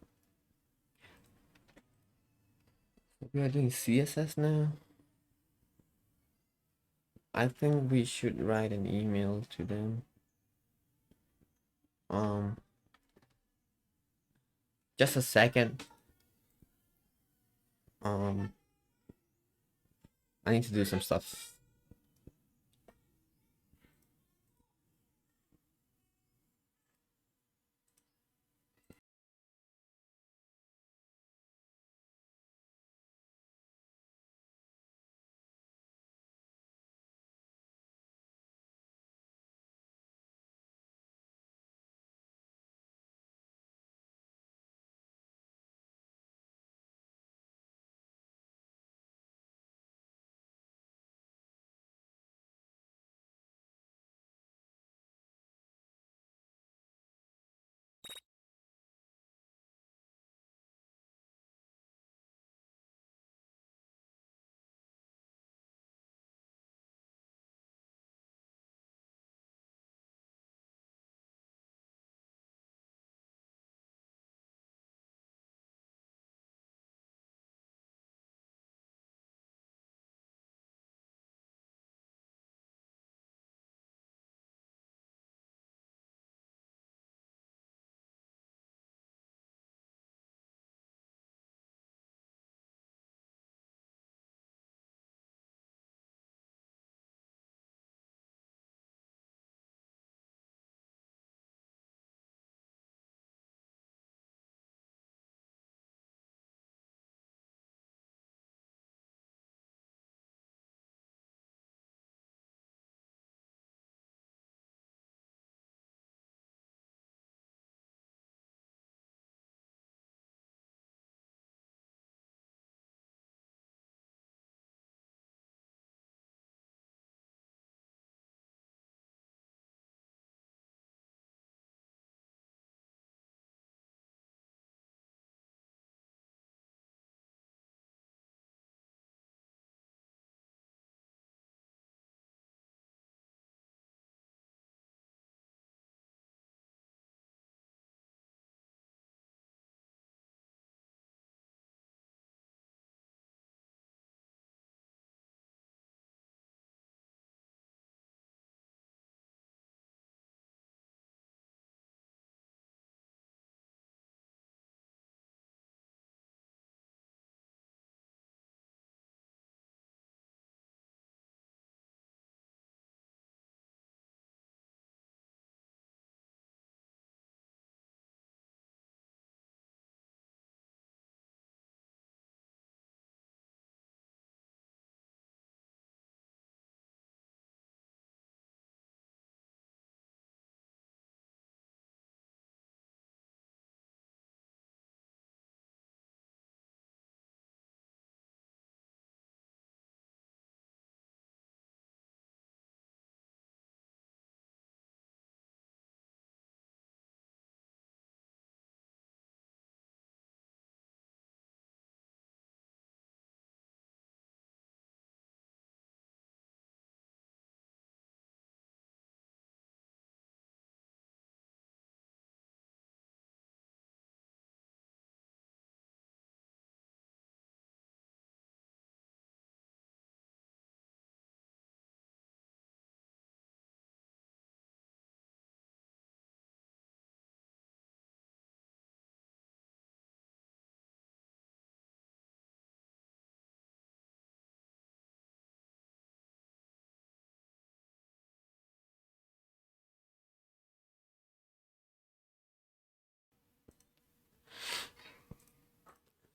We are doing CSS now. I think we should write an email to them. Just a second. I need to do some stuff.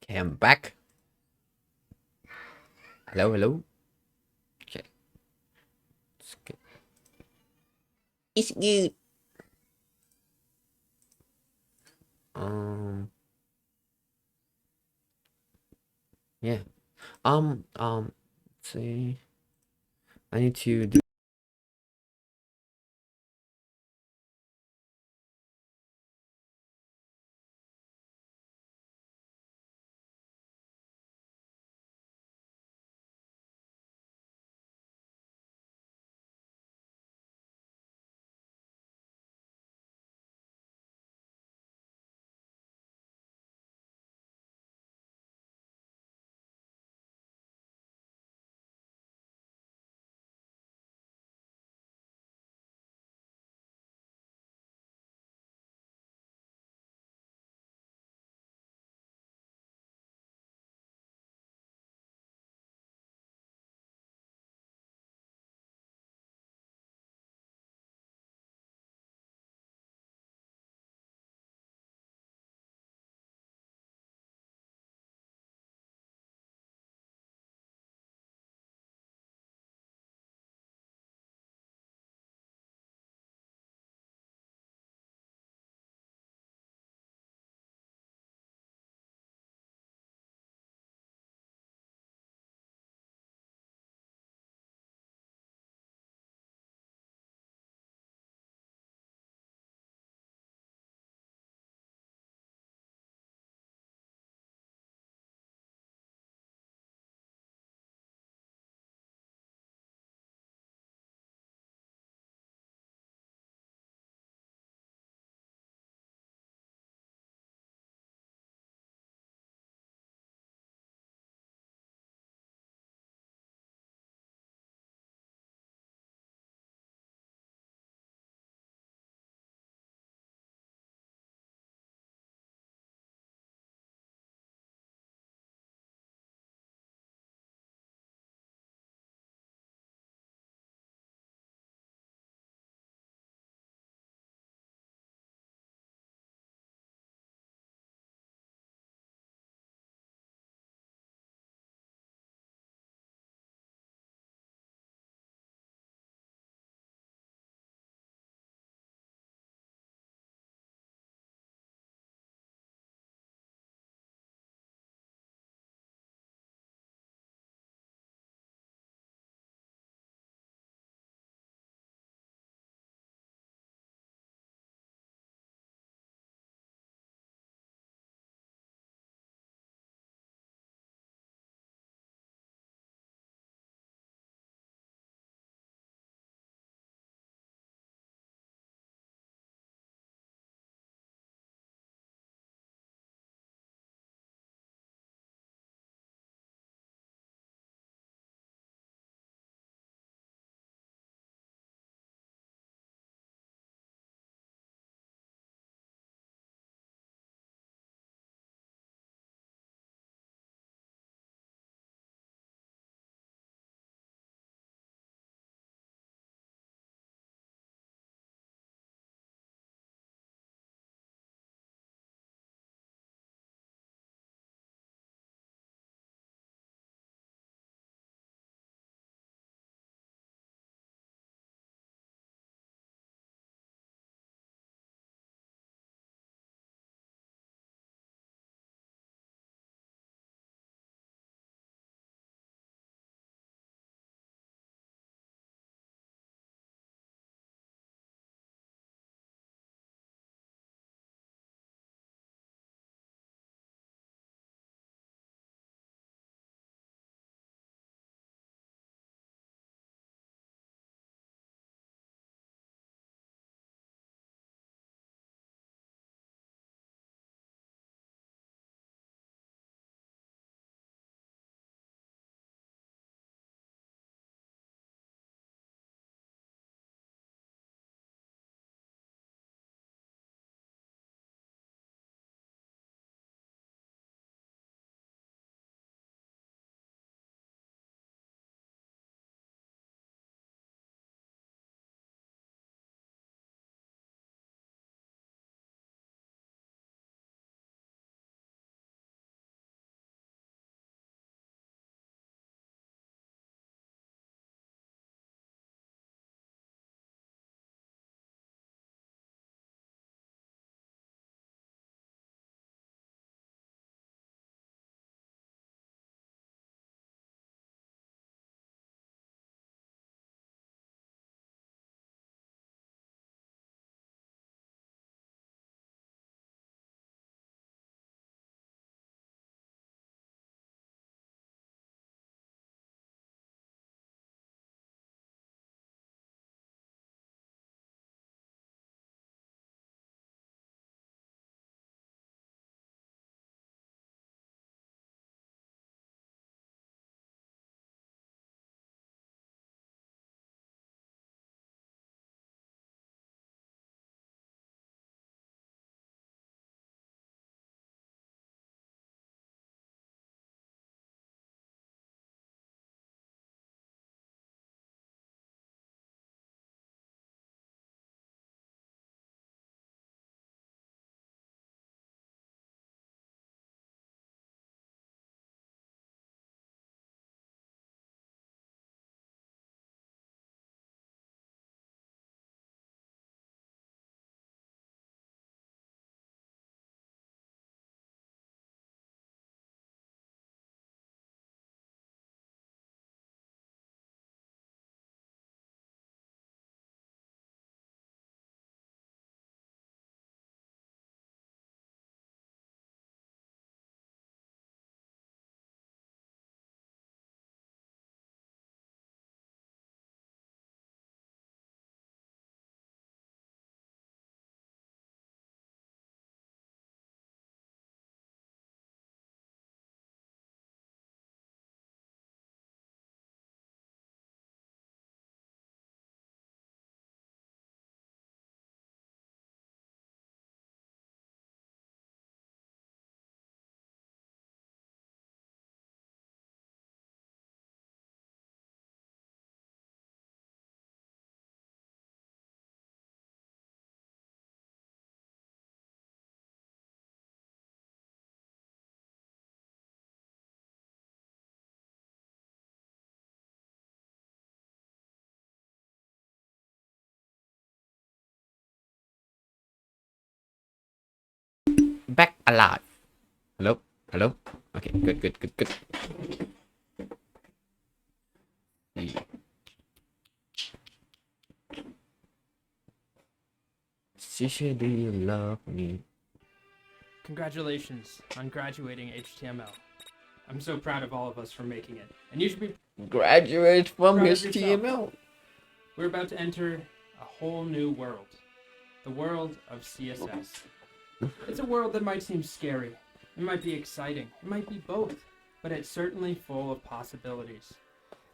Okay, I'm back. Hello. Okay. It's good. It's good. Yeah. Let's see. I need to do back alive. Hello, hello. Okay, good. 谢谢 do you love me? Congratulations on graduating HTML. I'm so proud of all of us for making it. And you should be Graduate from Proud of yourself. HTML. We're about to enter a whole new world. The world of CSS. It's a world that might seem scary. It might be exciting. It might be both. But it's certainly full of possibilities.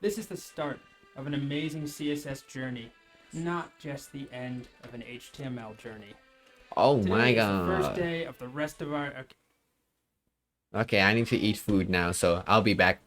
This is the start of an amazing CSS journey, not just the end of an HTML journey. Oh Today my is the first god. day of the rest of our... Okay, I need to eat food now, so I'll be back.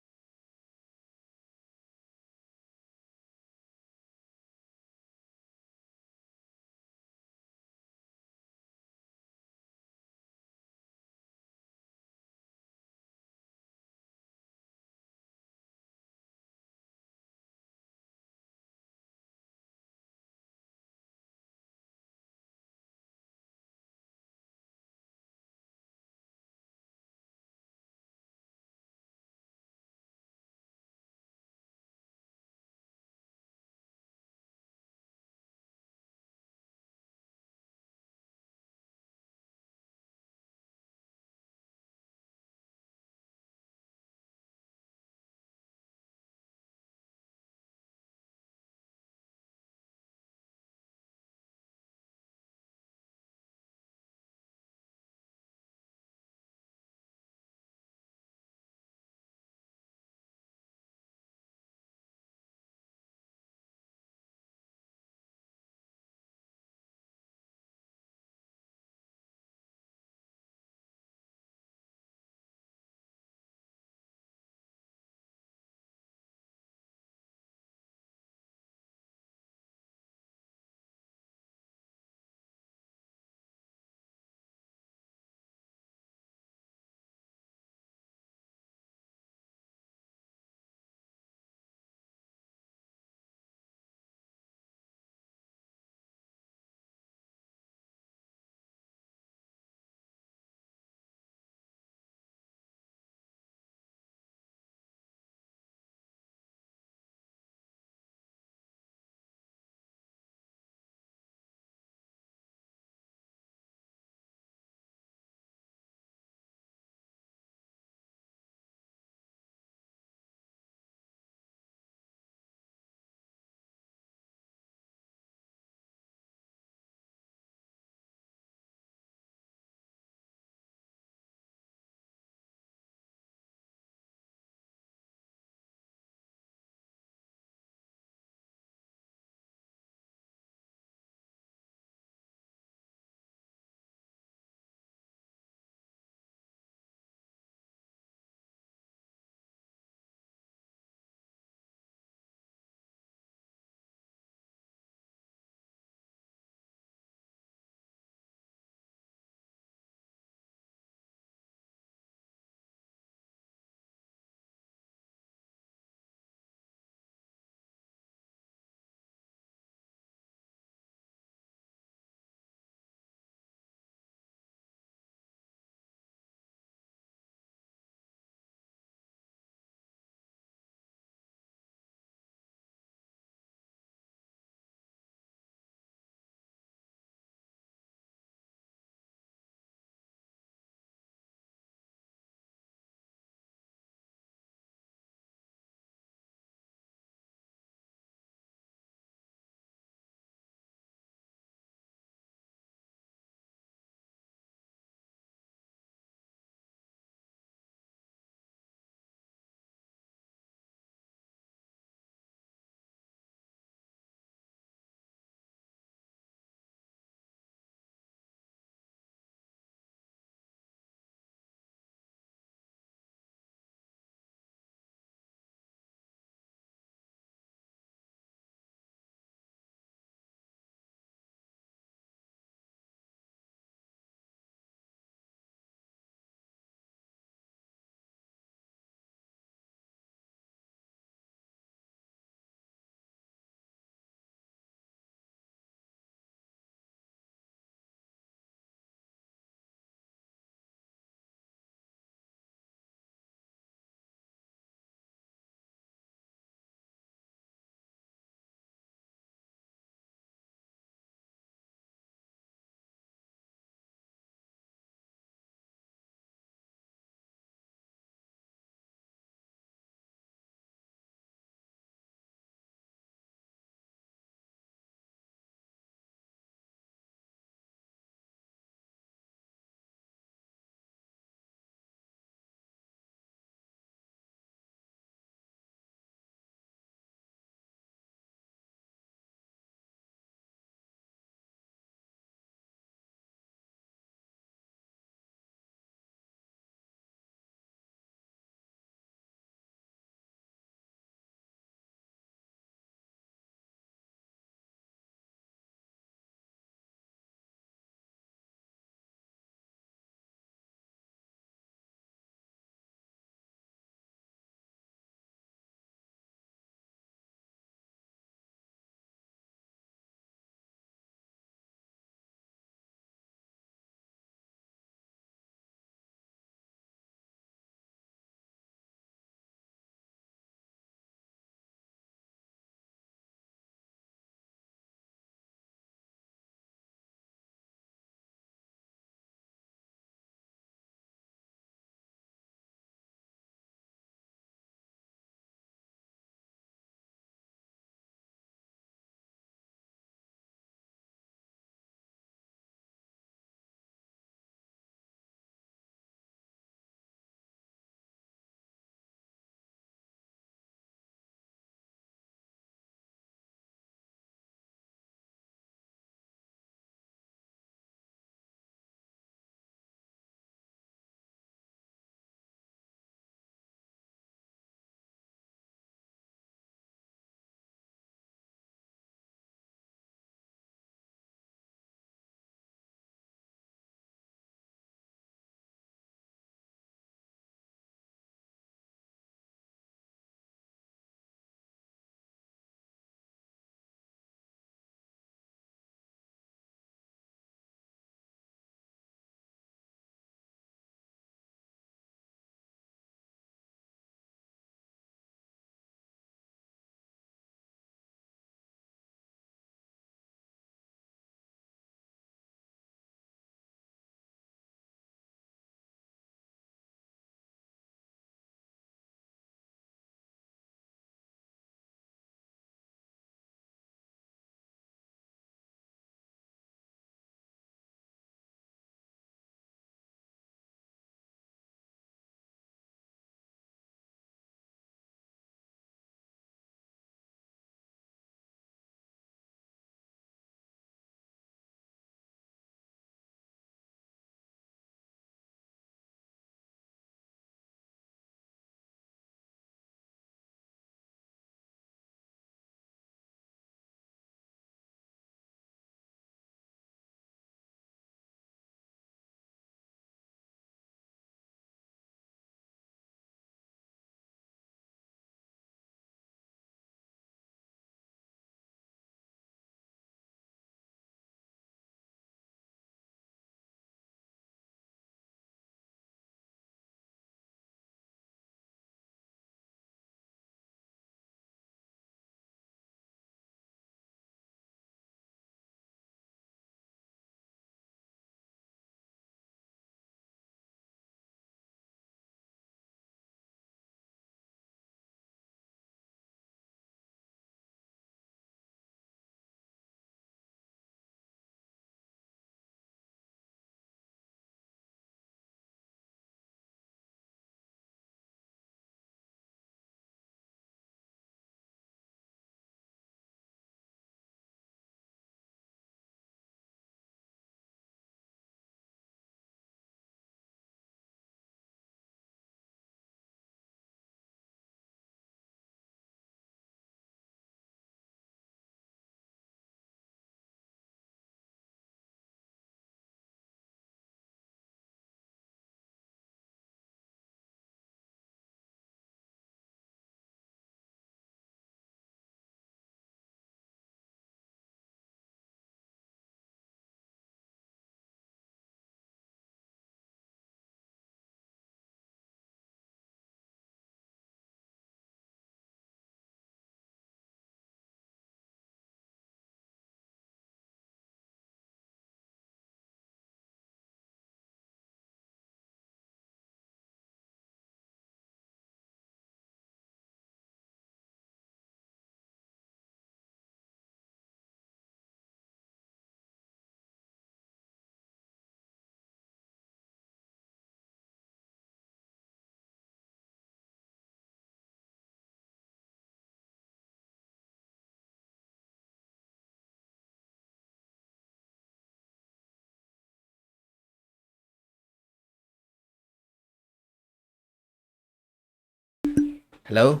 Hello?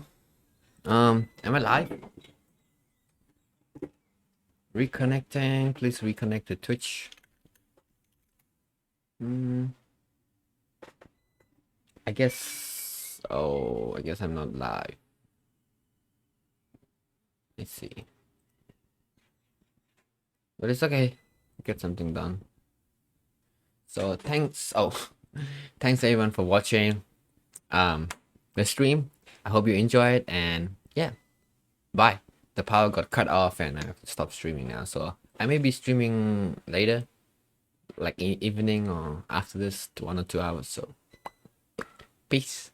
Am I live? Reconnecting. Please reconnect to Twitch. I guess. Oh, I guess I'm not live. Let's see. But it's okay. Get something done. So thanks. Oh, thanks everyone for watching the stream. I hope you enjoyed, and yeah, bye. The power got cut off and I have to stop streaming now, so I may be streaming later, like evening or after this, 1 or 2 hours. So peace.